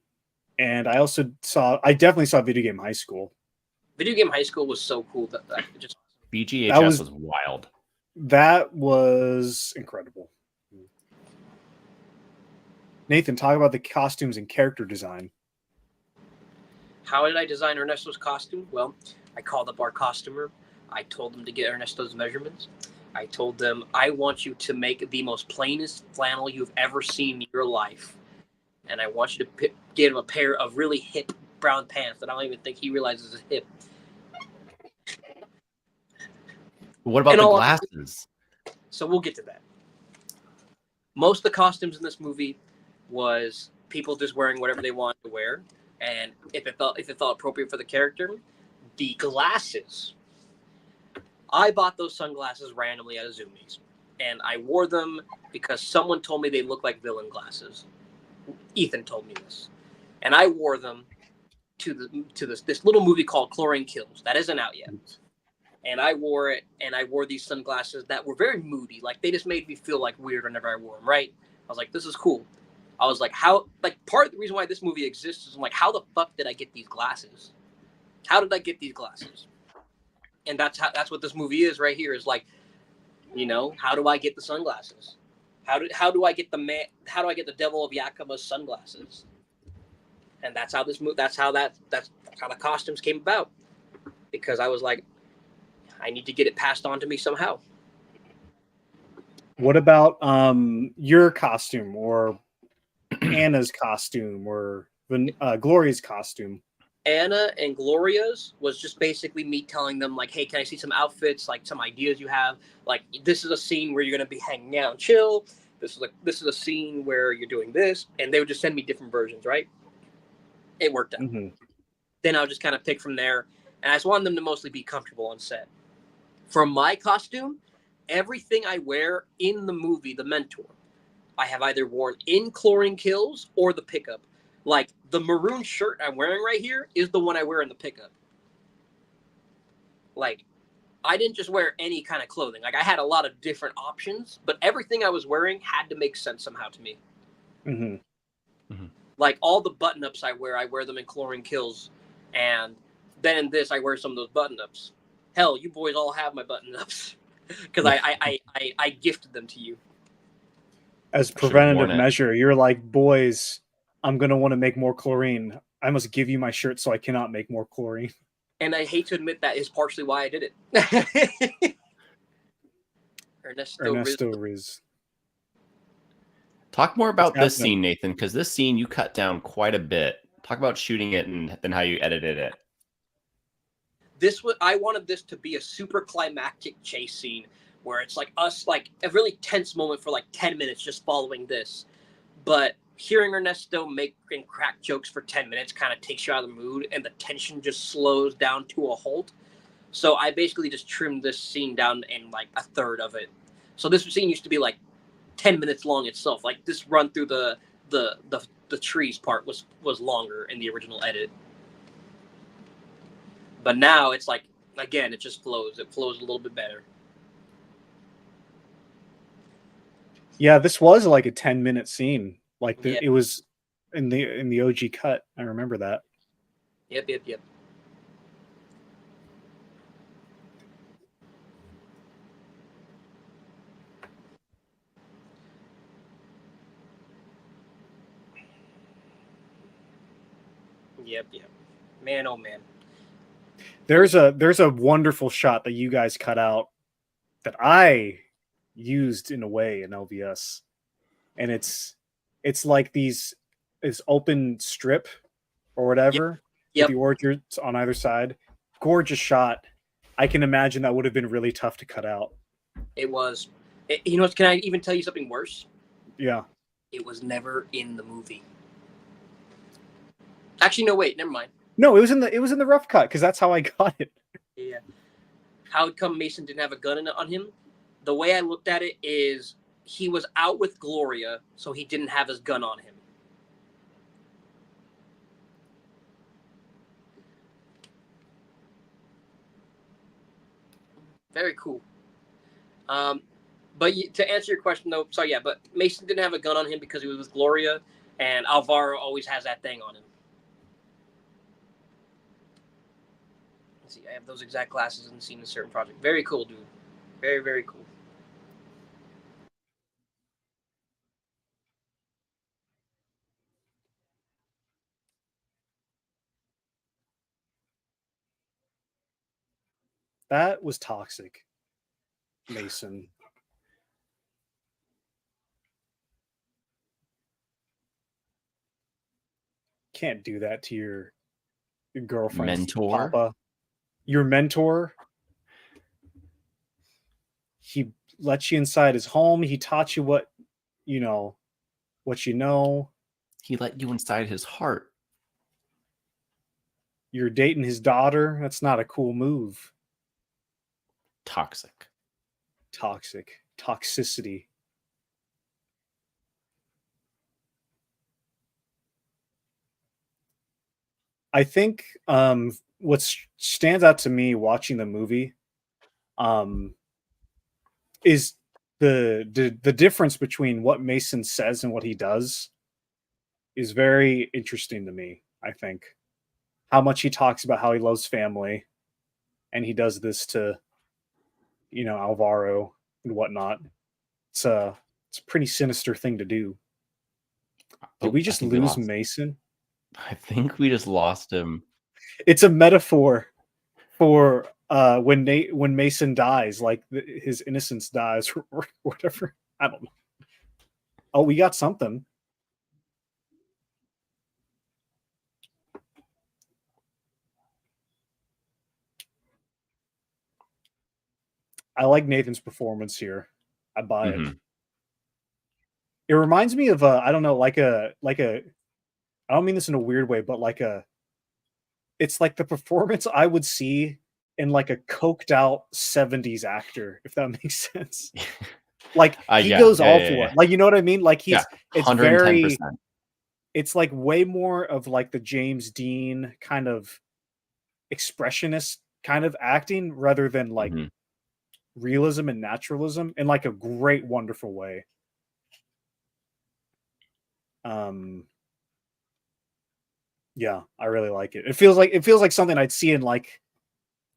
and I definitely saw Video Game High School. Video Game High School was so cool. That just BGHS was wild. That was incredible. Nathan, talk about the costumes and character design. How did I design Ernesto's costume? Well, I called up our costumer. I told them to get Ernesto's measurements. I told them, I want you to make the most plainest flannel you've ever seen in your life. And I want you to get him a pair of really hip brown pants that I don't even think he realizes is hip. What about the glasses? So we'll get to that. Most of the costumes in this movie was people just wearing whatever they wanted to wear, and if it felt appropriate for the character. The glasses, I bought those sunglasses randomly at a Zoomies, and I wore them because someone told me they looked like villain glasses. Ethan told me this, and I wore them to this little movie called Chlorine Kills that isn't out yet. And I wore it, and I wore these sunglasses that were very moody. Like, they just made me feel like weird whenever I wore them, right? I was like, this is cool. I was like, how, like, part of the reason why this movie exists is I'm like, how the fuck did I get these glasses? How did I get these glasses? And that's what this movie is right here, is like, you know, how do I get the sunglasses? How do I get the Devil of Yakima's sunglasses? And that's how that's how the costumes came about. Because I was like, I need to get it passed on to me somehow. What about your costume, or Anna's costume, or Gloria's costume? Anna and Gloria's was just basically me telling them, like, hey, can I see some outfits, like some ideas you have? Like, this is a scene where you're gonna be hanging out and chill. This is a scene where you're doing this, and they would just send me different versions, right? It worked out. Mm-hmm. Then I would just kind of pick from there, and I just wanted them to mostly be comfortable on set. For my costume, everything I wear in the movie, The Mentor, I have either worn in Chlorine Kills or the pickup. Like, the maroon shirt I'm wearing right here is the one I wear in the pickup. Like, I didn't just wear any kind of clothing. Like, I had a lot of different options, but everything I was wearing had to make sense somehow to me. Mm-hmm. Mm-hmm. Like, all the button-ups I wear them in Chlorine Kills. And then in this, I wear some of those button-ups. Hell, you boys all have my button-ups. Because I gifted them to you. As preventative measure, you're like, boys, I'm going to want to make more chlorine. I must give you my shirt so I cannot make more chlorine. And I hate to admit that is partially why I did it. Ernesto Riz. Talk more about this scene, Nathan, because this scene you cut down quite a bit. Talk about shooting it and then how you edited it. I wanted this to be a super climactic chase scene where it's like us, like a really tense moment for like 10 minutes just following this. But hearing Ernesto make and crack jokes for 10 minutes kind of takes you out of the mood, and the tension just slows down to a halt. So I basically just trimmed this scene down in like a third of it. So this scene used to be like 10 minutes long itself. Like, this run through the trees part was longer in the original edit. But now it's like, again, it just flows. It flows a little bit better. Yeah, this was like a 10-minute scene. Like it was in the OG cut. I remember that. Yep. Yep. Man, oh man. There's a wonderful shot that you guys cut out that I used in a way in LBS, and it's like this open strip or whatever. Yep. With the orchards on either side. Gorgeous shot. I can imagine that would have been really tough to cut out. It was. You know what? Can I even tell you something worse? Yeah. It was never in the movie. Actually, no. Wait. Never mind. No, it was in the rough cut because that's how I got it. Yeah. How come Mason didn't have a gun on him? The way I looked at it is he was out with Gloria, so he didn't have his gun on him. Very cool. But to answer your question, though, so yeah, but Mason didn't have a gun on him because he was with Gloria, and Alvaro always has that thing on him. Let's see, I have those exact glasses in the scene in a certain project. Very cool, dude. Very, very cool. That was toxic, Mason. Can't do that to your girlfriend's mentor. Papa. Your mentor. He let you inside his home. He taught you what you know, what you know. He let you inside his heart. You're dating his daughter. That's not a cool move. Toxic. Toxicity. I think what stands out to me watching the movie is the difference between what Mason says and what he does is very interesting to me. I think how much he talks about how he loves family, and he does this to, you know, Alvaro and whatnot. It's a pretty sinister thing to do. Did we just lose Mason? I think we just lost him. It's a metaphor for when Mason dies, like his innocence dies or whatever. I don't know. Oh, we got something. I like Nathan's performance here. I buy it. It reminds me of I don't know, like a I don't mean this in a weird way, but it's like the performance I would see in like a coked out 70s actor, if that makes sense. Like he goes all for it. Like, you know what I mean? Like it's 110%. Very, it's like way more of like the James Dean kind of expressionist kind of acting rather than like realism and naturalism in like a great, wonderful way. Yeah, I really like it. It feels like something I'd see in like,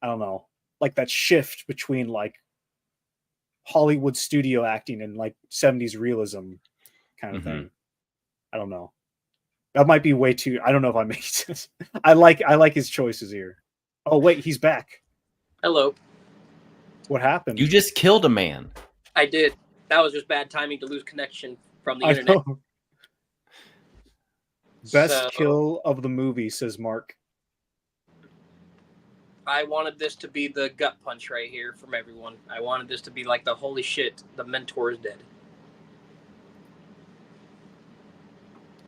I don't know, like that shift between like Hollywood studio acting and like 70s realism kind of thing. I don't know. That might be way too. I don't know if I made sense. I like his choices here. Oh wait, he's back. Hello. What happened? You just killed a man. I did. That was just bad timing to lose connection from the internet. Best kill of the movie, says Mark. I wanted this to be the gut punch right here from everyone. I wanted this to be like the holy shit, the mentor is dead.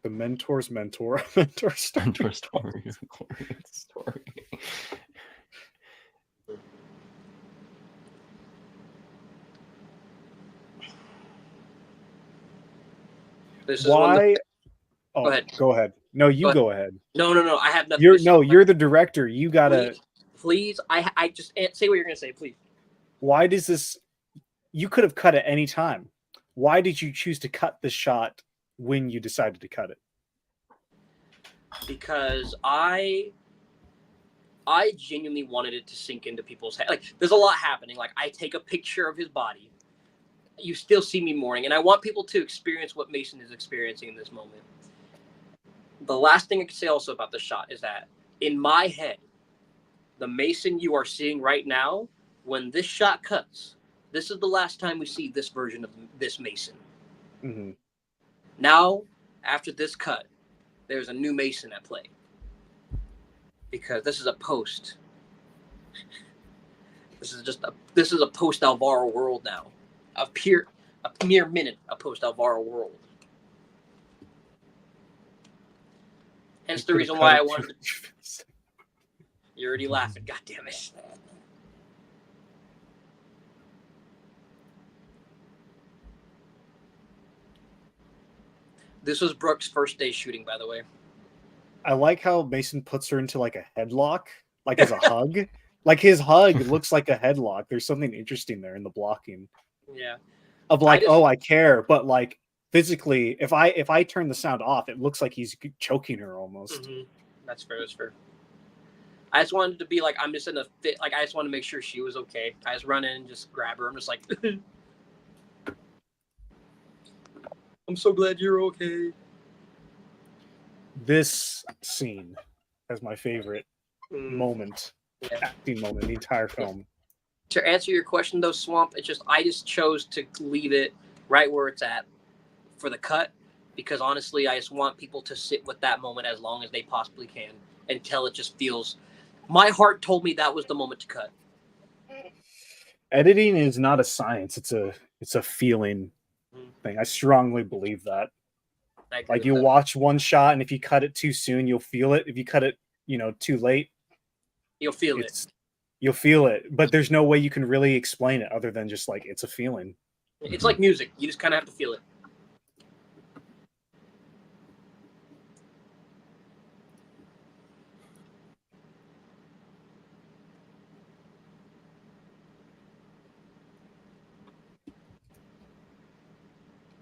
The mentor's mentor. Mentor story. Mentor story is a glorious story. This is why? Oh, go ahead. Go ahead. No, you go ahead. No. I have nothing. You're the director. You gotta. Please. I just say what you're gonna say, please. Why does this? You could have cut it any time. Why did you choose to cut the shot when you decided to cut it? Because I genuinely wanted it to sink into people's head. Like, there's a lot happening. Like, I take a picture of his body. You still see me mourning, and I want people to experience what Mason is experiencing in this moment. The last thing I can say also about the shot is that in my head, the Mason you are seeing right now, when this shot cuts, this is the last time we see this version of this Mason. Mm-hmm. Now, after this cut, there's a new Mason at play. Because this is a post. This is a post Alvaro world now. A mere minute of post Alvaro world. Hence the reason why I wanted to. You're already laughing, God damn it. This was Brooke's first day shooting, by the way. I like how Mason puts her into like a headlock, like as a hug. Like his hug looks like a headlock. There's something interesting there in the blocking. Yeah. Of like, I care, but like physically, if I turn the sound off, it looks like he's choking her almost. Mm-hmm. That's fair. I just wanted to be like, I'm just in a fit. Like, I just want to make sure she was okay. I just run in and just grab her. I'm just like, I'm so glad you're okay. This scene is my favorite moment, acting moment in the entire film. To answer your question, though, Swamp, I just chose to leave it right where it's at for the cut, because honestly, I just want people to sit with that moment as long as they possibly can until it just feels. My heart told me that was the moment to cut. Editing is not a science; it's a feeling. thing. I strongly believe that. Like you that. watch one shot, and if you cut it too soon, you'll feel it. If you cut it, too late, you'll feel it. You'll feel it. But there's no way you can really explain it other than just like it's a feeling. It's like music. You just kind of have to feel it.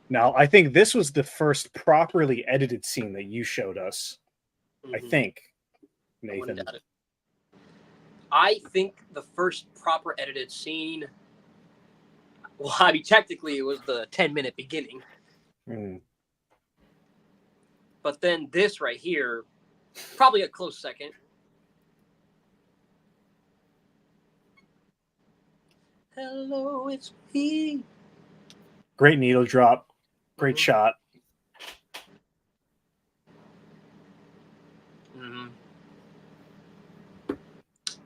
Now, I think this was the first properly edited scene that you showed us. I think, Nathan. I think the first proper edited scene, well, I mean, technically it was the 10-minute beginning. But then this right here, probably a close second. Hello, it's me. Great needle drop. Great shot.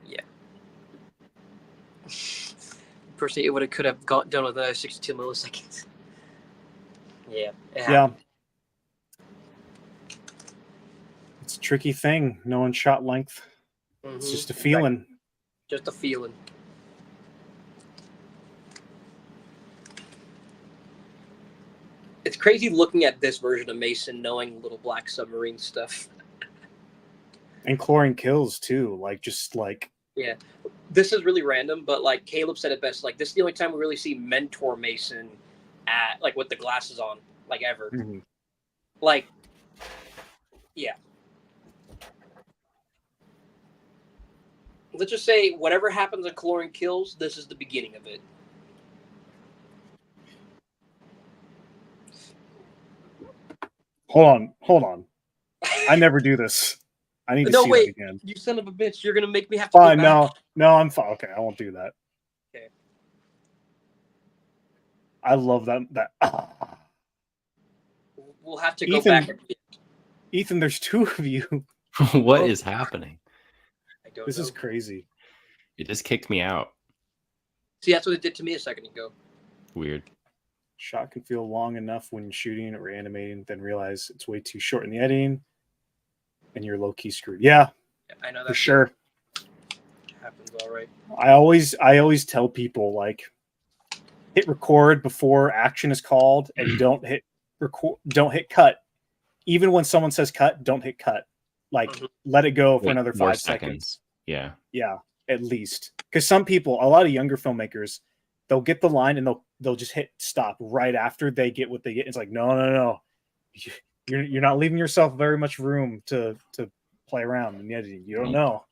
Yeah. Personally, it could have done with 62 milliseconds. Yeah. It's a tricky thing. Knowing shot length. It's just a feeling. Just a feeling. It's crazy looking at this version of Mason knowing Little Black Submarine stuff. And Chlorine Kills too. Yeah. This is really random, but like Caleb said it best, like this is the only time we really see Mentor Mason at like with the glasses on, like ever. Like, yeah. Let's just say whatever happens in Chlorine Kills, this is the beginning of it. Hold on. I never do this. I need to see that again. You son of a bitch! You're gonna make me have to. Fine, no, I'm fine. Okay, I won't do that. Okay. I love that. We'll have to go back. Ethan, there's two of you. What is happening? I don't know. This is crazy. It just kicked me out. See, that's what it did to me a second ago. Weird. Shot can feel long enough when shooting or animating, then realize it's way too short in the editing, and you're low key screwed. Yeah, I know that for sure. Happens all right. I always tell people like, hit record before action is called, and don't hit record. Don't hit cut. Even when someone says cut, don't hit cut. Like, let it go for another 5 seconds. Yeah, at least, because some people, a lot of younger filmmakers, they'll get the line and they'll just hit stop right after they get what they get. It's like, no. You're not leaving yourself very much room to play around in the editing. You don't know.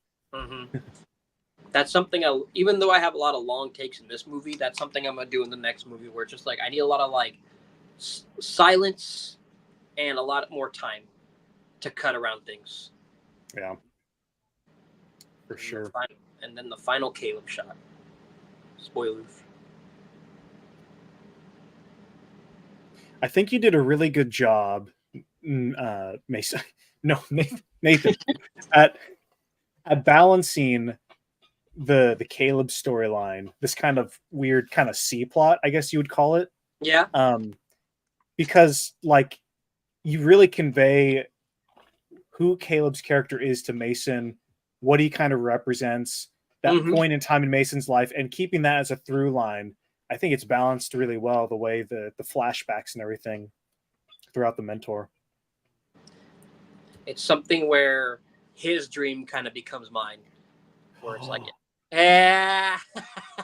That's something even though I have a lot of long takes in this movie, that's something I'm gonna do in the next movie where it's just like I need a lot of like silence and a lot more time to cut around things. Yeah, for sure. And then the final Caleb shot. Spoilers. I think you did a really good job, Mason. No, Nathan, at balancing the Caleb storyline, this kind of weird kind of C plot, I guess you would call it. Yeah. Because like you really convey who Caleb's character is to Mason, what he kind of represents, that point in time in Mason's life, and keeping that as a through line. I think it's balanced really well, the way the flashbacks and everything throughout the Mentor. It's something where his dream kind of becomes mine. Where it's like,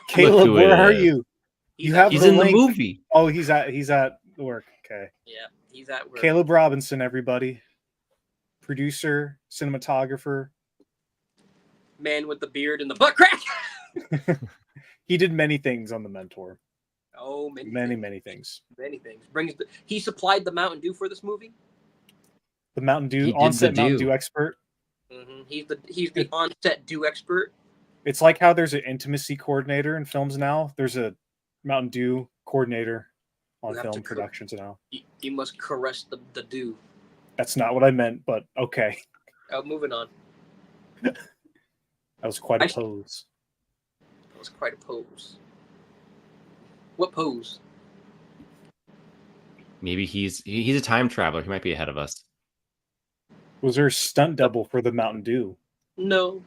Caleb, where are you? He's in the movie. Oh, he's at work. Okay. Yeah, he's at work. Caleb Robinson, everybody. Producer, cinematographer. Man with the beard and the butt crack. He did many things on the Mentor. Oh, many things. Many things. He supplied the Mountain Dew for this movie. The Mountain Dew on-set Mountain Dew expert. He's the on-set Dew expert. It's like how there's an intimacy coordinator in films now. There's a Mountain Dew coordinator on film productions now. You must caress the dew. That's not what I meant, but okay. Moving on. That was quite a pose. That was quite a pose. What pose? Maybe he's a time traveler. He might be ahead of us. Was there a stunt double for the Mountain Dew? No,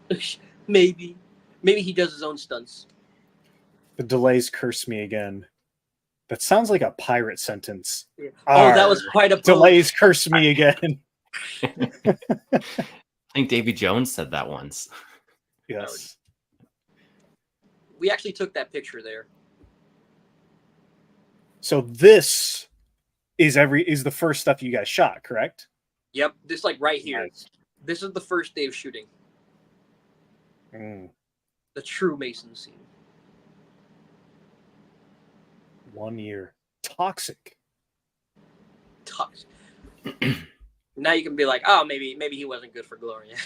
maybe he does his own stunts. The delays curse me again. That sounds like a pirate sentence. Yeah. Oh, that was quite a delays curse me again. I think Davy Jones said that once. Yes. We actually took that picture there. So this is the first stuff you guys shot, correct? Yep, this like right here. Nice. This is the first day of shooting. The true Mason scene. 1 year. Toxic. Now you can be like, oh, maybe he wasn't good for Gloria.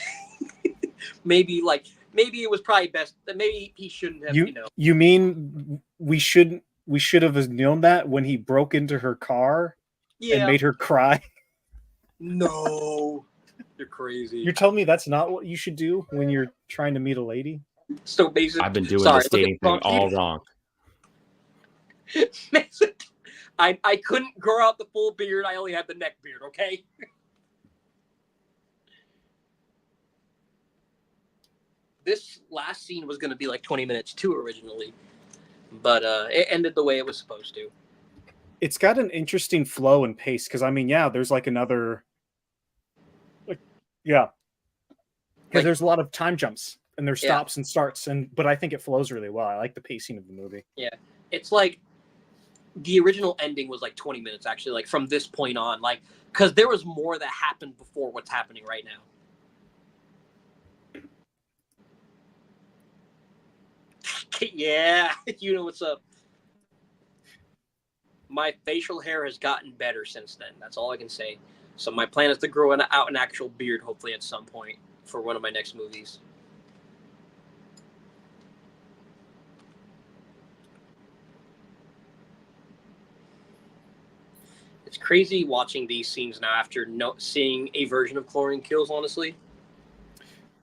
maybe it was probably best. Maybe he shouldn't have. You mean we should have known that when he broke into her car and made her cry? No, you're crazy. You're telling me that's not what you should do when you're trying to meet a lady? So basically, I've been doing this dating thing all wrong. Mason, I couldn't grow out the full beard. I only had the neck beard. Okay. This last scene was going to be like 20 minutes too originally, but it ended the way it was supposed to. It's got an interesting flow and pace because there's like another, because there's a lot of time jumps and there's stops and starts, but I think it flows really well. I like the pacing of the movie. Yeah, it's like the original ending was like 20 minutes actually, like from this point on, like because there was more that happened before what's happening right now. Yeah, you know what's up. My facial hair has gotten better since then. That's all I can say. So my plan is to grow out an actual beard, hopefully at some point for one of my next movies. It's crazy watching these scenes now after seeing a version of Chlorine Kills, honestly.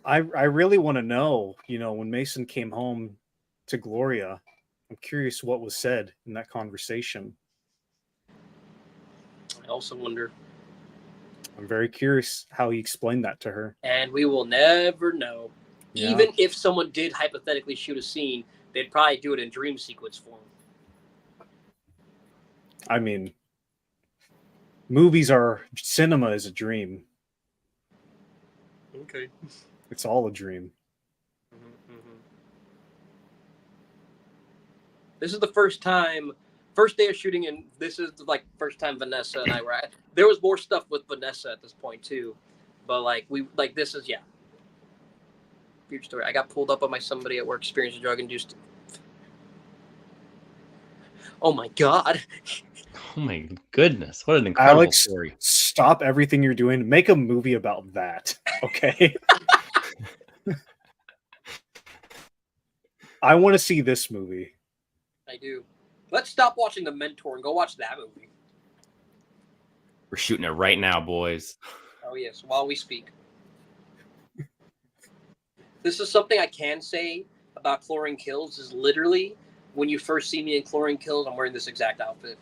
I really want to know, when Mason came home to Gloria, I'm curious what was said in that conversation. I also wonder. I'm very curious how he explained that to her. And we will never know. Yeah. Even if someone did hypothetically shoot a scene, they'd probably do it in dream sequence form. I mean, cinema is a dream. Okay. It's all a dream. This is the first day of shooting, and this is like first time Vanessa and I were at. There was more stuff with Vanessa at this point too, but this is huge story. I got pulled up by somebody at work experiencing drug induced. Oh my god! Oh my goodness! What an incredible Alex, story! Stop everything you're doing. Make a movie about that, okay? I want to see this movie. I do. Let's stop watching The Mentor and go watch that movie. We're shooting it right now, boys. Oh, yes, while we speak. This is something I can say about Chlorine Kills is literally when you first see me in Chlorine Kills, I'm wearing this exact outfit.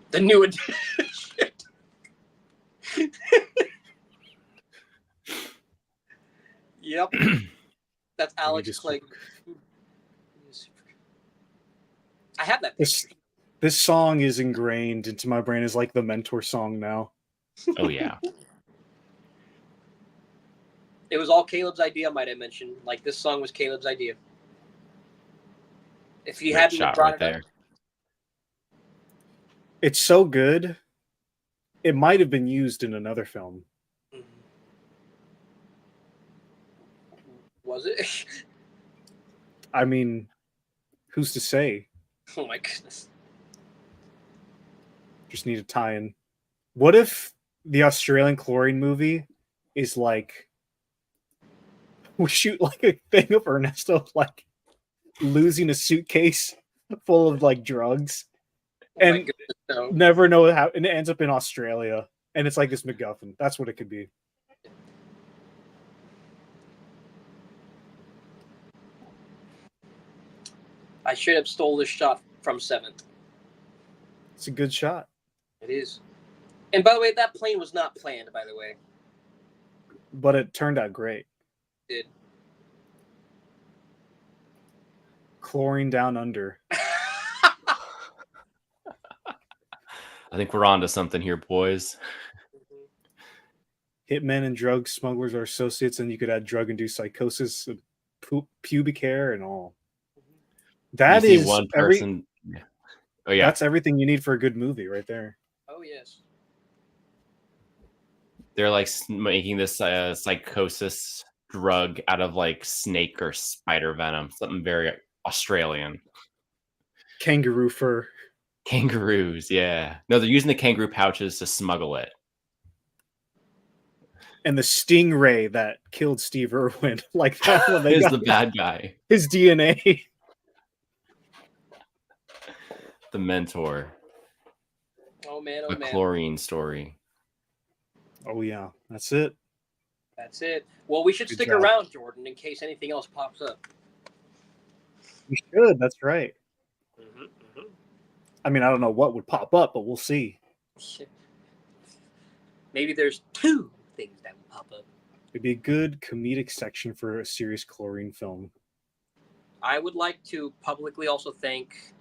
The new edition. Yep. That's Alex Clegg. I have that picture. This song is ingrained into my brain as like the Mentor song now. Oh, yeah. It was all Caleb's idea, might I mention. Like, this song was Caleb's idea. If he hadn't brought right it there. up. It's so good. It might have been used in another film. Was it? I mean, who's to say? Oh my goodness. Just need a tie-in. What if the Australian Chlorine movie is like we shoot like a thing of Ernesto like losing a suitcase full of like drugs, Oh my and goodness, no. never know how, and it ends up in Australia, and it's like this MacGuffin. That's what it could be. I should have stole this shot from 7th. It's a good shot. It is. And by the way, that plane was not planned, by the way. But it turned out great. It did. Chlorine down under. I think we're on to something here, boys. Hitmen and drug smugglers are associates, and you could add drug-induced psychosis, pubic hair, and all. That you see is one person. Oh yeah, that's everything you need for a good movie, right there. Oh yes. They're like making this psychosis drug out of like snake or spider venom, something very Australian. Kangaroo fur. Kangaroos, yeah. No, they're using the kangaroo pouches to smuggle it. And the stingray that killed Steve Irwin, like that one, is the bad guy. His DNA. The mentor. Oh man, the chlorine story. Oh yeah, that's it. That's it. Well, we should stick around, Jordan, in case anything else pops up. We should. That's right. I mean, I don't know what would pop up, but we'll see. Maybe there's 2 things that will pop up. It'd be a good comedic section for a serious chlorine film. I would like to publicly also thank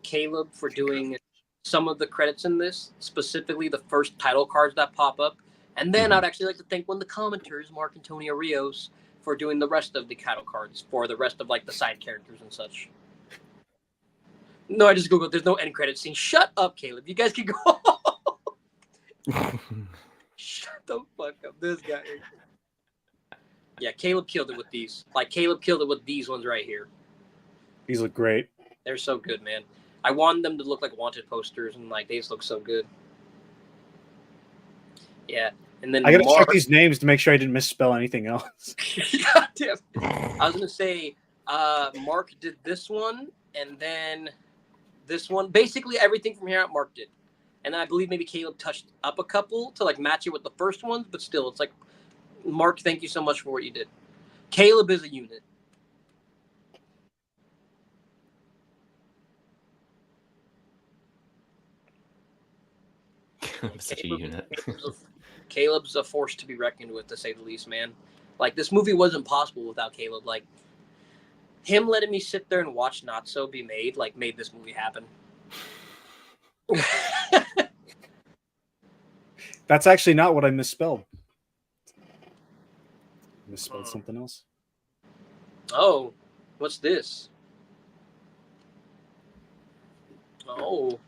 Caleb for doing some of the credits in this, specifically the first title cards that pop up. And then I'd actually like to thank one of the commenters, Mark Antonio Rios, for doing the rest of the title cards for the rest of like the side characters and such. No, I just googled. There's no end credit scene. Shut up, Caleb. You guys can go. Shut the fuck up, this guy. Yeah, Caleb killed it with these. Like Caleb killed it with these ones right here. These look great. They're so good, man. I wanted them to look like wanted posters, and like they just look so good. Yeah, and then I gotta check these names to make sure I didn't misspell anything else. God damn. I was gonna say, Mark did this one, and then this one. Basically, everything from here out, Mark did, and then I believe maybe Caleb touched up a couple to like match it with the first ones, but still, it's like, Mark, thank you so much for what you did. Caleb is a unit. Such a unit. Caleb's a force to be reckoned with, to say the least, man. Like, this movie wasn't possible without Caleb. Like, him letting me sit there and watch Not So be made, like, made this movie happen. That's actually not what I misspelled. I misspelled something else. Oh, what's this? Oh.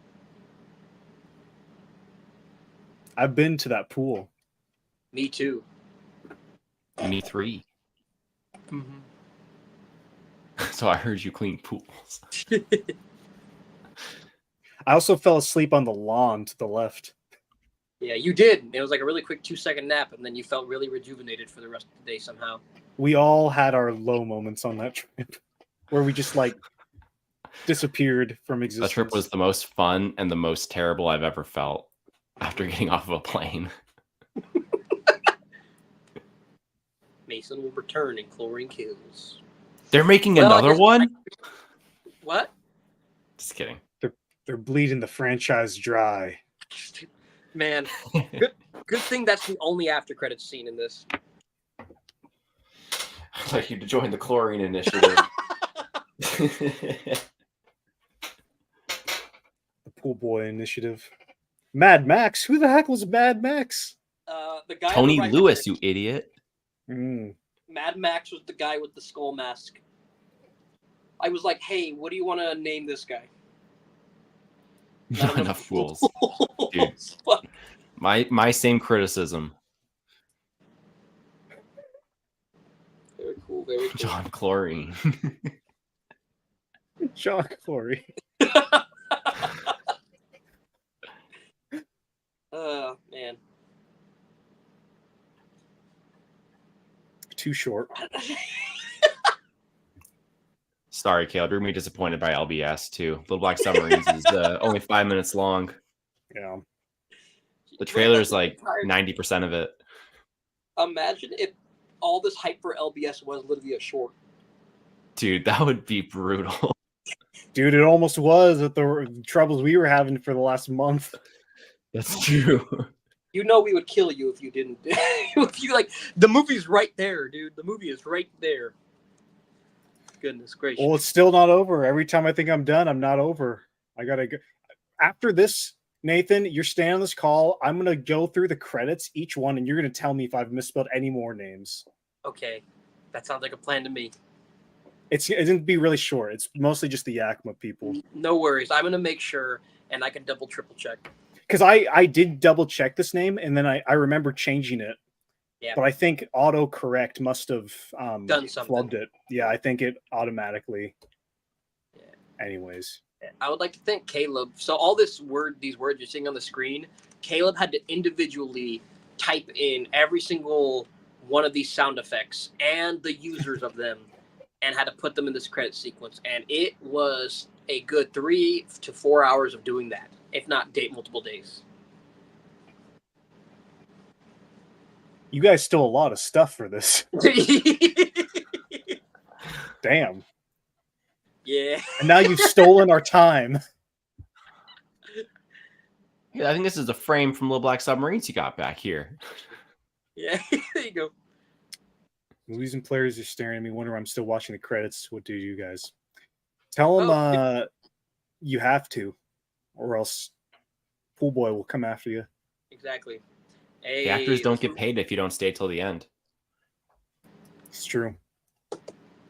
I've been to that pool. Me too. Me 3. Mm-hmm. So I heard you clean pools. I also fell asleep on the lawn to the left. Yeah, you did. It was like a really quick 2-second nap, and then you felt really rejuvenated for the rest of the day somehow. We all had our low moments on that trip where we just like disappeared from existence. That trip was the most fun and the most terrible I've ever felt after getting off of a plane. Mason will return in Chlorine Kills. They're making another one? What? Just kidding. They're bleeding the franchise dry. Man, good thing that's the only after credits scene in this. I'd like you to join the Chlorine Initiative. The Pool Boy Initiative. Mad Max? Who the heck was Mad Max? The guy Tony Lewis, you idiot. Mad Max was the guy with the skull mask. I was like, hey, what do you want to name this guy? Not enough fools. Dude, my same criticism. Very cool, very cool. John Chlorine. John Chlorine. Man. Too short. Sorry, Caleb. You're going to be disappointed by LBS, too. Little Black Submarines is only 5 minutes long. Yeah. The trailer's like 90% of it. Imagine if all this hype for LBS was literally a short. Dude, that would be brutal. Dude, it almost was with the troubles we were having for the last month. That's true. You know we would kill you if you didn't. If you like, the movie's right there, dude. The movie is right there. Goodness gracious. Well, it's still not over. Every time I think I'm done, I'm not over. I gotta go. After this, Nathan, you're staying on this call. I'm gonna go through the credits, each one, and you're gonna tell me if I've misspelled any more names. Okay, that sounds like a plan to me. It's gonna be really short. It's mostly just the Yakima people. No worries. I'm gonna make sure, and I can double, triple check. Because I did double check this name, and then I remember changing it. Yeah. But I think autocorrect must have done something. flubbed it. Yeah, I think it automatically. Yeah. Anyways. I would like to thank Caleb. So all these words you're seeing on the screen, Caleb had to individually type in every single one of these sound effects and the users of them, and had to put them in this credit sequence. And it was a good 3 to 4 hours of doing that, if not multiple days. You guys stole a lot of stuff for this. Damn. Yeah. And now you've stolen our time. Yeah, I think this is a frame from Little Black Submarines you got back here. Yeah, there you go. Movies and players are staring at me, wonder why I'm still watching the credits. What do you guys? Tell them you have to, or else Pool Boy will come after you. Exactly. The actors don't get paid if you don't stay till the end. It's true.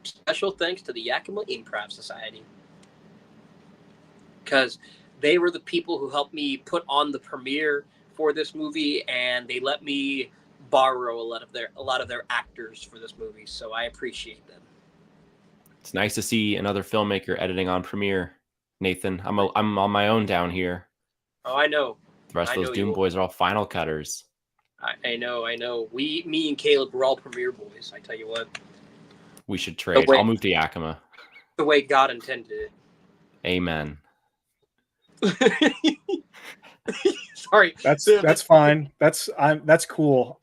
Special thanks to the Yakima Improv Society, because they were the people who helped me put on the premiere for this movie, and they let me borrow a lot of their actors for this movie. So I appreciate them. It's nice to see another filmmaker editing on Premiere, Nathan. I'm on my own down here. Oh, I know. The rest of those Doom boys are all final cutters. I know. Me and Caleb were all Premiere boys. I tell you what. We should trade. I'll move to Yakima. The way God intended it. Amen. Sorry. That's fine. That's cool.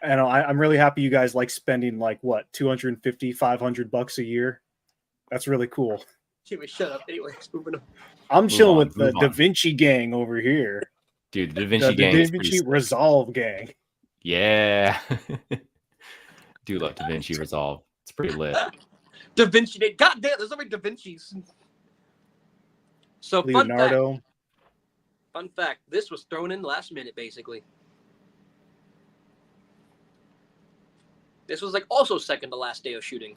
And I'm really happy you guys like spending like what $250, $500 a year. That's really cool. Shut up. Anyways, moving on. I'm chilling with the Da Vinci gang over here. Dude, the Da Vinci gang. The Da Vinci Resolve gang. Yeah. Do love Da Vinci Resolve. It's pretty lit. Da Vinci. God damn, there's so many Da Vincis. So Leonardo. Fun fact. This was thrown in last minute, basically. This was like also second to last day of shooting.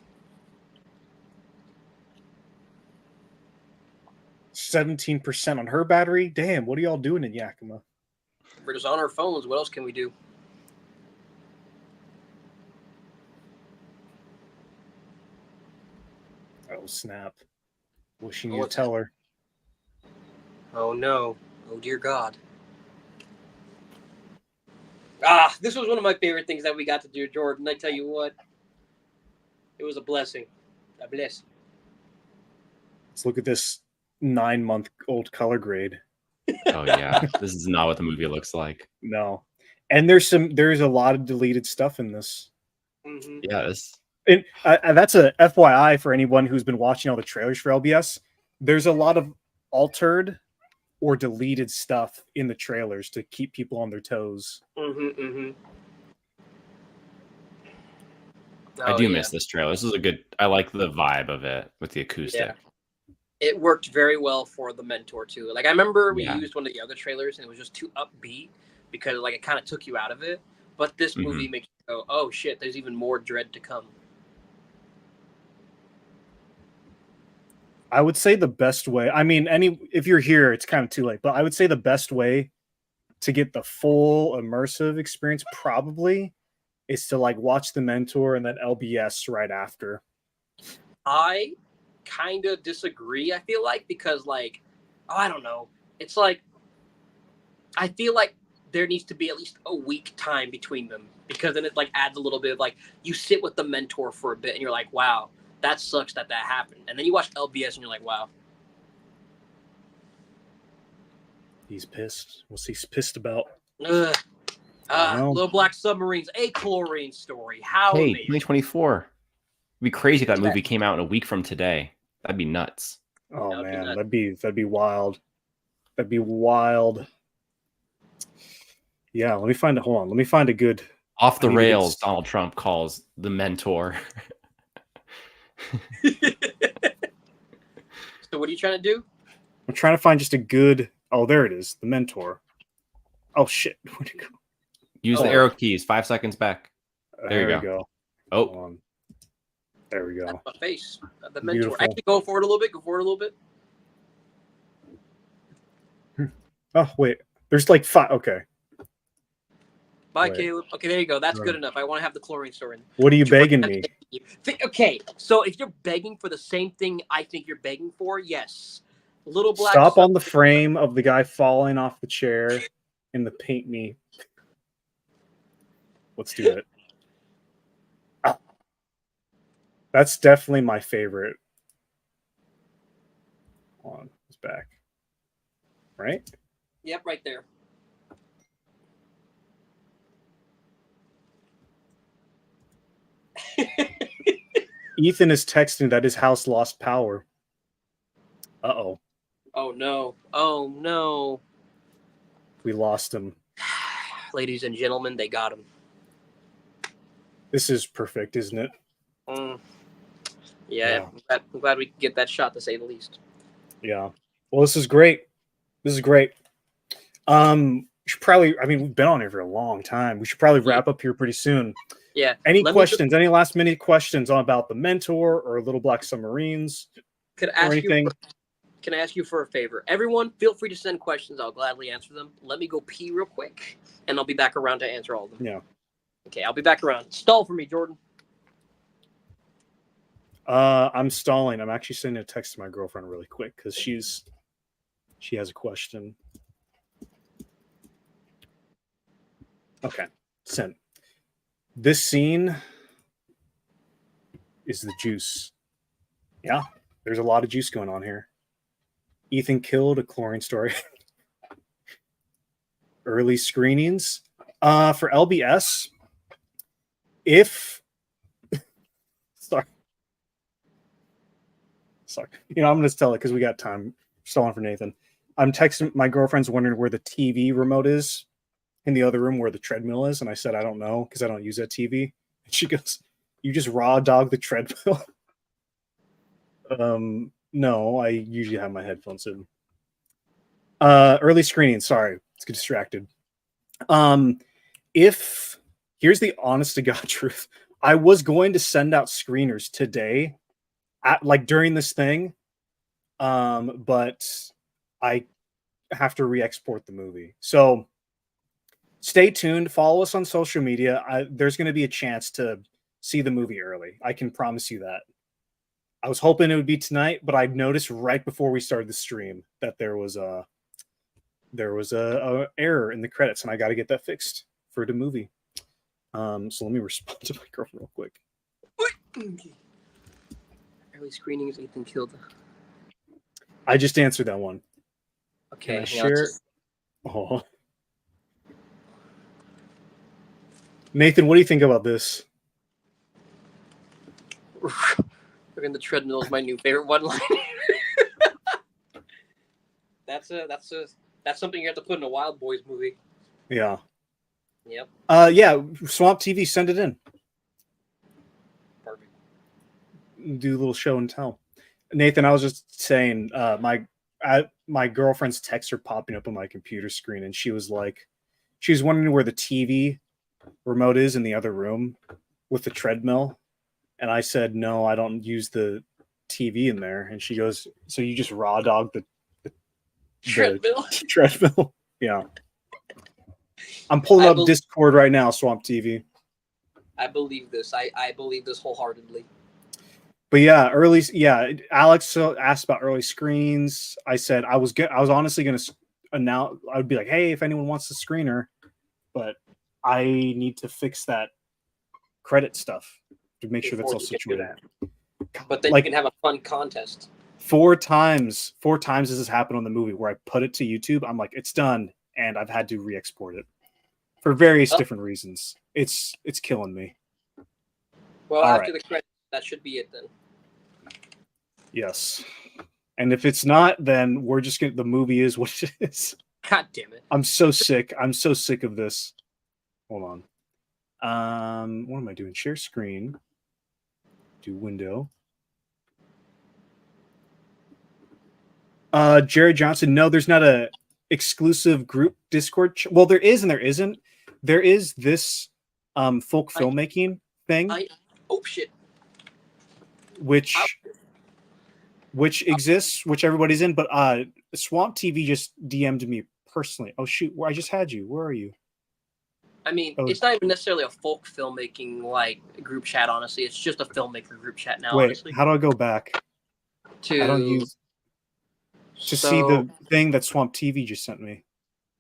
17% on her battery. Damn, what are y'all doing in Yakima? We're just on our phones. What else can we do? Oh, snap. Wishing you to tell her. Oh, no. Oh, dear God. This was one of my favorite things that we got to do, Jordan. I tell you what. It was a blessing. A blessing. Let's look at this 9-month-old color grade. Oh, yeah. This is not what the movie looks like. No. And there's a lot of deleted stuff in this. Mm-hmm. Yes. And that's a FYI for anyone who's been watching all the trailers for LBS. There's a lot of altered or deleted stuff in the trailers to keep people on their toes. Mm-hmm, mm-hmm. I do miss this trailer. This is a good. I like the vibe of it with the acoustic. Yeah. It worked very well for the Mentor too. Like I remember we used one of the other trailers and it was just too upbeat because like it kind of took you out of it. But this movie makes you go, "Oh shit, there's even more dread to come." I would say the best way. I mean, if you're here, it's kind of too late. But I would say the best way to get the full immersive experience probably is to like watch the Mentor and then LBS right after. I kind of disagree. I feel like because like I don't know. It's like I feel like there needs to be at least a week time between them because then it like adds a little bit of like you sit with the Mentor for a bit and you're like, wow, that sucks that happened. And then you watch LBS and you're like, wow. He's pissed. What's he pissed about? Little Black Submarines, a chlorine story. How hey, amazing. 2024. It'd be crazy if that movie came out in a week from today. That'd be nuts. Oh man, that'd be wild. That'd be wild. Yeah, let me find a hold on. Let me find a good off the rails. Donald Trump calls The Mentor. So what are you trying to do? I'm trying to find just a good. Oh, there it is. The Mentor. Oh shit! Where'd it go? Use the arrow keys. 5 seconds back. There you go. Oh, there we go. That's my face. The Mentor. Beautiful. Actually, go forward a little bit. Go forward a little bit. Oh wait, there's like 5. Okay. Bye, Caleb. Okay, there you go. That's good enough. I want to have the chlorine story. What are you begging me? Okay, so if you're begging for the same thing I think you're begging for, yes. Little Black. Stop on the frame of the guy falling off the chair in the paint me. Let's do it. That's definitely my favorite. Hold on, it's back. Right? Yep, right there. Ethan is texting that his house lost power. Uh-oh. Oh, no. Oh, no. We lost him. Ladies and gentlemen, they got him. This is perfect, isn't it? Yeah. I'm glad we could get that shot, to say the least. Yeah. Well, this is great. This is great. We should probably, I mean, we've been on here for a long time. We should probably wrap up here pretty soon. Yeah. Any questions? Any last minute questions about the Mentor or Little Black Submarines? Can I ask you for a favor? Everyone, feel free to send questions. I'll gladly answer them. Let me go pee real quick, and I'll be back around to answer all of them. Yeah. Okay, I'll be back around. Stall for me, Jordan. I'm stalling. I'm actually sending a text to my girlfriend really quick because she has a question. Okay, sent. This scene is the juice. Yeah, there's a lot of juice going on here. Ethan killed a chlorine story. Early screenings. For LBS, if sorry. You know, I'm gonna tell it because we got time. Stalling for Nathan. I'm texting my girlfriend's wondering where the TV remote is in the other room where the treadmill is, and I said I don't know because I don't use that TV. And she goes, "You just raw dog the treadmill?" No, I usually have my headphones in. Early screening. Sorry, let's get distracted. If here's the honest to God truth, I was going to send out screeners today, during this thing, but I have to re-export the movie. So stay tuned. Follow us on social media. There's going to be a chance to see the movie early. I can promise you that. I was hoping it would be tonight, but I noticed right before we started the stream that there was a error in the credits, and I got to get that fixed for the movie. So let me respond to my girlfriend real quick. Early screenings, Ethan killed. I just answered that one. Okay. Can I share? Oh. Nathan, what do you think about this? Looking the treadmill is my new favorite one line. That's something you have to put in a Wild Boys movie. Yeah. Yep. Yeah. Swamp TV, send it in. Perfect. Do a little show and tell. Nathan, I was just saying, my girlfriend's texts are popping up on my computer screen, and she was wondering where the TV remote is in the other room with the treadmill. And I said, no, I don't use the TV in there. And she goes, so you just raw dog the treadmill? Yeah. I'm pulling up Discord right now, Swamp TV. I believe this. I believe this wholeheartedly. But yeah, Alex asked about early screens. I said I was honestly going to announce. I would be like, hey, if anyone wants the screener, but I need to fix that credit stuff to make sure that's all situated. But then like, you can have a fun contest. 4 times has this happened on the movie where I put it to YouTube. I'm like, it's done, and I've had to re-export it for various different reasons. It's killing me. Well, after the credits, that should be it then. Yes. And if it's not, then we're just gonna. The movie is what it is. God damn it! I'm so sick. I'm so sick of this. Hold on. What am I doing? Share screen. Do window. Jerry Johnson. No, there's not a exclusive group Discord. Well, there is and there isn't. There is this folk filmmaking thing. Oh shit. Which exists, which everybody's in, but Swamp TV just DM'd me personally. Oh shoot, I just had you. Where are you? I mean, it's not even necessarily a folk filmmaking like group chat. Honestly, it's just a filmmaker group chat now. Wait, honestly. How do I go back? I don't use to see the thing that Swamp TV just sent me.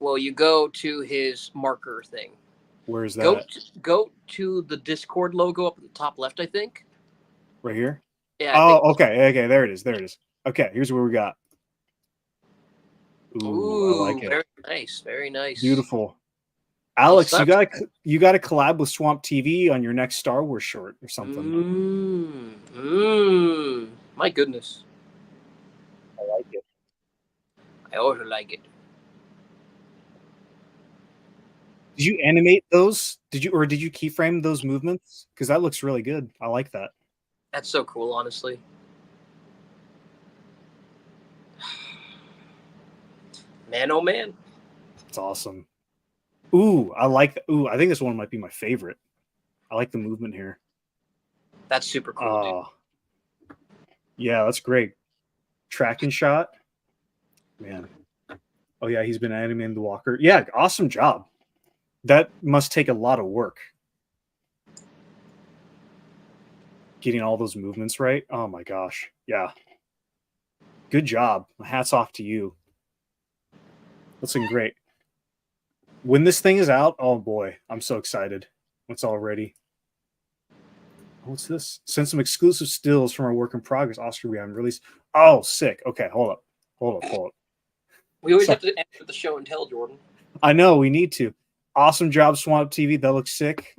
Well, you go to his marker thing. Where is that? Go to the Discord logo up at the top left, I think. Right here? Yeah. Oh, okay. There it is. Okay, here's what we got. Ooh, I like it. Very nice. Very nice. Beautiful. Alex, you got to collab with Swamp TV on your next Star Wars short or something. My goodness. I like it. I also like it. Did you animate those? Did you keyframe those movements? Because that looks really good. I like that. That's so cool, honestly. Man, oh man. It's awesome. Ooh, I think this one might be my favorite. I like the movement here. That's super cool, dude. Yeah, that's great. Tracking shot. Man. Oh, yeah, he's been animating the walker. Yeah, awesome job. That must take a lot of work. Getting all those movements right. Oh, my gosh. Yeah. Good job. Hats off to you. That's been great. When this thing is out, oh, boy, I'm so excited. It's all ready. What's this? Send some exclusive stills from our work in progress. Oscar, we haven't released. Oh, sick. Okay, hold up. We always have to end with the show and tell, Jordan. I know, we need to. Awesome job, Swamp TV. That looks sick.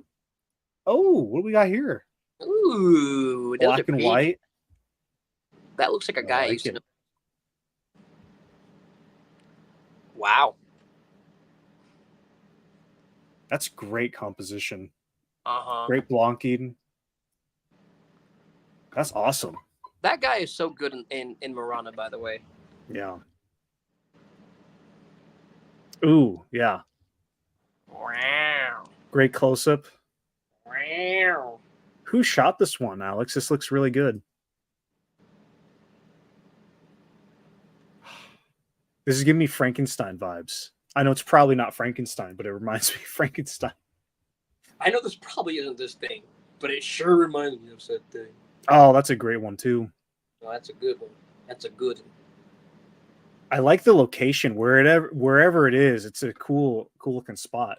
Oh, what do we got here? Ooh, black and white. That looks like a guy I used to know. Wow. That's great composition. Uh-huh. Great blocking. That's awesome. That guy is so good in Marana, by the way. Yeah. Ooh, yeah. Wow. Great close-up. Wow. Who shot this one, Alex? This looks really good. This is giving me Frankenstein vibes. I know it's probably not Frankenstein, but it reminds me of Frankenstein. I know this probably isn't this thing, but it sure reminds me of said thing. Oh, that's a great one, too. Oh, that's a good one. That's a good one. I like the location. Wherever it is, it's a cool looking spot.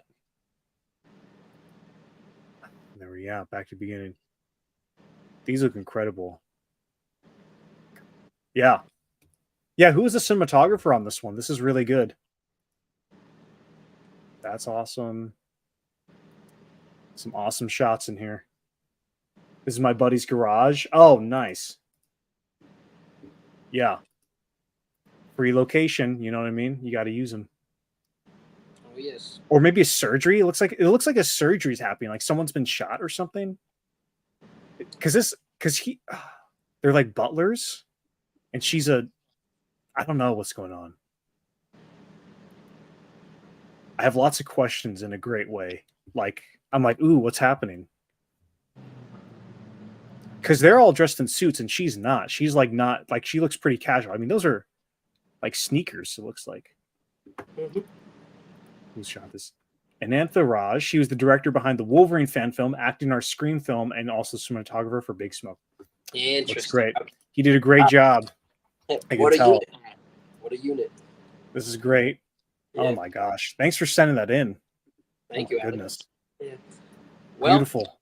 There we go. Back to the beginning. These look incredible. Yeah. Yeah, who is the cinematographer on this one? This is really good. That's awesome. Some awesome shots in here. This is my buddy's garage. Oh, nice. Yeah. Free location, you know what I mean? You got to use them. Oh, yes. Or maybe a surgery. It looks like a surgery's happening. Like someone's been shot or something. Because they're like butlers, and she's I don't know what's going on. I have lots of questions in a great way. Like, I'm like, ooh, what's happening? Because they're all dressed in suits, and she's not. She's like not like she looks pretty casual. I mean, those are like sneakers. It looks like. Mm-hmm. Who shot this? Anantha Raj. She was the director behind the Wolverine fan film, acting in our Scream film, and also cinematographer for Big Smoke. Interesting. Looks great. He did a great job. What a unit. What a unit. This is great. Yeah. Oh my gosh. Thanks for sending that in. Thank you, goodness. Yeah. Well, beautiful.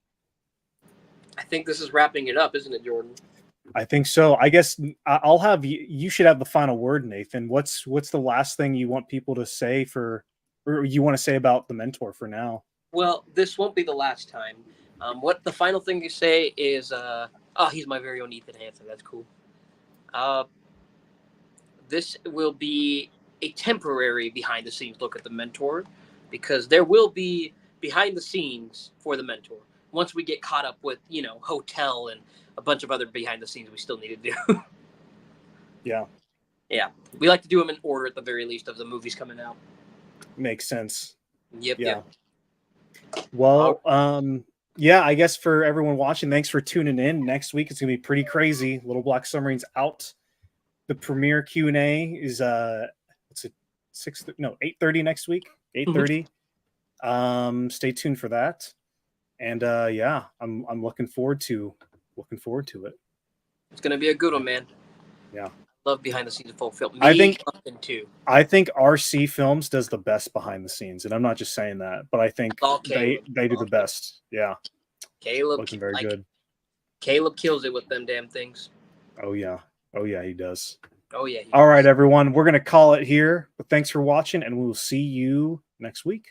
I think this is wrapping it up, isn't it, Jordan? I think so. I guess I'll have you. You should have the final word, Nathan. What's the last thing you want people to say or you want to say about the mentor for now? Well, this won't be the last time. What the final thing you say is, oh, he's my very own Ethan Hansen. That's cool. This will be a temporary behind the scenes look at the mentor, because there will be behind the scenes for the mentor once we get caught up with, hotel and a bunch of other behind the scenes we still need to do. Yeah. Yeah. We like to do them in order at the very least of the movies coming out. Makes sense. Yep. Yeah. Yep. Well, yeah, I guess for everyone watching, thanks for tuning in. Next week it's gonna be pretty crazy. Little Black Submarines out. The premiere Q&A is it's at 8:30 next week. 8:30. Stay tuned for that. And yeah, I'm looking forward to it. It's gonna be a good one, man. Yeah. Love behind the scenes of full film. I think RC Films does the best behind the scenes, and I'm not just saying that, but I think they do the best. Yeah. Caleb looking very good. Caleb kills it with them damn things. Oh yeah, he does. Oh yeah. All right, everyone, we're gonna call it here. But thanks for watching, and we will see you next week.